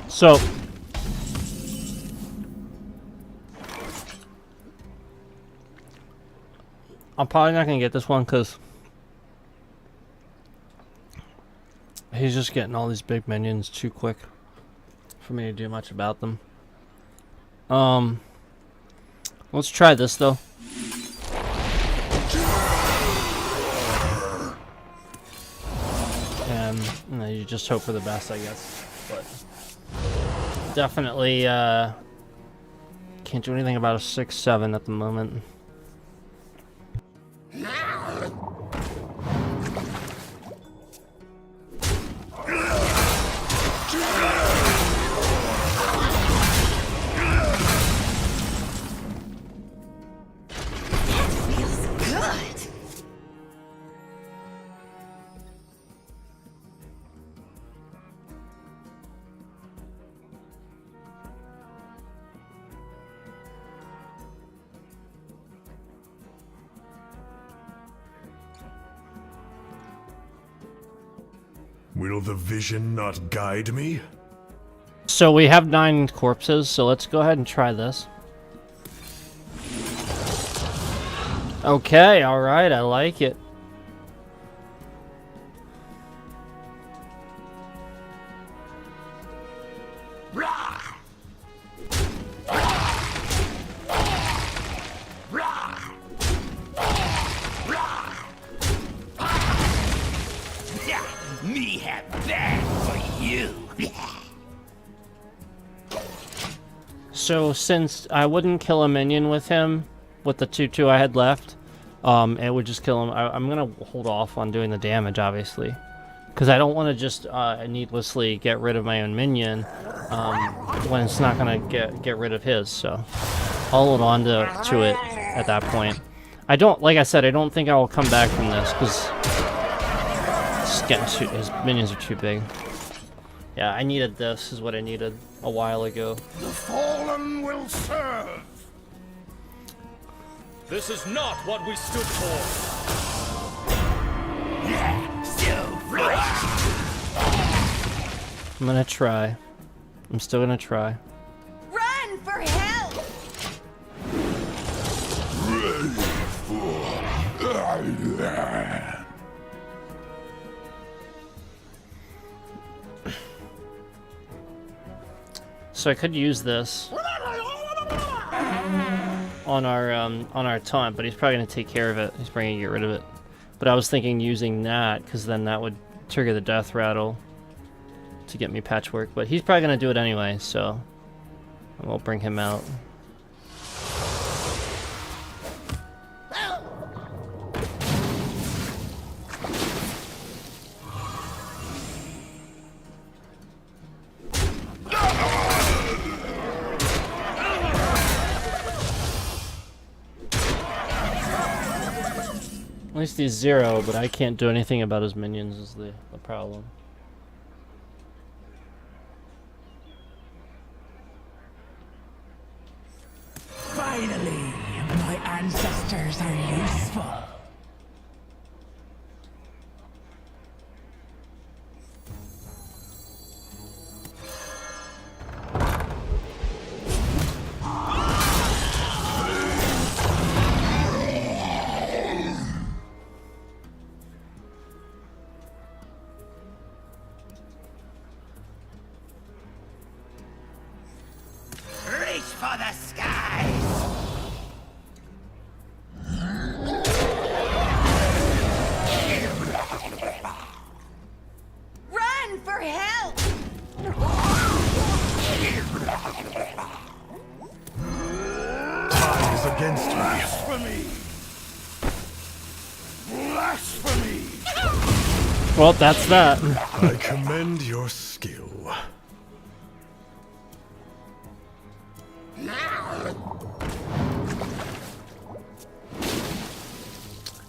So I'm probably not gonna get this one because he's just getting all these big minions too quick for me to do much about them. Let's try this though. And you know, you just hope for the best, I guess. But definitely can't do anything about a 6/7 at the moment. Will the vision not guide me? So we have 9 corpses, so let's go ahead and try this. Okay, alright, I like it. Me have that for you. So since I wouldn't kill a minion with him, with the 2/2 I had left, it would just kill him. I'm gonna hold off on doing the damage, obviously, because I don't want to just needlessly get rid of my own minion when it's not gonna get rid of his. So I'll hold on to it at that point. I don't, like I said, I don't think I will come back from this because his minions are too big. Yeah, I needed this. Is what I needed a while ago. The fallen will serve. This is not what we stood for. Yeah, so right. I'm gonna try. I'm still gonna try. Run for help! So I could use this on our taunt, but he's probably gonna take care of it. He's probably gonna get rid of it. But I was thinking using that, because then that would trigger the death rattle to get me patchwork. But he's probably gonna do it anyway, so we'll bring him out. At least he's 0, but I can't do anything about his minions is the problem. Finally, my ancestors are useful. Reach for the skies! Run for help! Time is against me. Blasphemy! Blasphemy! Well, that's that. I commend your skill.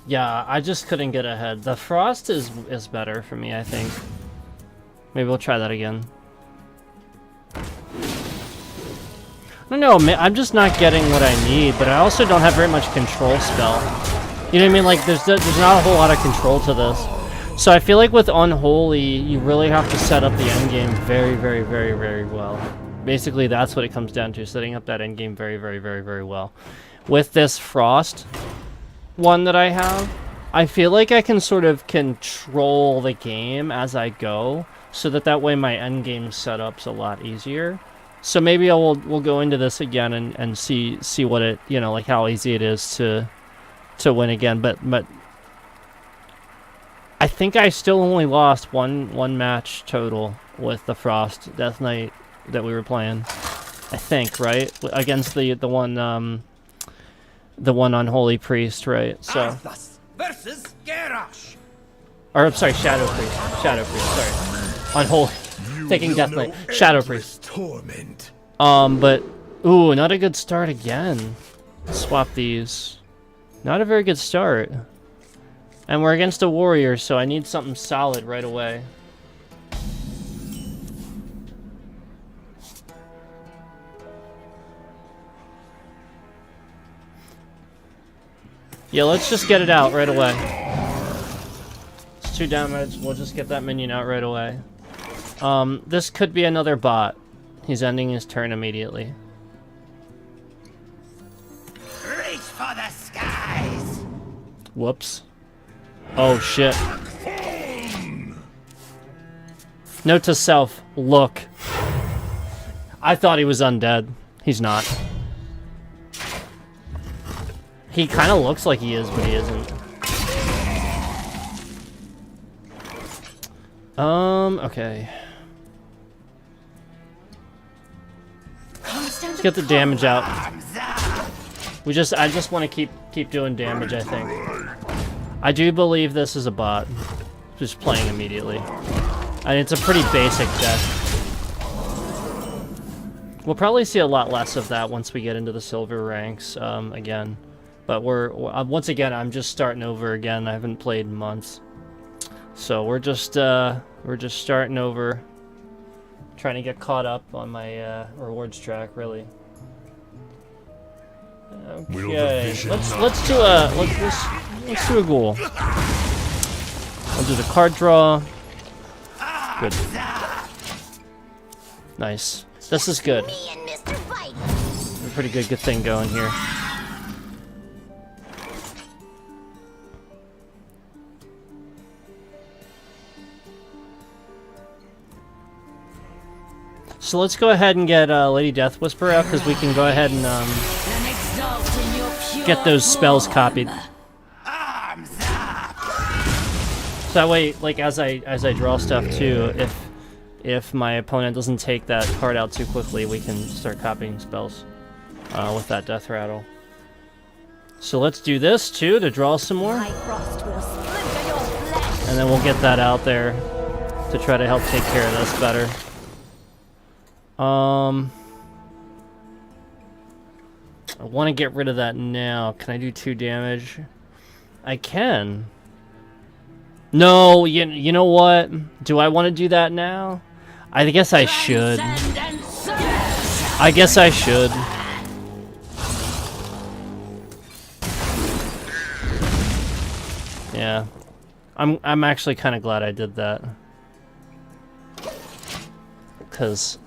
Yeah, I just couldn't get ahead. The frost is better for me, I think. Maybe we'll try that again. I don't know, I'm just not getting what I need, but I also don't have very much control spell. You know what I mean? Like, there's not a whole lot of control to this. So I feel like with Unholy, you really have to set up the endgame very, very, very, very well. Basically, that's what it comes down to, setting up that endgame very, very, very, very well. With this Frost one that I have, I feel like I can sort of control the game as I go, so that way my endgame setup's a lot easier. So maybe we'll go into this again and see what it, you know, like how easy it is to win again. But I think I still only lost one match total with the Frost Death Knight that we were playing. I think, right? Against the one Unholy Priest, right? So, Arthas versus Garrosh. or I'm sorry, Shadow Priest. Shadow Priest, sorry. Unholy. Taking Death Knight. Shadow Priest. Torment. But ooh, not a good start again. Swap these. Not a very good start. And we're against a warrior, so I need something solid right away. Yeah, let's just get it out right away. It's 2 damage. We'll just get that minion out right away. This could be another bot. He's ending his turn immediately. Reach for the skies! Whoops. Oh shit. Note to self, look. I thought he was undead. He's not. He kind of looks like he is, but he isn't. Okay. Let's get the damage out. I just want to keep doing damage, I think. I do believe this is a bot. Just playing immediately. And it's a pretty basic deck. We'll probably see a lot less of that once we get into the silver ranks again. But once again, I'm just starting over again. I haven't played in months. So we're just starting over. Trying to get caught up on my rewards track, really. Okay, let's do a ghoul. I'll do the card draw. Good. Nice. This is good. A pretty good thing going here. So let's go ahead and get Lady Death Whisper out, because we can go ahead and get those spells copied. So that way, like as I draw stuff too, if my opponent doesn't take that card out too quickly, we can start copying spells with that Death Rattle. So let's do this too to draw some more, and then we'll get that out there to try to help take care of this better. I want to get rid of that now. Can I do 2 damage? I can. No, you know what? Do I want to do that now? I guess I should. I guess I should. Yeah. I'm actually kind of glad I did that. 'Cause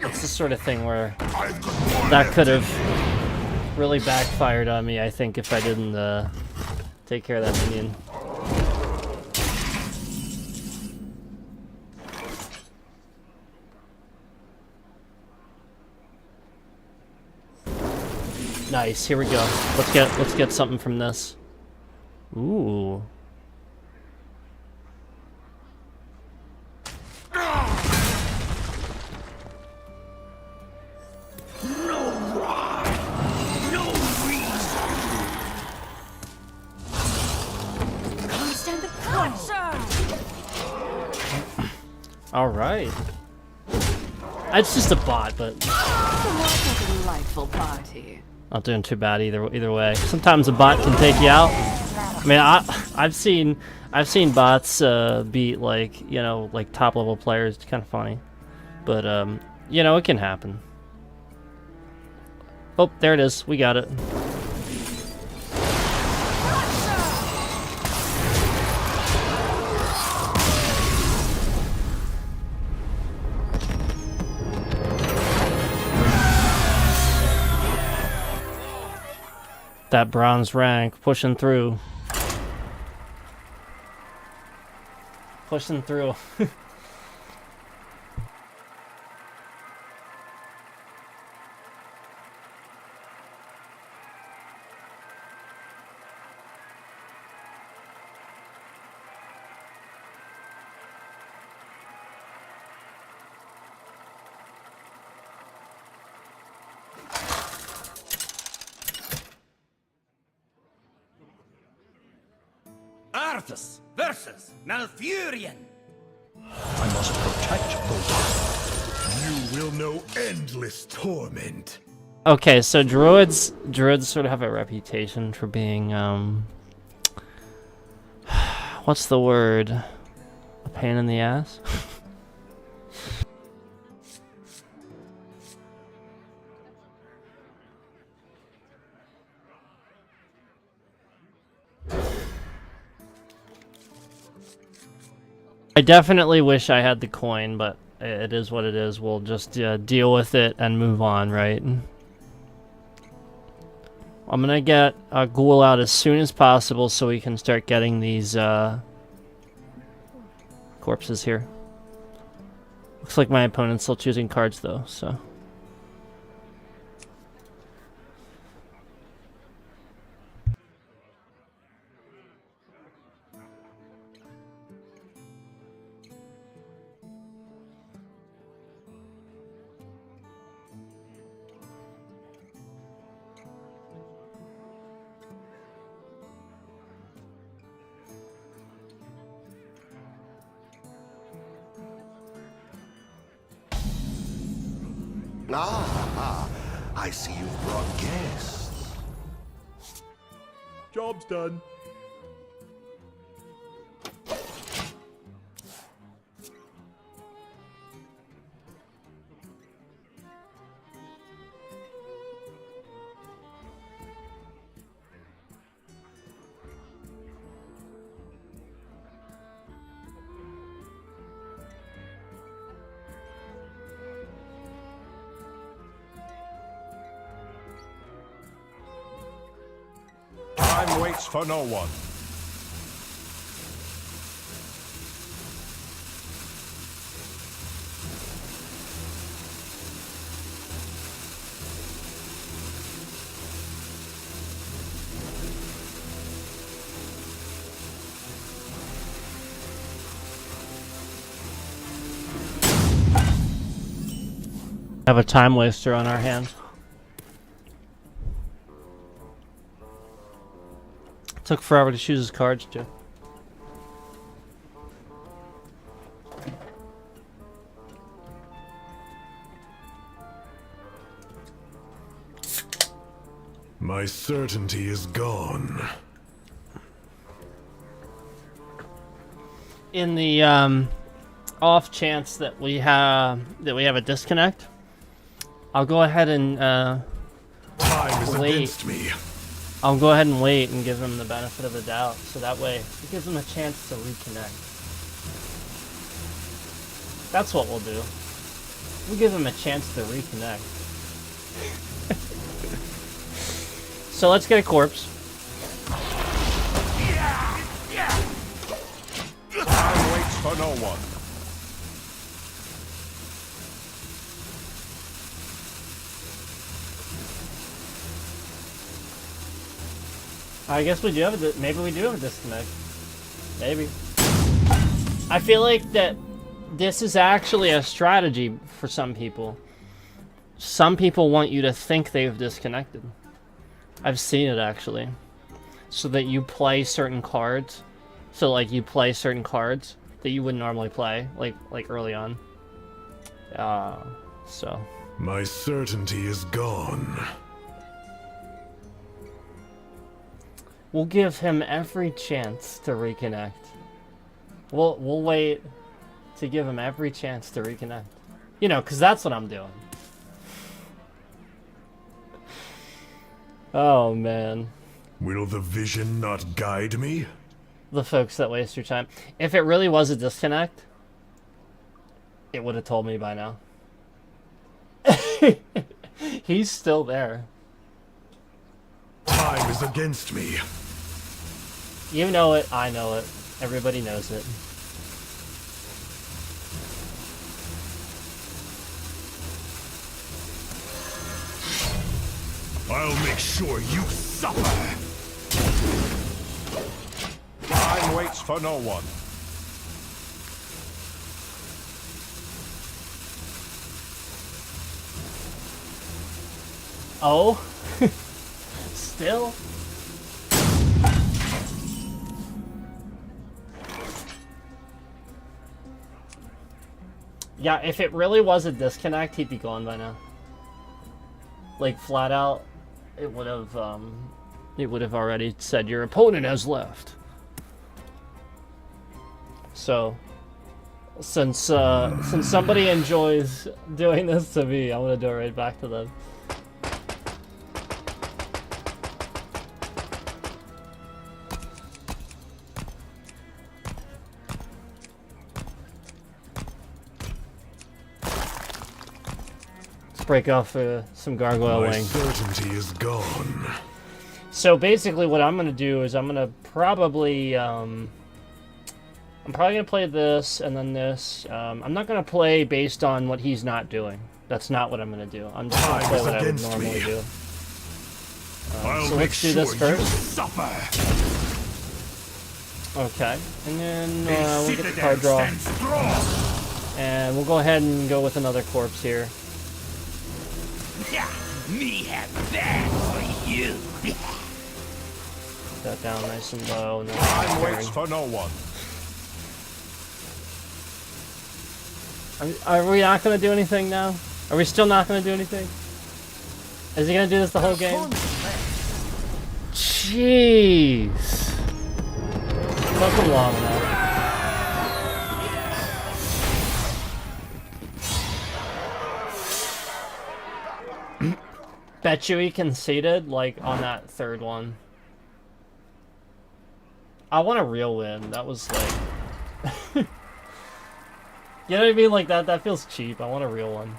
it's the sort of thing where that could have really backfired on me, I think, if I didn't take care of that minion. Nice, here we go. Let's get something from this. Ooh. All right. It's just a bot, but Delightful party. not doing too bad either way. Sometimes a bot can take you out. I mean, I've seen bots beat like top level players. It's kind of funny, but it can happen. Oh, there it is. We got it. That bronze rank pushing through. Pushing through. Arthas versus Malfurion. I must protect the one. You will know endless torment. Okay, so druids sort of have a reputation for being what's the word? A pain in the ass? I definitely wish I had the coin, but it is what it is. We'll just deal with it and move on, right? I'm gonna get a ghoul out as soon as possible so we can start getting these corpses here. Looks like my opponent's still choosing cards though, so. I see you've brought guests. Job's done. Time waits for no one. Have a time waster on our hands. Took forever to choose his cards, too. My certainty is gone. In the off chance that we have a disconnect, I'll go ahead and Time is wait. against me. I'll go ahead and wait and give him the benefit of the doubt, so that way it gives him a chance to reconnect. That's what we'll do. We'll give him a chance to reconnect. So let's get a corpse. Time waits for no one. I guess we do have maybe we do have a disconnect. Maybe. I feel like that this is actually a strategy for some people. Some people want you to think they've disconnected. I've seen it actually. So that you play certain cards. So like you play certain cards that you wouldn't normally play, like early on. So. My certainty is gone. We'll give him every chance to reconnect. We'll wait to give him every chance to reconnect. You know, because that's what I'm doing. Oh, man. Will the vision not guide me? The folks that waste your time. If it really was a disconnect, it would have told me by now. He's still there. Time is against me. You know it, I know it. Everybody knows it. I'll make sure you suffer. Time waits for no one. Oh? Still? Yeah, if it really was a disconnect, he'd be gone by now. Like, flat out, it would have already said your opponent has left. So, since somebody enjoys doing this to me, I'm gonna do it right back to them. break off some gargoyle My wing. certainty is gone. So basically, what I'm gonna do is I'm gonna probably I'm probably gonna play this and then this. I'm not gonna play based on what he's not doing. That's not what I'm gonna do. I'm just gonna Time play is what I would against normally me. do. I'll So make let's do sure this you first. suffer. Okay, and then This we'll get the citadel card draw, stands strong. and we'll go ahead and go with another corpse here. Yeah, me have that for you. Put that down nice and low, and then Time turn. waits for no one. Are we not gonna do anything now? Are we still not gonna do anything? Is he gonna do this the whole game? Jeez. Took him long enough. Bet you he conceded, like, on that third one. I want a real win. That was, like... You know what I mean? Like, that feels cheap. I want a real one.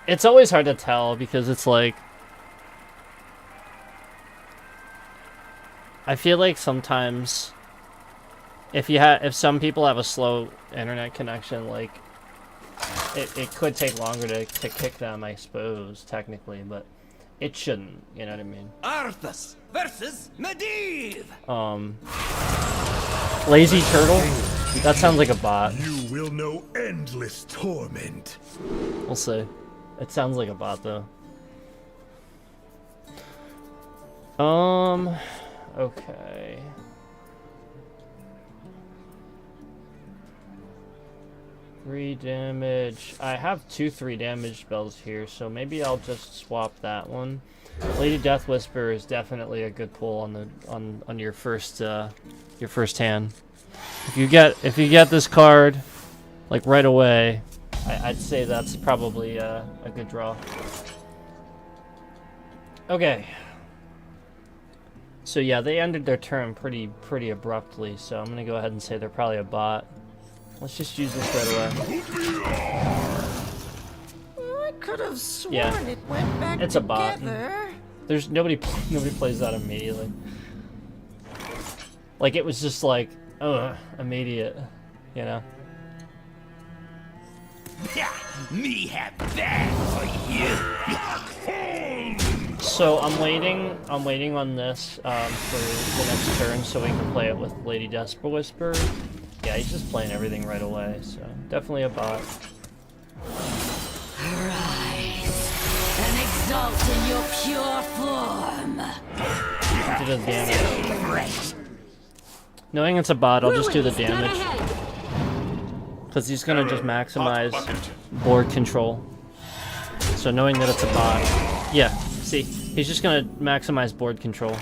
It's always hard to tell because it's like... I feel like sometimes... If some people have a slow internet connection, like... It could take longer to kick them, I suppose, technically, but... It shouldn't, you know what I mean? Arthas versus Medivh. Lazy Turtle? That sounds like a bot. You will know endless torment. We'll see. It sounds like a bot, though. Okay. 3 damage. I have 2 3 damage spells here, so maybe I'll just swap that one. Lady Death Whisper is definitely a good pull on your first hand. If you get this card like right away, I'd say that's probably a good draw. Okay. So yeah, they ended their turn pretty abruptly, so I'm gonna go ahead and say they're probably a bot. Let's just use this right away. I could have sworn Yeah. it went back It's a bot. together. There's nobody plays that immediately. Like it was just like, immediate, you know. Yeah, me have that for you. So I'm waiting on this for the next turn so we can play it with Lady Death Whisper. Yeah, he's just playing everything right away, so definitely a bot. Rise and exalt in your pure form. Do the damage. Knowing it's a bot, I'll just do the damage. Because he's gonna just maximize board control. So knowing that it's a bot, yeah, see, he's just gonna maximize board control.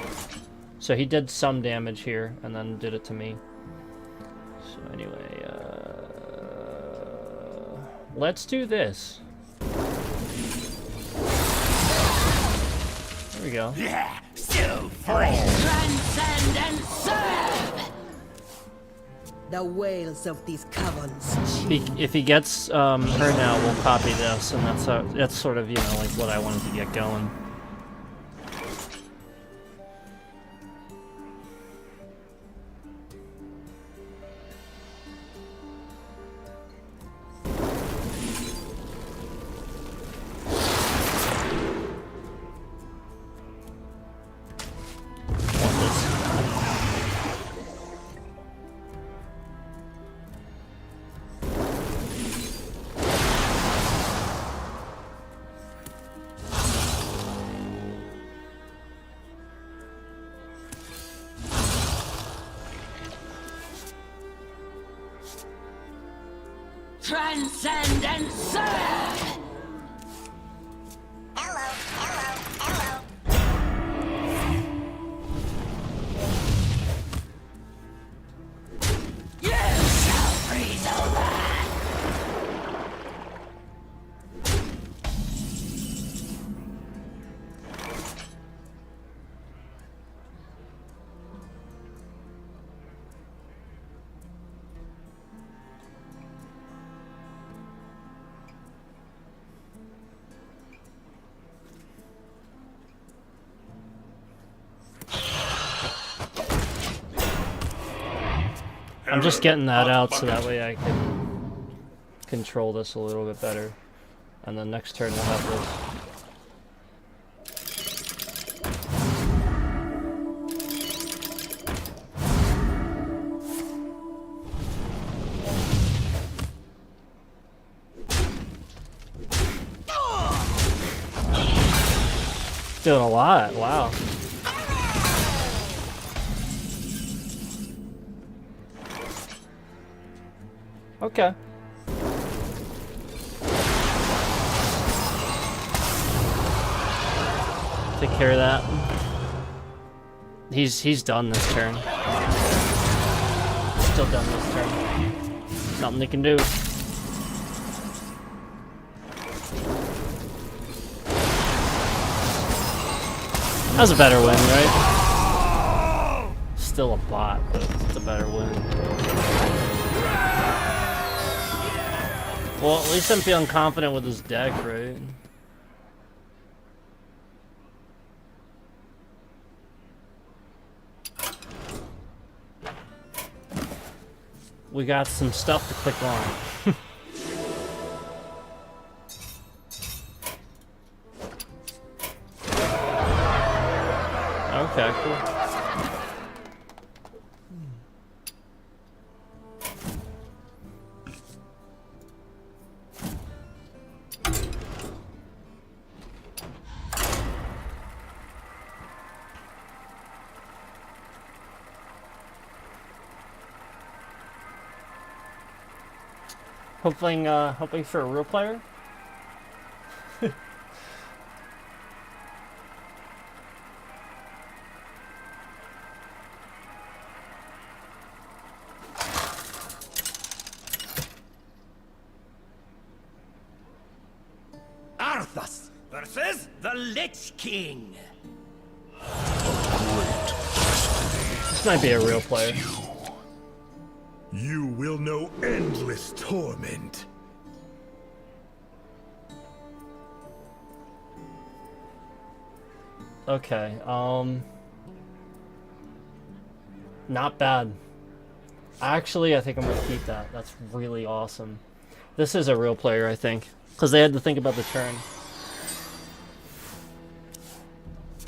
So he did some damage here, and then did it to me. So anyway, let's do this. There we go. Yeah, so fresh. Transcend and serve. The wails of these caverns. If he gets her now, we'll copy this, and that's sort of, you know, like what I wanted to get going. Transcend and serve. You shall freeze over. I'm just getting that out so that way I can control this a little bit better. And then next turn we'll have this. Doing a lot, wow. Okay. Take care of that. He's done this turn. Still done this turn. Nothing they can do. That was a better win, right? Still a bot, but it's a better win. Well, at least I'm feeling confident with this deck, right? We got some stuff to click on. Okay, cool. Hoping for a real player. Arthas versus the Lich King. This might be a real player. You will know endless torment. Okay, not bad. Actually, I think I'm gonna keep that. That's really awesome. This is a real player, I think, because they had to think about the turn.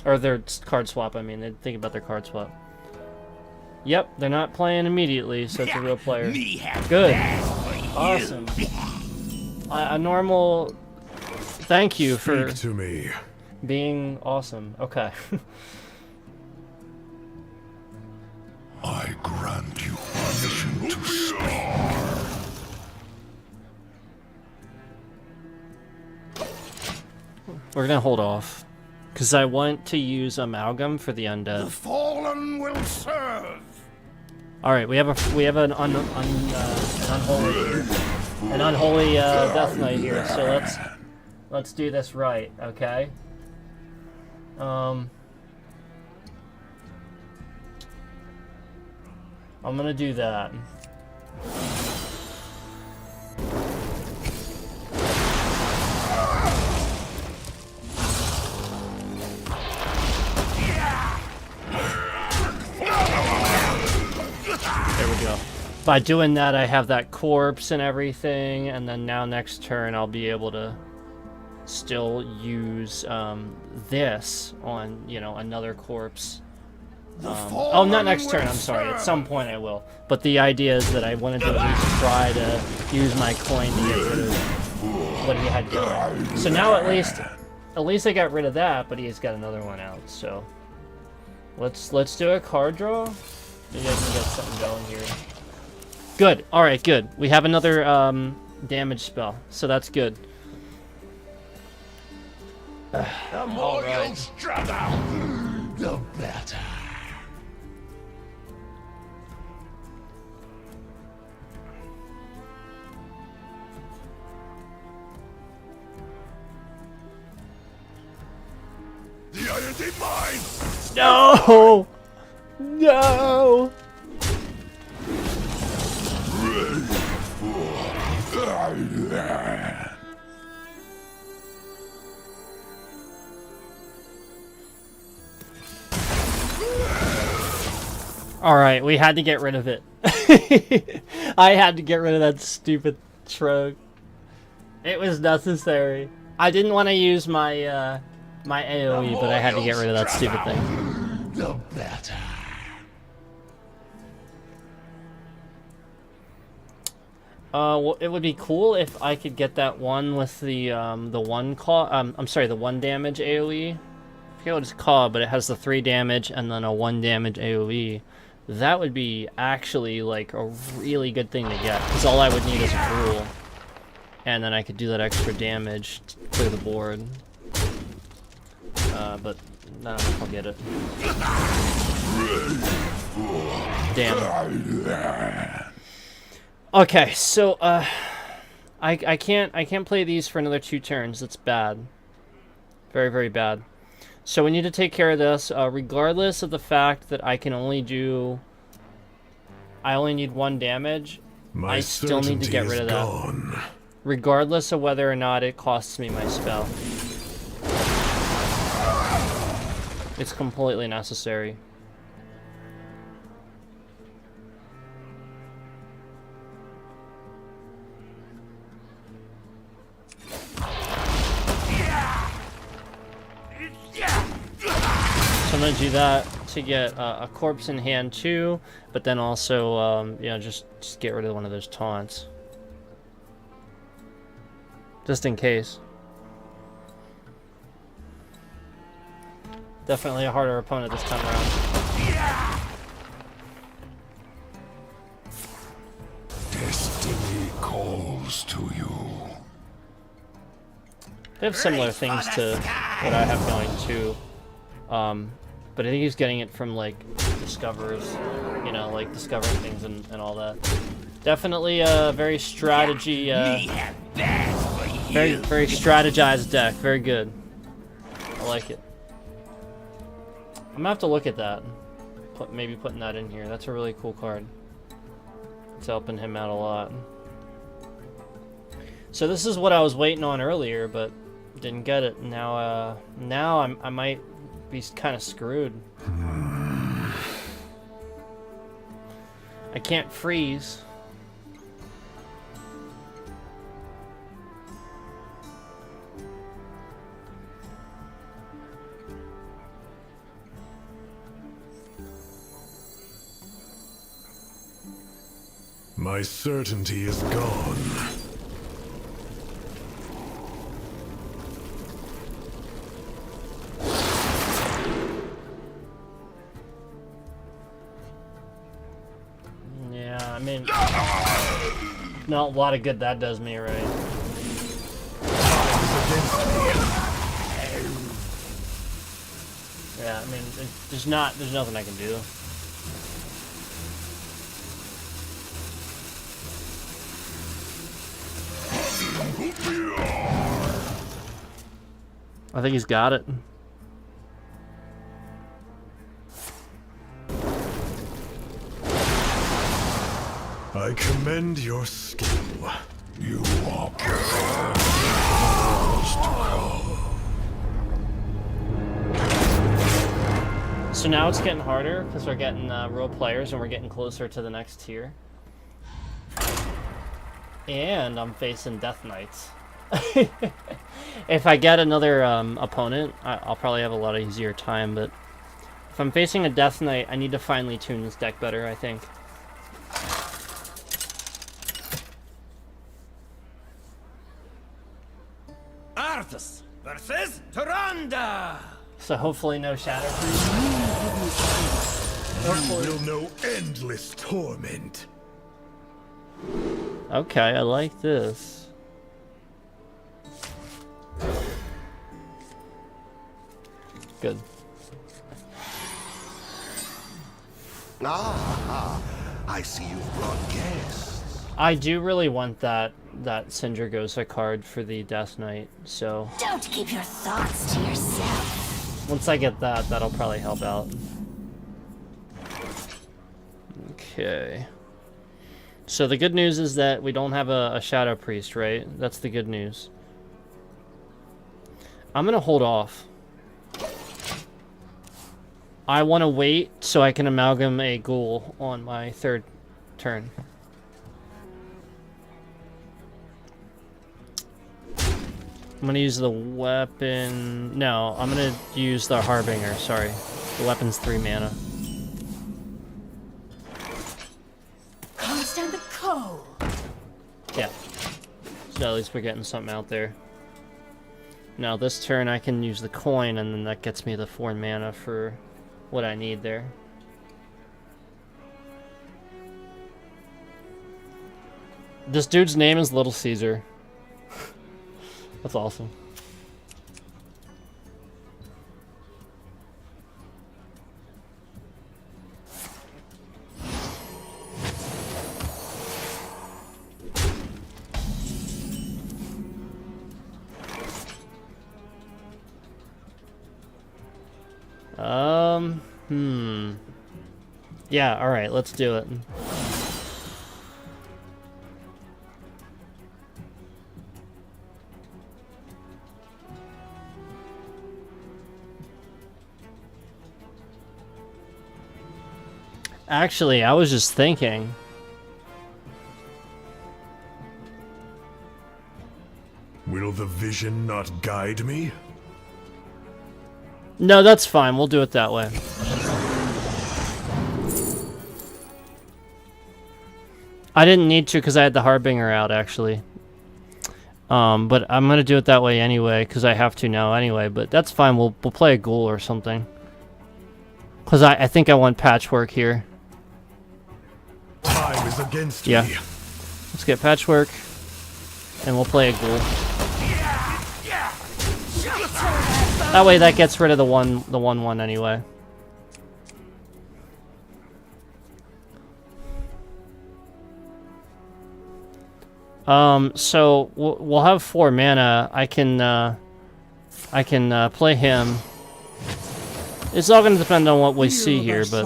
Or their card swap, I mean. They had to think about their card swap. Yep, they're not playing immediately, so it's a real player. Good. Awesome. A normal thank you for Speak to me. being awesome. Okay. I grant you permission to speak. We're gonna hold off. Because I want to use Amalgam for the The undead. fallen will serve. Alright, we have an unholy Death Knight here, so let's do this right, okay? I'm gonna do that. There we go. By doing that, I have that corpse and everything, and then now next turn I'll be able to still use this on, you know, another corpse. Oh, not next turn, I'm sorry. At some point I will. But the idea is that I wanted to at least try to use my coin to get rid of what he had going. So now at least I got rid of that, but he's got another one out, so let's do a card draw. Maybe I can get something going here. Good. Alright, good. We have another damage spell, so that's good. The more you struggle, the better. The iron's in mine! No! No! Alright, we had to get rid of it. I had to get rid of that stupid shrug. It was necessary. I didn't want to use my my AoE, but I had to get rid of that stupid thing. The better. Well, it would be cool if I could get that one with the one call. I'm sorry, the 1 damage AoE. I forget what it's called, but it has the 3 damage and then a 1 damage AoE. That would be actually like a really good thing to get, because all I would need is a gruel, and then I could do that extra damage to clear the board. But I don't know if I'll get it. Damn. Okay, so I can't play these for another 2 turns. That's bad. Very, very bad. So we need to take care of this, regardless of the fact that I can only do... I only need 1 damage. I still need to get rid of that. Regardless of whether or not it costs me my spell. It's completely necessary. So I'm gonna do that to get a corpse in hand too, but then also, you know, just get rid of one of those taunts, just in case. Definitely a harder opponent this time around. Destiny calls to you. They have similar things to what I have going too. But I think he's getting it from, like, discovers, you know, like, discovering things and all that. Definitely a very strategy, very strategized deck. Very good. I like it. I'm gonna have to look at that. Maybe putting that in here. That's a really cool card. It's helping him out a lot. So this is what I was waiting on earlier, but didn't get it. Now, I might be kind of screwed. I can't freeze. My certainty is gone. Yeah, I mean, not a lot of good that does me, right? Yeah, I mean, there's nothing I can do. I think he's got it. I commend your skill. You are prepared for wars to come. So now it's getting harder because we're getting real players and we're getting closer to the next tier. And I'm facing Death Knights. If I get another opponent, I'll probably have a lot easier time, but if I'm facing a Death Knight, I need to finely tune this deck better, I think. Arthas versus Tyrande! So hopefully no Shadow You will know endless torment. Okay, I like this. Good. Ah, I see you've brought guests. I do really want that Syndragosa card for the Death Knight, so Don't keep your thoughts to yourself. once I get that, that'll probably help out. Okay. So the good news is that we don't have a Shadow Priest, right? That's the good news. I'm gonna hold off. I want to wait so I can amalgam a ghoul on my third turn. I'm gonna use the weapon. No, I'm gonna use the Harbinger. Sorry, the weapon's 3 mana. Can't stand the cold. Yeah. So at least we're getting something out there. Now this turn I can use the coin, and then that gets me the 4 mana for what I need there. This dude's name is Little Caesar. That's awesome. Yeah, alright, let's do it. Actually, I was just thinking. Will the vision not guide me? No, that's fine. We'll do it that way. I didn't need to because I had the Harbinger out, actually. But I'm going to do it that way anyway because I have to now anyway. But that's fine. We'll play a ghoul or something. Because I think I want patchwork here. Time is against Yeah. me. Let's get patchwork. And we'll play a ghoul. That way that gets rid of the 1/1 anyway. So we'll have 4 mana. I can play him. It's all gonna depend on what we see here, but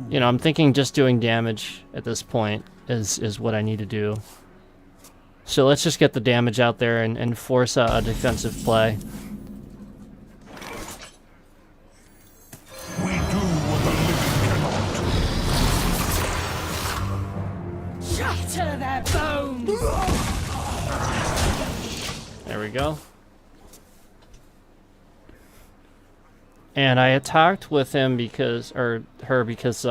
you know, I'm thinking just doing damage at this point is what I need to do. So let's just get the damage out there and force a defensive play. We do what the living cannot. Shatter their bones! There we go. And I attacked with him because, or her because,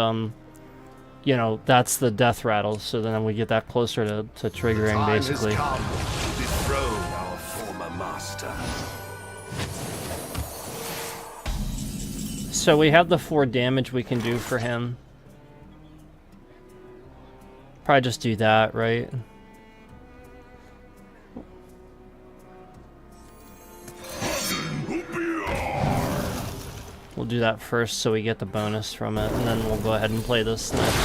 you know, that's the death rattle, so then we get that closer to triggering, basically. Time has come to dethrone our former master. So we have the 4 damage we can do for him. Probably just do that, right? We'll do that first so we get the bonus from it, and then we'll go ahead and play this next.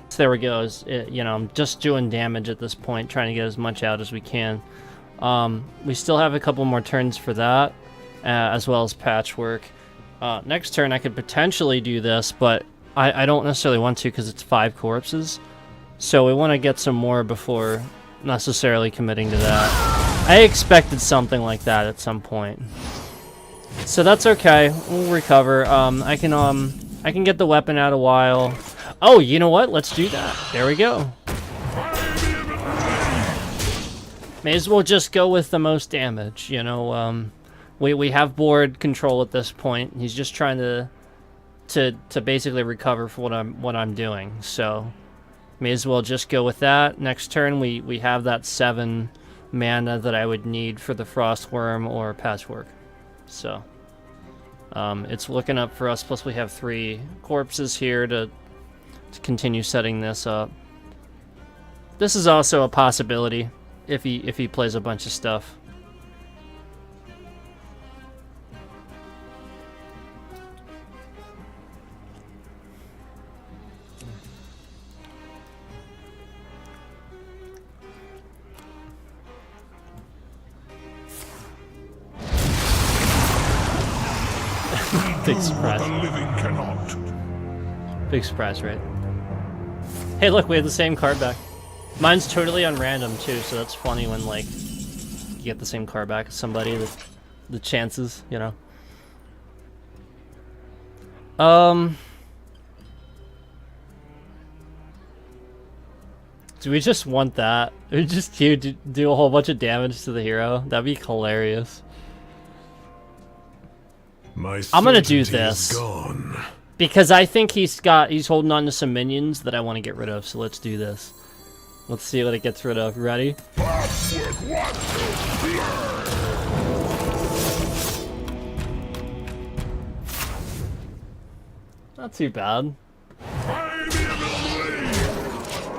So there we go. You know, I'm just doing damage at this point, trying to get as much out as we can. We still have a couple more turns for that, as well as patchwork. Next turn I could potentially do this, but I don't necessarily want to because it's 5 corpses. So we want to get some more before necessarily committing to that. I expected something like that at some point. So that's okay. We'll recover. I can get the weapon out a while. Oh, you know what? Let's do that. There we go. May as well just go with the most damage, you know. We have board control at this point. He's just trying to basically recover for what I'm doing. So may as well just go with that. Next turn we have that 7 mana that I would need for the Frostworm or Patchwork. So it's looking up for us, plus we have 3 corpses here to continue setting this up. This is also a possibility if he plays a bunch of stuff. Big surprise. The living cannot. Big surprise, right? Hey, look, we have the same card back. Mine's totally on random too, so that's funny when, like, get the same card back as somebody, the chances, you know. Do we just want that? We just do a whole bunch of damage to the hero? That'd be hilarious. I'm gonna do this because I think he's holding on to some minions that I want to get rid of. So let's do this. Let's see what it gets rid of. Ready? Not too bad.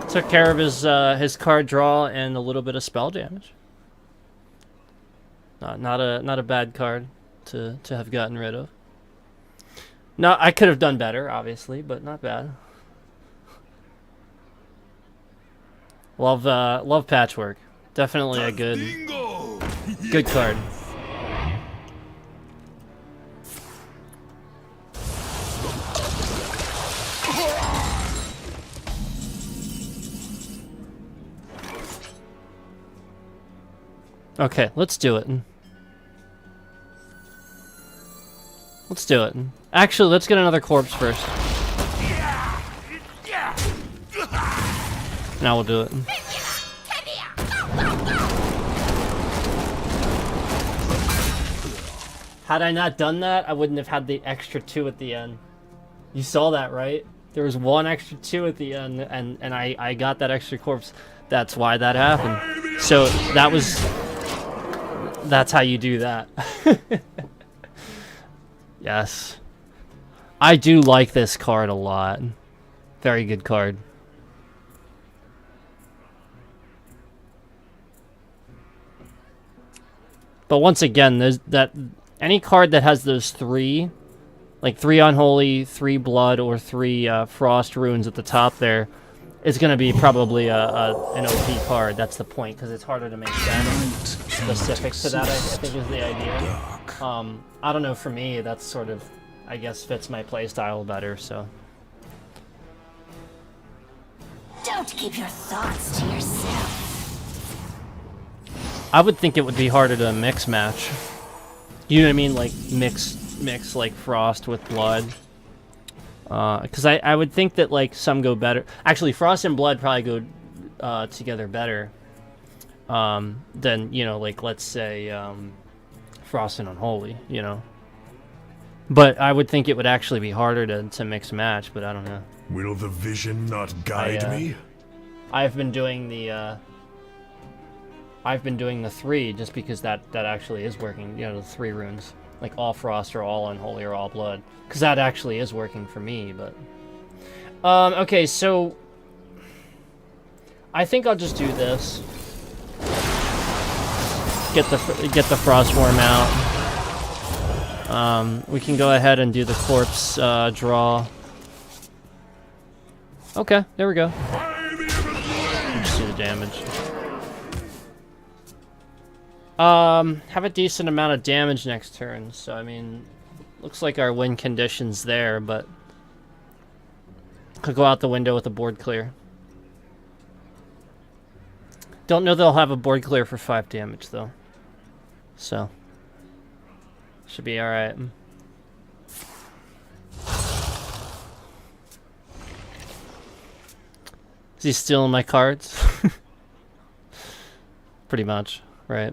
Took care of his card draw and a little bit of spell damage. Not a bad card to have gotten rid of. No, I could have done better, obviously, but not bad. Love Patchwork. Definitely a good card. Okay, let's do it. Let's do it. Actually, let's get another corpse first. Now we'll do it. Had I not done that, I wouldn't have had the extra 2 at the end. You saw that, right? There was 1 extra 2 at the end, and I got that extra corpse. That's why that happened. So that's how you do that. Yes. I do like this card a lot. Very good card. But once again, there's any card that has those 3, like 3 Unholy, 3 Blood, or 3 Frost Runes at the top there, is going to be probably an OP card. That's the point, because it's harder to make damage specific to that, I think is the idea. I don't know, for me, that's sort of, I guess, fits my playstyle better, so. Don't keep your thoughts to yourself. I would think it would be harder to mix match. You know what I mean? Like, mix like Frost with Blood. Because I would think that, like, some go better. Actually, Frost and Blood probably go together better than, you know, like, let's say, Frost and Unholy, you know. But I would think it would actually be harder to mix match, but I don't know. Will the vision not guide me? I've been doing the 3 just because that actually is working, you know, the 3 runes. Like all Frost or all Unholy or all Blood. Because that actually is working for me, but... okay, so... I think I'll just do this. Get the Frost Worm out. We can go ahead and do the corpse draw. Okay, there we go. Just do the damage. Have a decent amount of damage next turn, so I mean, looks like our win condition's there, but could go out the window with a board clear. Don't know they'll have a board clear for 5 damage though, so should be all right. Is he stealing my cards? Pretty much, right?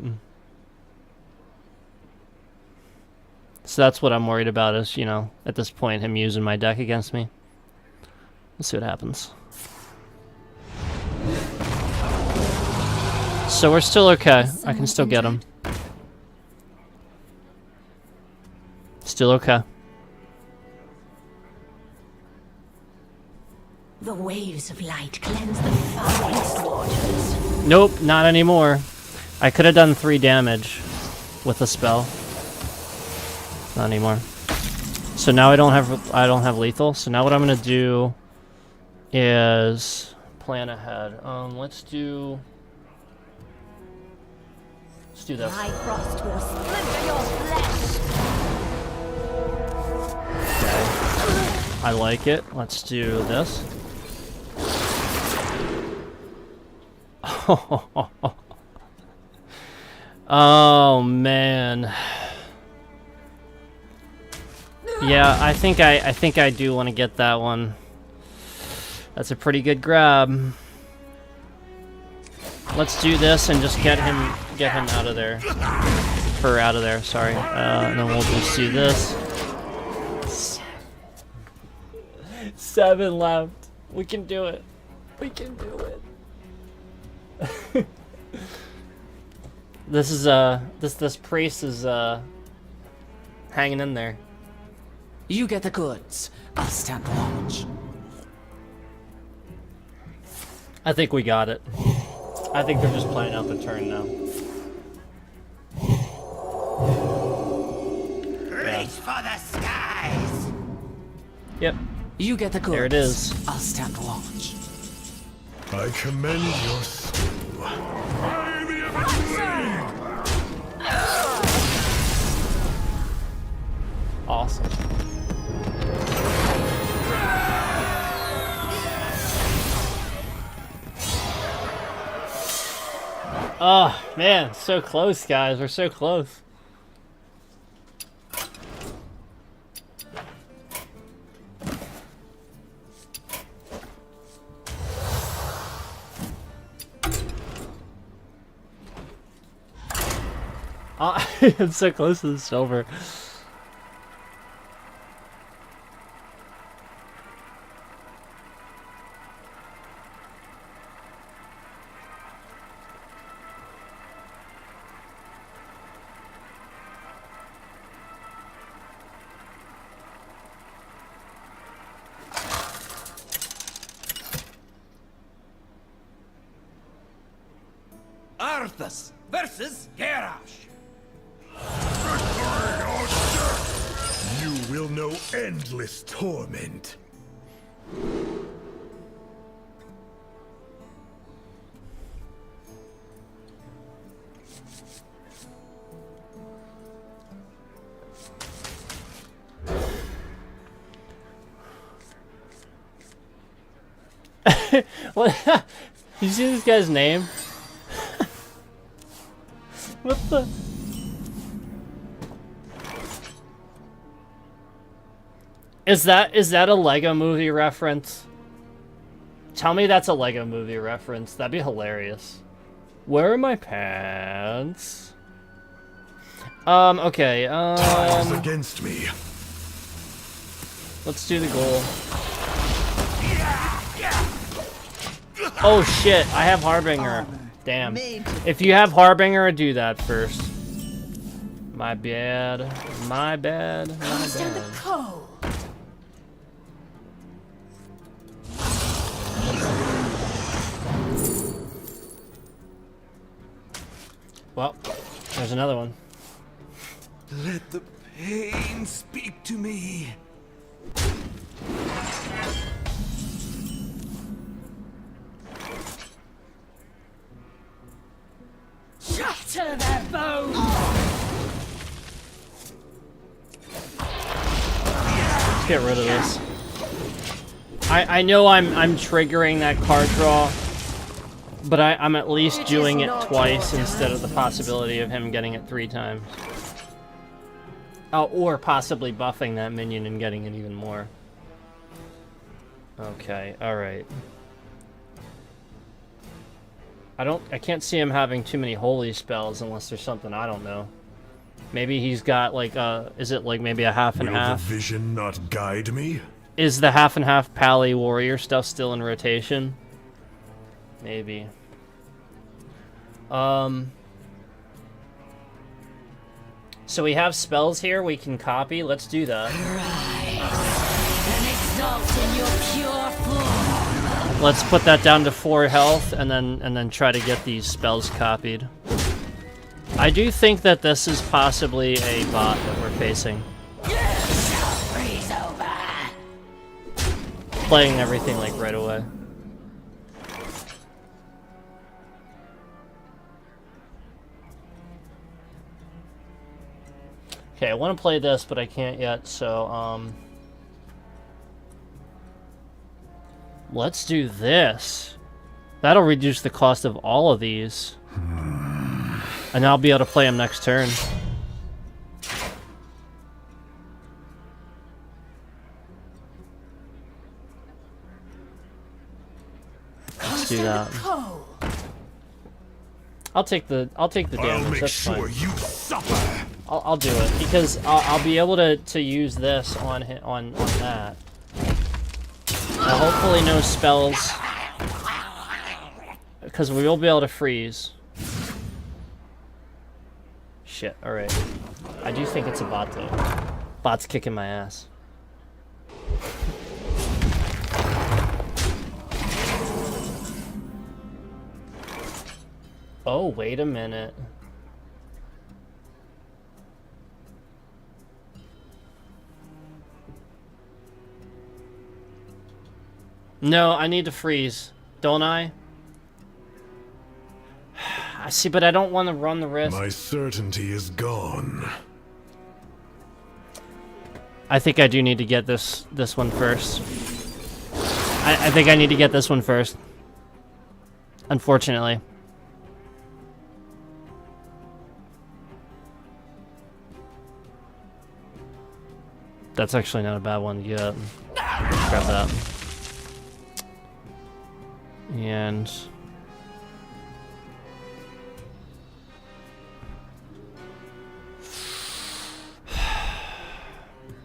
So that's what I'm worried about is, you know, at this point, him using my deck against me. Let's see what happens. So we're still okay. I can still get him. Still okay. The waves of light cleanse the foulest waters. Nope, not anymore. I could have done 3 damage with a spell. Not anymore. So now I don't have lethal. So now what I'm gonna do is plan ahead. Let's do this. My frost will splinter your flesh. Okay. I like it. Let's do this. Oh man. Yeah, I think I do want to get that one. That's a pretty good grab. Let's do this and just get him out of there. Her out of there, sorry. And then we'll just do this. 7 left. We can do it. We can do it. This is this priest is hanging in there. You get the goods. I'll stand watch. I think we got it. I think they're just playing out the turn now. Reach for the skies! Yep. You get the goods. There it is. I'll stand watch. I commend your skill. Awesome. Oh, man, so close, guys. We're so close. I'm so close to the silver. Arthas versus Garrosh. You will know endless torment. What? You see this guy's name? What the? Is that a Lego Movie reference? Tell me that's a Lego Movie reference. That'd be hilarious. Where are my pants? Okay, Time's against me. let's do the goal. Oh shit, I have Harbinger. Damn. If you have Harbinger, do that first. My bad. My bad. My Stand the bad. cold. Well, there's another one. Let the pain speak to me. Shatter their bones. Let's get rid of this. I know I'm triggering that card draw, but I'm at least doing it twice instead of the possibility of him getting it 3 times. Oh, or possibly buffing that minion and getting it even more. Okay, alright. I can't see him having too many holy spells unless there's something I don't know. Maybe he's got like is it like maybe a half and Will half? the vision not guide me? Is the half and half Pally Warrior stuff still in rotation? Maybe. So we have spells here we can copy. Let's do that. And exalt in your pure form. Let's put that down to 4 health and then try to get these spells copied. I do think that this is possibly a bot that we're facing. Freeze over. Playing everything like right away. Okay, I want to play this, but I can't yet, so, let's do this. That'll reduce the cost of all of these. And I'll be able to play him next turn. Let's do that. I'll take the damage. That's fine. You suffer. I'll do it because I'll be able to use this on that. Hopefully no spells, because we will be able to freeze. Shit. All right. I do think it's a bot though. Bot's kicking my ass. Oh, wait a minute. No, I need to freeze, don't I? I see, but I don't want to run the risk. My certainty is gone. I think I do need to get this one first. I think I need to get this one first. Unfortunately. That's actually not a bad one to get. Grab that. And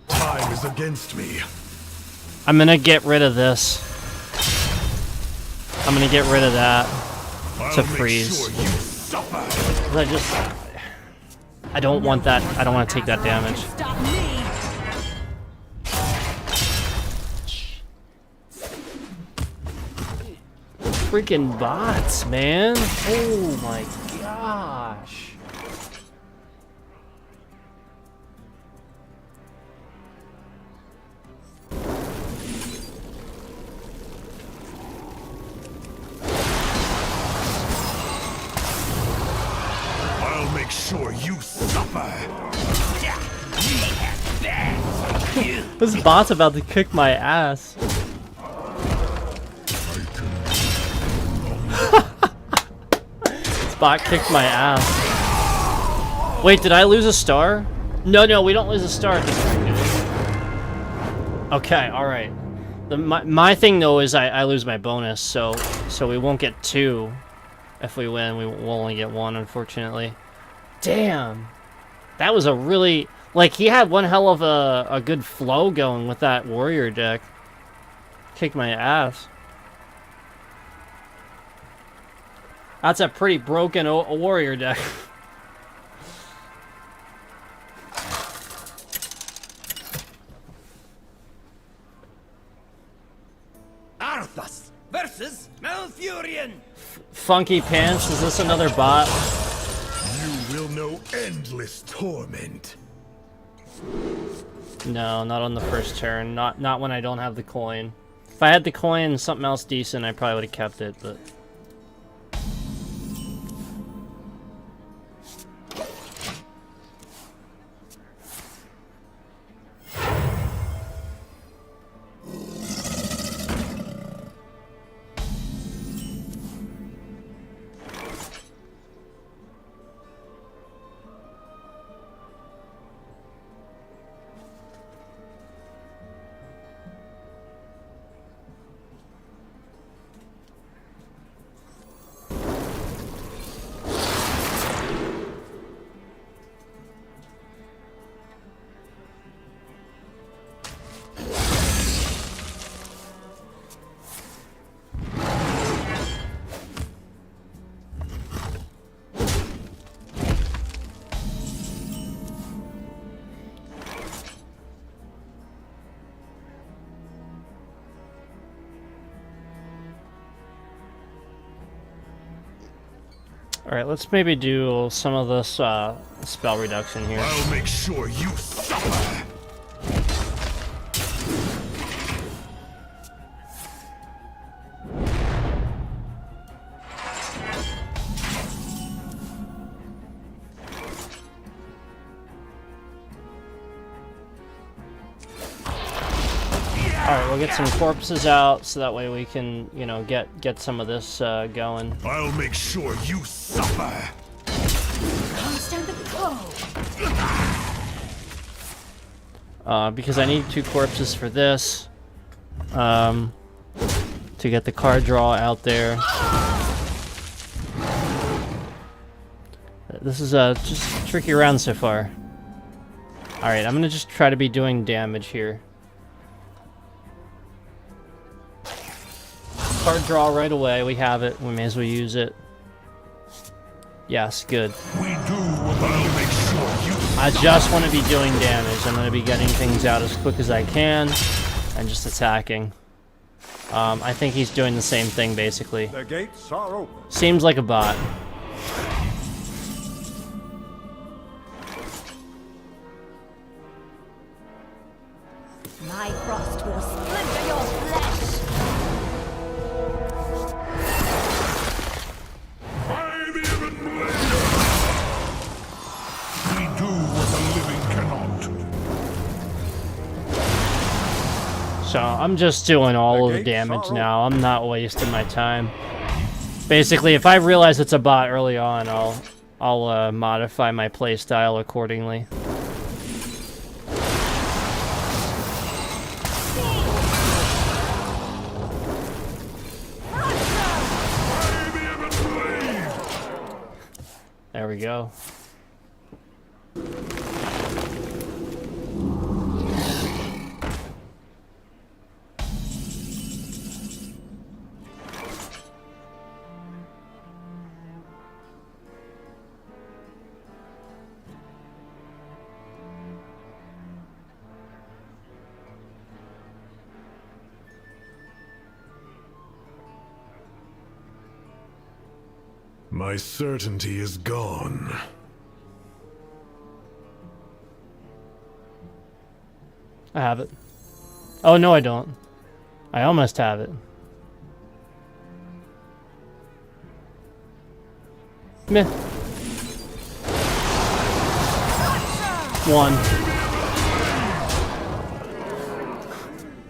Time is against me. I'm gonna get rid of this. I'm gonna get rid of that to freeze. Sure you suffer. I don't want that. I don't want to take that damage. Stop me. Freaking bots, man. Oh my gosh. I'll make sure you suffer. This bot's about to kick my ass. This bot kicked my ass. Wait, did I lose a star? No, we don't lose a star. Okay, alright. My thing though is I lose my bonus, so we won't get 2. If we win, we'll only get 1, unfortunately. Damn. That was a really... Like, he had one hell of a good flow going with that warrior deck. Kicked my ass. That's a pretty broken warrior deck. Arthas versus Malfurion. Funky Pants, is this another bot? You will know endless torment. No, not on the first turn. Not when I don't have the coin. If I had the coin and something else decent, I probably would have kept it, but... Alright, let's maybe do some of this spell reduction here. I'll make sure you suffer. Alright, we'll get some corpses out so that way we can, you know, get some of this going. I'll make sure you suffer. because I need 2 corpses for this. To get the card draw out there. This is just a tricky round so far. Alright, I'm gonna just try to be doing damage here. Card draw right away, we have it, we may as well use it. Yes, good. We do what I'll make sure you. I just want to be doing damage. I'm going to be getting things out as quick as I can and just attacking. I think he's doing the same thing, basically. The gates are open. Seems like a bot. My frost will splinter your flesh. By the even blade. We do what the living cannot. So I'm just doing all of the gates damage are now. I'm not wasting my time. Basically, if I realize it's a bot early on, I'll modify my playstyle accordingly. There we go. My certainty is gone. I have it. Oh, no, I don't. I almost have it. Meh. 1.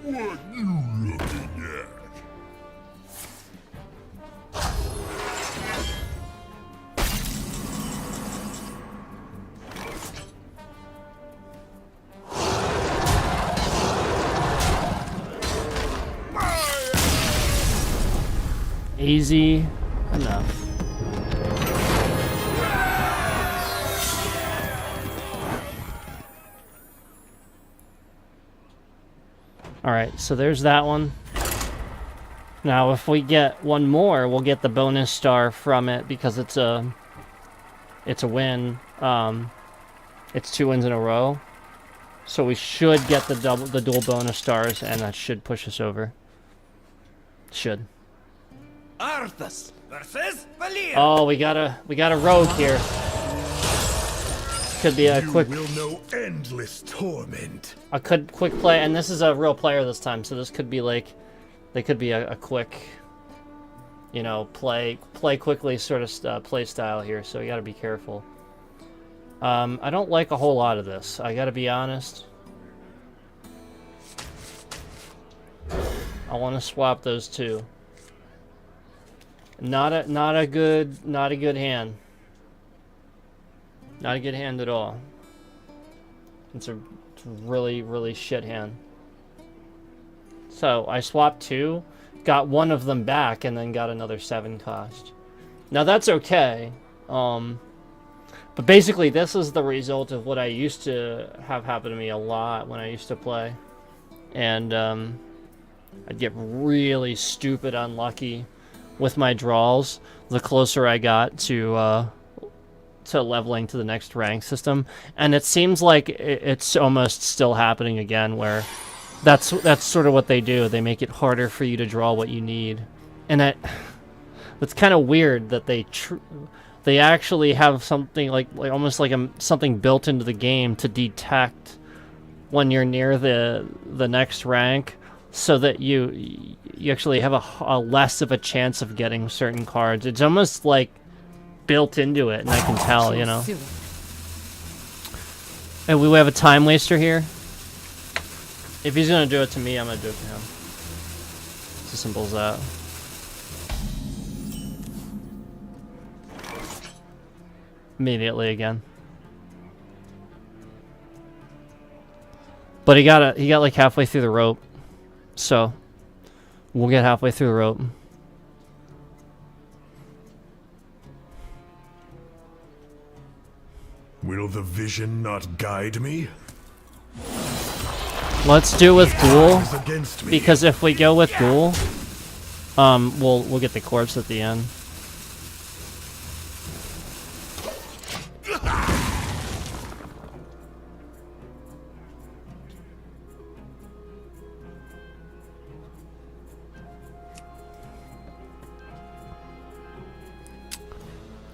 What you looking at? Easy enough. Alright, so there's that one. Now, if we get one more, we'll get the bonus star from it because it's a win. It's 2 wins in a row. So we should get the dual bonus stars, and that should push us over. Should. Arthas versus Valir. Oh, we got a rogue here. Could be a quick You will know endless torment. quick play, and this is a real player this time, so this could be like, they could be a quick, you know, play quickly sort of play style here. So we got to be careful. I don't like a whole lot of this. I got to be honest. I want to swap those two. Not a good hand. Not a good hand at all. It's a really shit hand. So I swapped 2, got one of them back, and then got another 7 cost. Now that's okay. But basically this is the result of what I used to have happen to me a lot when I used to play. And I'd get really stupid unlucky with my draws the closer I got to leveling to the next rank system, and it seems like it's almost still happening again, where that's sort of what they do. They make it harder for you to draw what you need, and that's kind of weird that they actually have something like almost like something built into the game to detect when you're near the next rank, so that you actually have a less of a chance of getting certain cards. It's almost like built into it, and I can tell, you know. And we have a time waster here. If he's gonna do it to me, I'm gonna do it to him. It's as simple as that. Immediately again. But he got like halfway through the rope. So we'll get halfway through the rope. Will the vision not guide me? Let's do with Ghoul, Is against me. because if we go with Ghoul, we'll get the corpse at the end.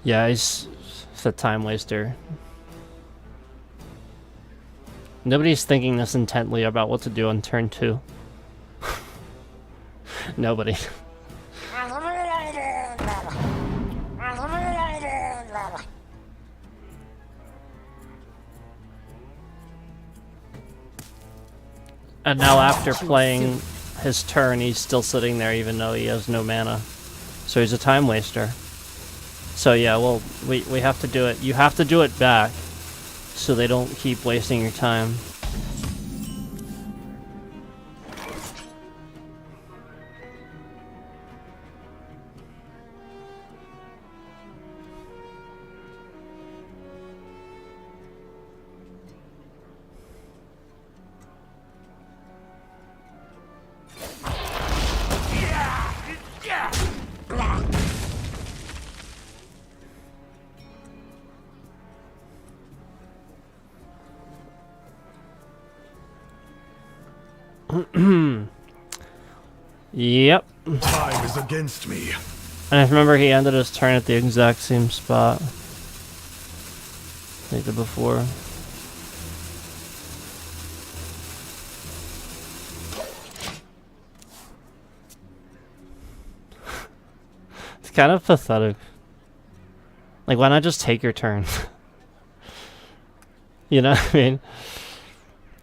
Yeah, he's a time waster. Nobody's thinking this intently about what to do on turn 2. Nobody. And now after playing his turn, he's still sitting there even though he has no mana. So he's a time waster. So yeah, well, we have to do it. You have to do it back so they don't keep wasting your time. Yep. Time is against me. And I remember he ended his turn at the exact same spot like the before. It's kind of pathetic. Like, why not just take your turn? You know what I mean?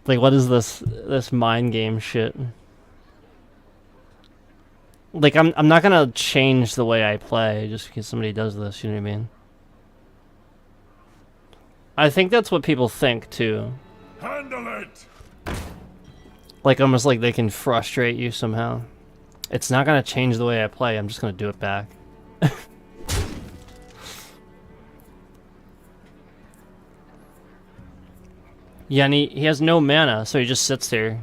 Like, what is this mind game shit? Like, I'm not gonna change the way I play just because somebody does this, you know what I mean? I think that's what people think, too. Handle it! Like, almost like they can frustrate you somehow. It's not gonna change the way I play, I'm just gonna do it back. Yeah, and he has no mana, so he just sits there.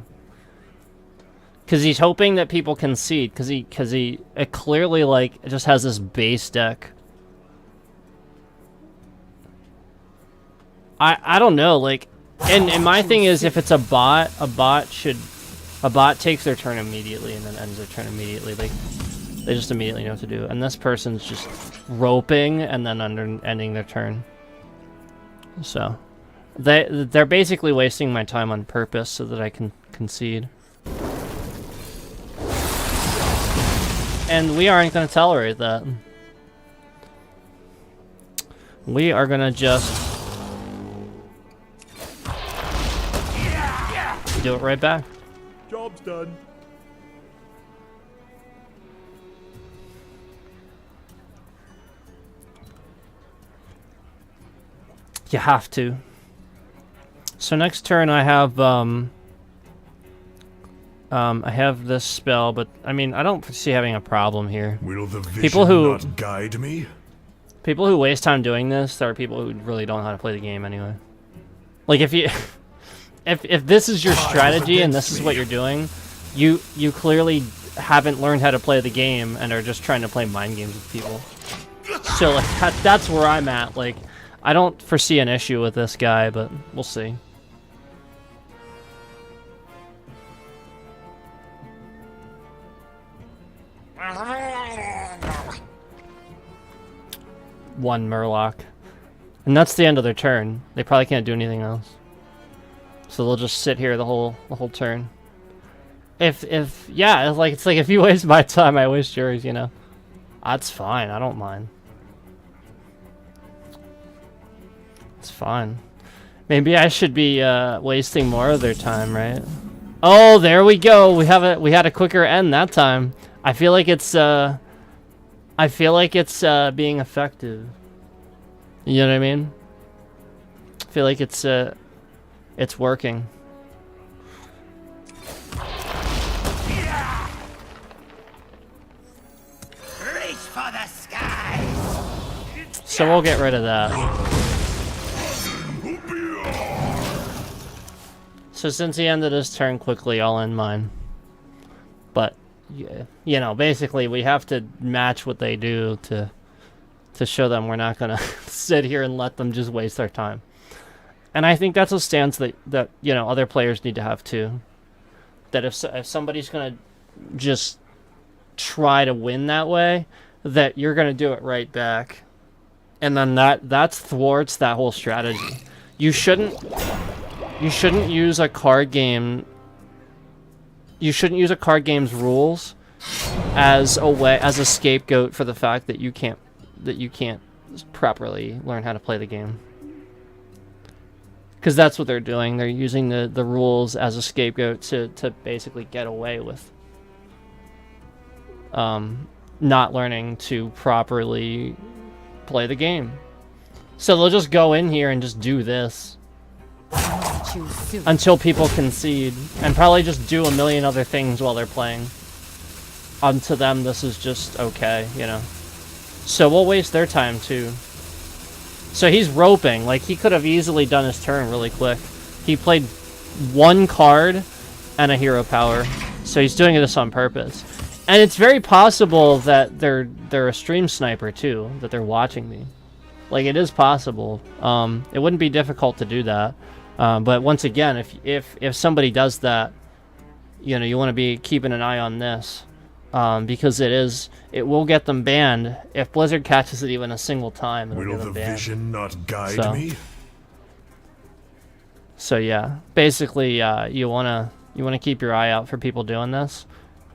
Because he's hoping that people concede, because he clearly, like, it just has this base deck. I don't know, like, and my thing is, if it's a bot takes their turn immediately and then ends their turn immediately. Like, they just immediately know what to do. And this person's just roping and then ending their turn. So, they're basically wasting my time on purpose so that I can concede. And we aren't going to tolerate that. We are going to just do it right back. Job's done. You have to. So next turn I have this spell, but I mean I don't see having a problem here. Will the vision not guide me? People who waste time doing this are people who really don't know how to play the game anyway. Like if you if this is your strategy and this is what you're doing, you clearly haven't learned how to play the game and are just trying to play mind games with people. So like that's where I'm at. Like I don't foresee an issue with this guy, but we'll see. One Murloc. And that's the end of their turn. They probably can't do anything else. So they'll just sit here the whole turn. It's like if you waste my time, I waste yours, you know. That's fine, I don't mind. It's fine. Maybe I should be wasting more of their time, right? Oh, there we go. We had a quicker end that time. I feel like it's being effective. You know what I mean? I feel like it's working. So we'll get rid of that. So since he ended his turn quickly, I'll end mine. But, yeah, you know, basically we have to match what they do to show them we're not going to sit here and let them just waste their time. And I think that's a stance that you know, other players need to have too. That if somebody's going to just try to win that way, that you're going to do it right back. And then that thwarts that whole strategy. You shouldn't use a card game. You shouldn't use a card game's rules as a scapegoat for the fact that you can't properly learn how to play the game. Because that's what they're doing. They're using the rules as a scapegoat to basically get away with not learning to properly play the game. So they'll just go in here and just do this until people concede, and probably just do a million other things while they're playing. To them, this is just okay, you know. So we'll waste their time too. So he's roping. Like, he could have easily done his turn really quick. He played one card and a hero power. So he's doing this on purpose. And it's very possible that they're a stream sniper too, that they're watching me. Like, it is possible. It wouldn't be difficult to do that. But once again, if somebody does that, you know, you want to be keeping an eye on this. Because it will get them banned. If Blizzard catches it even a single time, it'll Will get them the banned. vision not guide me? So yeah, basically, you wanna keep your eye out for people doing this,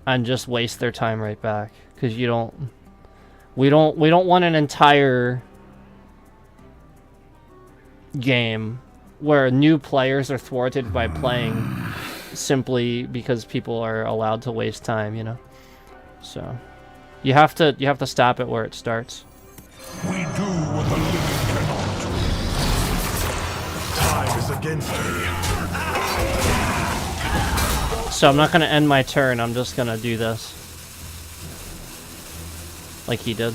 and just waste their time right back, because we don't want an entire game where new players are thwarted by playing simply because people are allowed to waste time, you know. So you have to stop it where it starts. We do what the living cannot. Time is against me. So I'm not gonna end my turn, I'm just gonna do this. Like he did.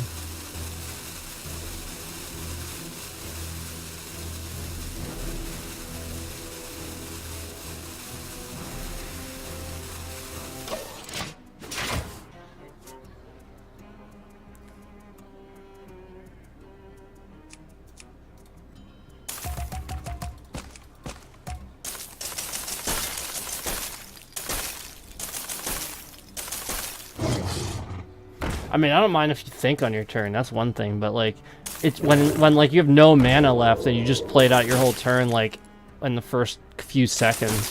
I mean, I don't mind if you think on your turn, that's one thing, but like, it's when like you have no mana left and you just played out your whole turn like in the first few seconds.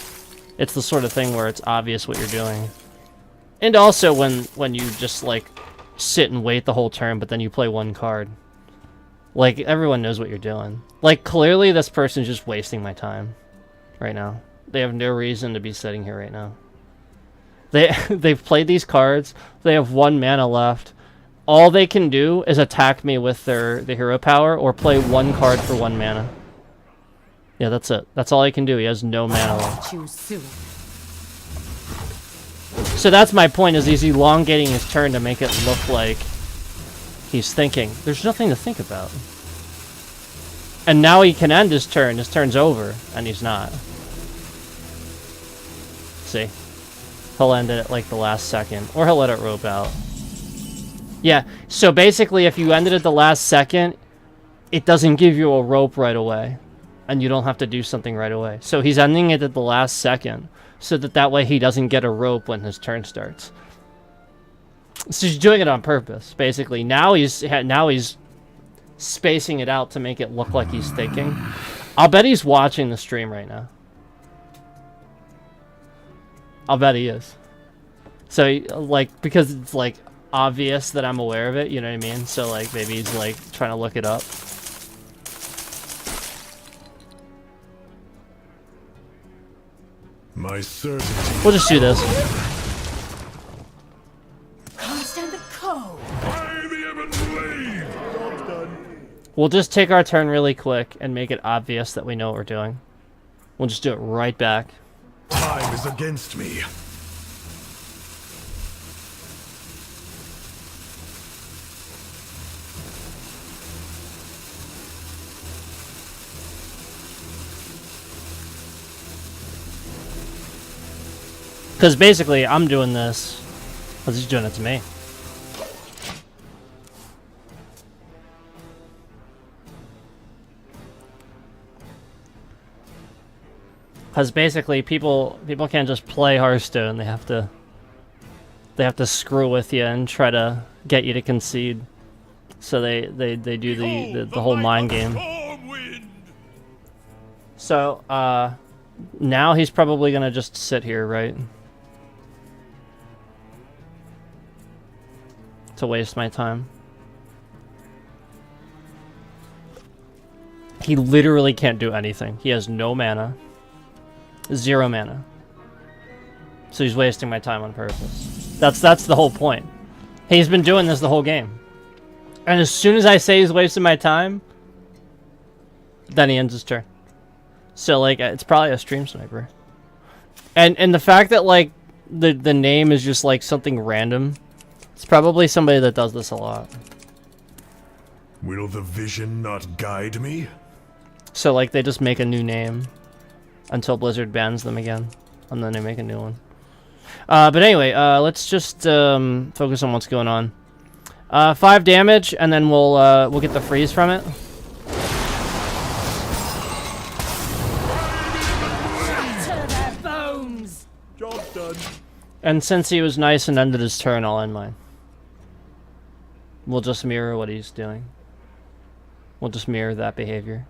It's the sort of thing where it's obvious what you're doing. And also when you just like sit and wait the whole turn, but then you play one card. Like, everyone knows what you're doing. Like, clearly this person's just wasting my time right now. They have no reason to be sitting here right now. They've played these cards. They have 1 mana left. All they can do is attack me with the hero power or play 1 card for 1 mana. Yeah, that's it. That's all he can do. He has no mana left. So that's my point, is he's elongating his turn to make it look like he's thinking. There's nothing to think about. And now he can end his turn. His turn's over, and he's not. See? He'll end it at like the last second, or he'll let it rope out. Yeah, so basically if you ended at the last second, it doesn't give you a rope right away, and you don't have to do something right away. So he's ending it at the last second, so that way he doesn't get a rope when his turn starts. So he's doing it on purpose, basically. Now he's spacing it out to make it look like he's thinking. I'll bet he's watching the stream right now. I'll bet he is. So, like, because it's, like, obvious that I'm aware of it, you know what I mean? So, like, maybe he's, like, trying to look it up. My certainty. We'll just do this. Can't stand the cold. By the heavens blade! We'll just take our turn really quick and make it obvious that we know what we're doing. We'll just do it right back. Time is against me. Because basically, I'm doing this because he's doing it to me. Because basically, people can't just play Hearthstone. They have to screw with you and try to get you to concede. So they do the whole mind game. So now he's probably gonna just sit here, right? To waste my time. He literally can't do anything. He has no mana. 0 mana. So he's wasting my time on purpose. That's the whole point. He's been doing this the whole game. And as soon as I say he's wasting my time, then he ends his turn. So like it's probably a stream sniper. And the fact that like the name is just like something random, it's probably somebody that does this a lot. Will the vision not guide me? So like they just make a new name until Blizzard bans them again, and then they make a new one. But anyway, let's just focus on what's going on. 5 damage, and then we'll get the freeze from it. To their bones! Job done. And since he was nice and ended his turn, I'll end mine. We'll just mirror what he's doing. We'll just mirror that behavior.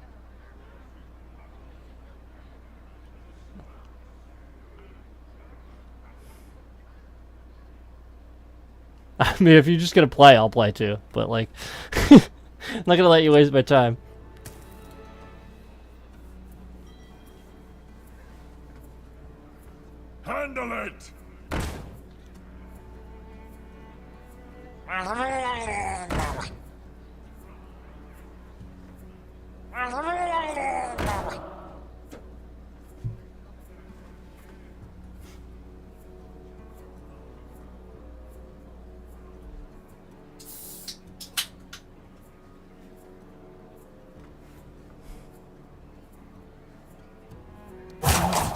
I mean, if you're just gonna play, I'll play too. But like, I'm not gonna let you waste my time. Handle it!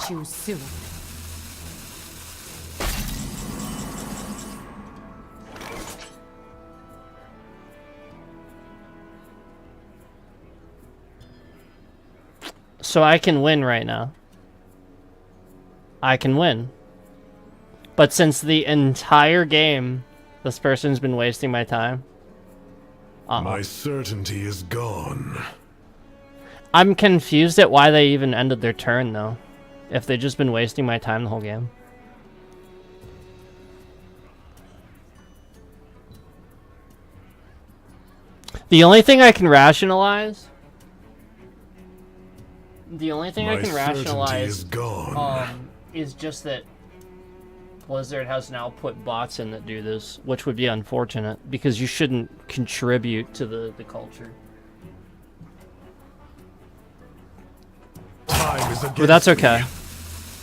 Choose soon. So I can win right now. I can win. But since the entire game, this person's been wasting my time. My certainty is gone. I'm confused at why they even ended their turn, though. If they've just been wasting my time the whole game. The only thing I can rationalize... The only thing I can rationalize is gone. is just that Blizzard has now put bots in that do this, which would be unfortunate, because you shouldn't contribute to the culture. Time is against But that's okay. me.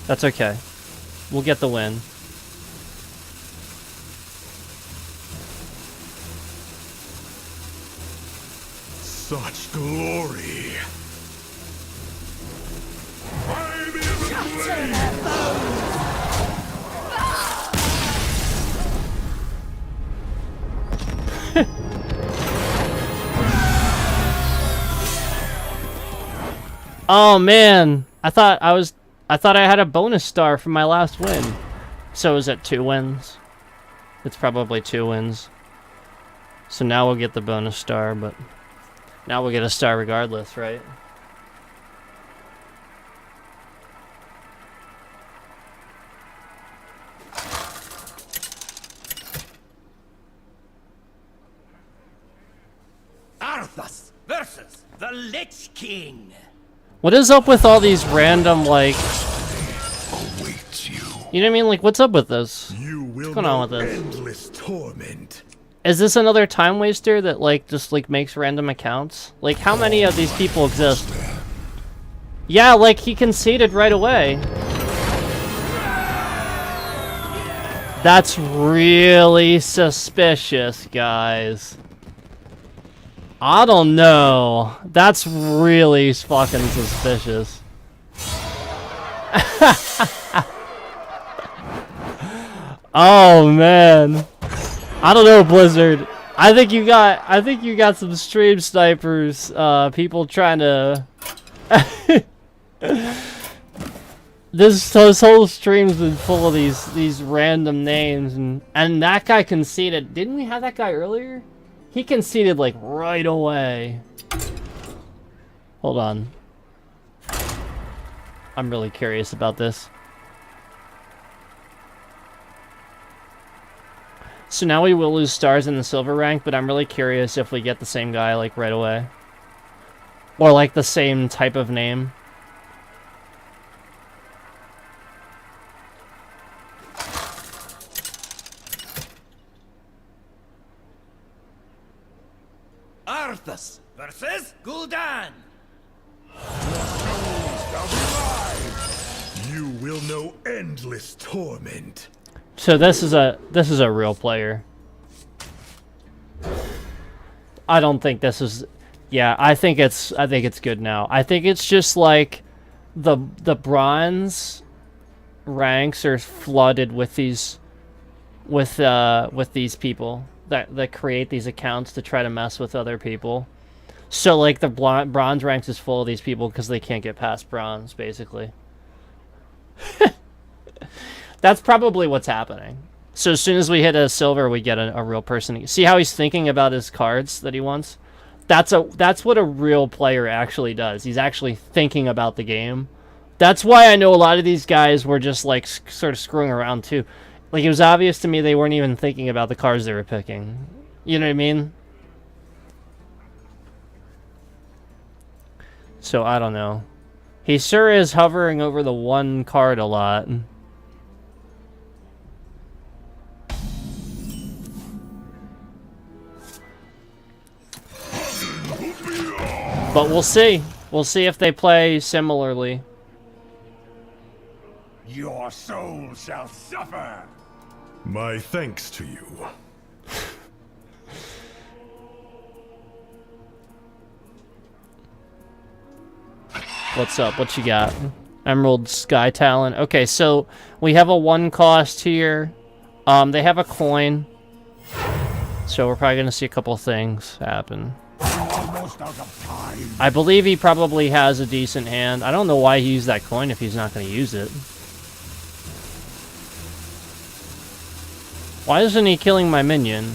That's okay. We'll get the win. Such glory. I'm in the Oh man, I thought I had a bonus star from my last win. So is it 2 wins? It's probably 2 wins. So now we'll get the bonus star, but now we'll get a star regardless, right? Arthas versus the Lich King. What is up with all these random, like... awaits you. You know what I mean? Like, what's up with this? You will going on know with this? endless torment. Is this another time waster that, like, just, like, makes random accounts? Like, how many of these people exist? Yeah, like, he conceded right away. That's really suspicious, guys. I don't know. That's really fucking suspicious. Oh man, I don't know, Blizzard. I think you got some stream snipers. People trying to. This whole stream's been full of these random names, and that guy conceded. Didn't we have that guy earlier? He conceded like right away. Hold on. I'm really curious about this. So now we will lose stars in the silver rank, but I'm really curious if we get the same guy like right away. Or like the same type of name. Arthas versus Gul'dan. You will know endless torment. So this is a real player. I don't think this is. Yeah, I think it's good now. I think it's just like the bronze ranks are flooded with these people that create these accounts to try to mess with other people. So like the bronze ranks is full of these people because they can't get past bronze, basically. That's probably what's happening. So as soon as we hit a silver, we get a real person. See how he's thinking about his cards that he wants? That's what a real player actually does. He's actually thinking about the game. That's why I know a lot of these guys were just like sort of screwing around too. Like it was obvious to me they weren't even thinking about the cards they were picking. You know what I mean? So I don't know. He sure is hovering over the one card a lot. But we'll see. We'll see if they play similarly. Your soul shall suffer. My thanks to you. What's up? What you got? Emerald Sky Talon. Okay, so we have a 1 cost here. They have a coin. So we're probably going to see a couple things happen. I believe he probably has a decent hand. I don't know why he used that coin if he's not going to use it. Why isn't he killing my minion?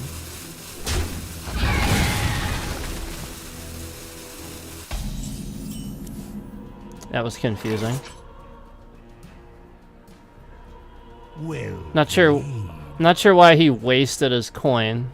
That was confusing. Well, Not sure why he wasted his coin.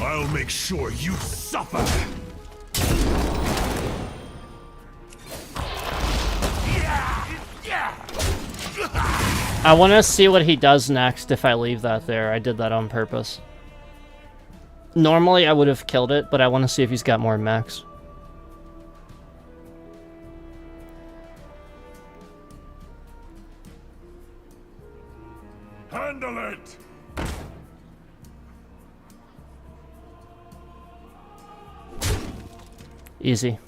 I'll make sure you suffer. I want to see what he does next if I leave that there. I did that on purpose. Normally I would have killed it, but I want to see if he's got more mechs. Handle it. Easy.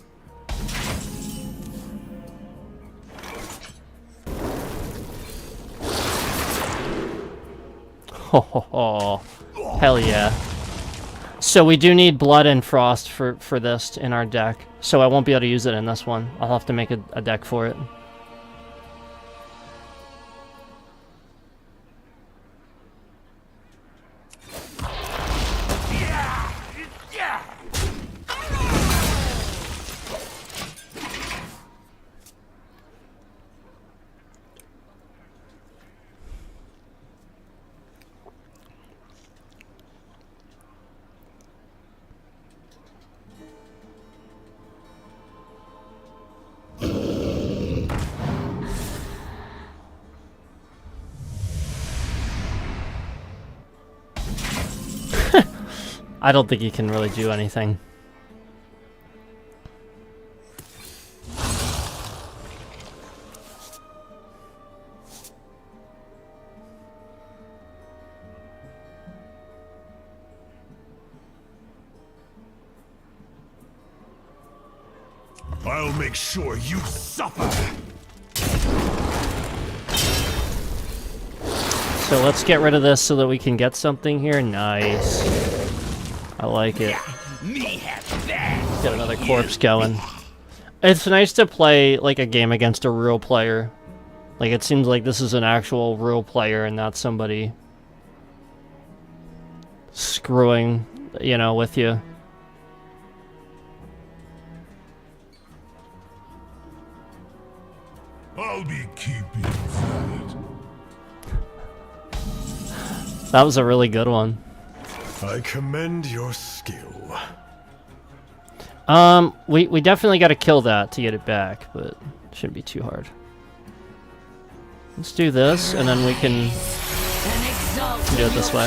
Ho ho ho. Hell yeah. So we do need Blood and Frost for this in our deck. So I won't be able to use it in this one. I'll have to make a deck for it. I don't think he can really do anything. I'll make sure you suffer. So let's get rid of this so that we can get something here. Nice. I like it. Me have that. Get another corpse going. It's nice to play like a game against a real player. Like it seems like this is an actual real player and not somebody screwing, you know, with you. I'll be keeping that. That was a really good one. I commend your skill. We definitely got to kill that to get it back, but it shouldn't be too hard. Let's do this, and then we can do it this way.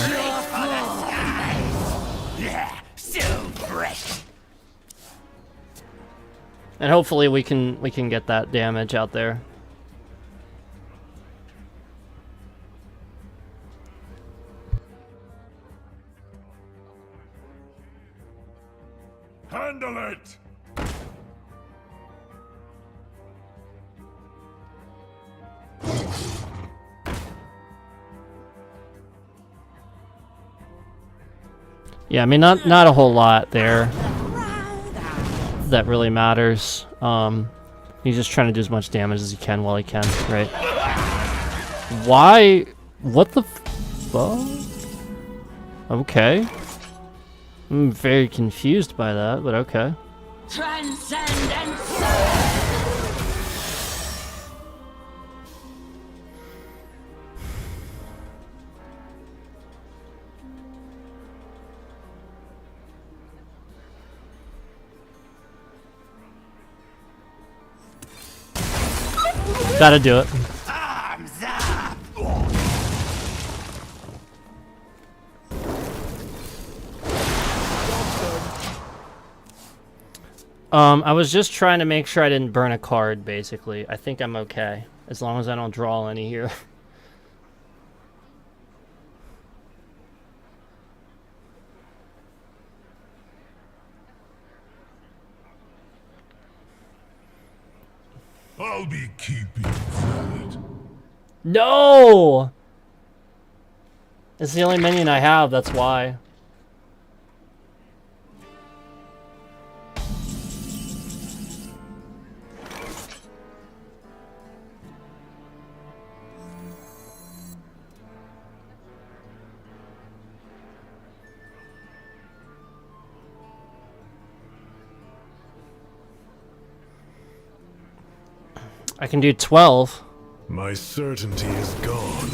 Yeah, so fresh. And hopefully we can get that damage out there. Handle it! Yeah, I mean not a whole lot there that really matters. He's just trying to do as much damage as he can while he can, right? Why? What the fuck? Okay. I'm very confused by that, but okay. Transcendence! Gotta do it. Arms up. I was just trying to make sure I didn't burn a card, basically. I think I'm okay, as long as I don't draw any here. I'll be keeping that. No! It's the only minion I have, that's why. I can do 12. My certainty is gone.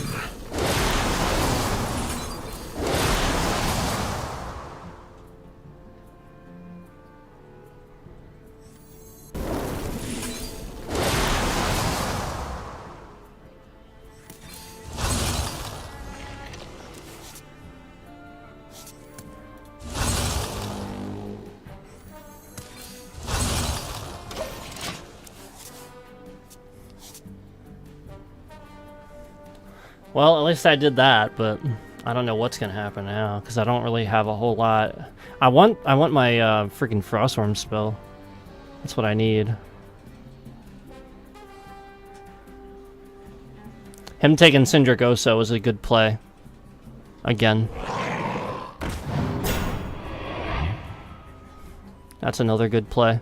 Well, at least I did that, but I don't know what's gonna happen now because I don't really have a whole lot. I want my freaking Frostworm spell. That's what I need. Him taking Syndric Oso was a good play. Again. That's another good play.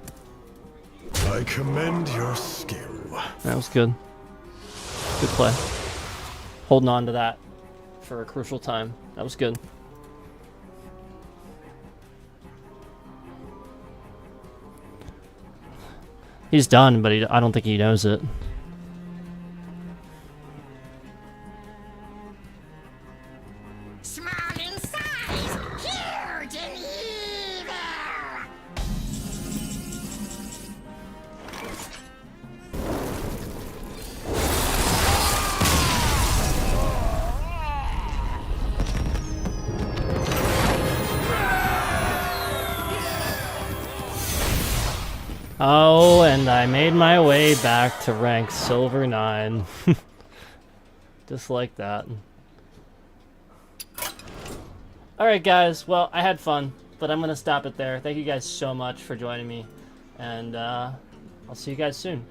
I commend your skill. That was good. Good play. Holding on to that for a crucial time. That was good. He's done, but I don't think he knows it. Small in size, huge in evil! Oh, and I made my way back to rank Silver 9. Just like that. Alright guys, well, I had fun, but I'm going to stop it there. Thank you guys so much for joining me, and I'll see you guys soon.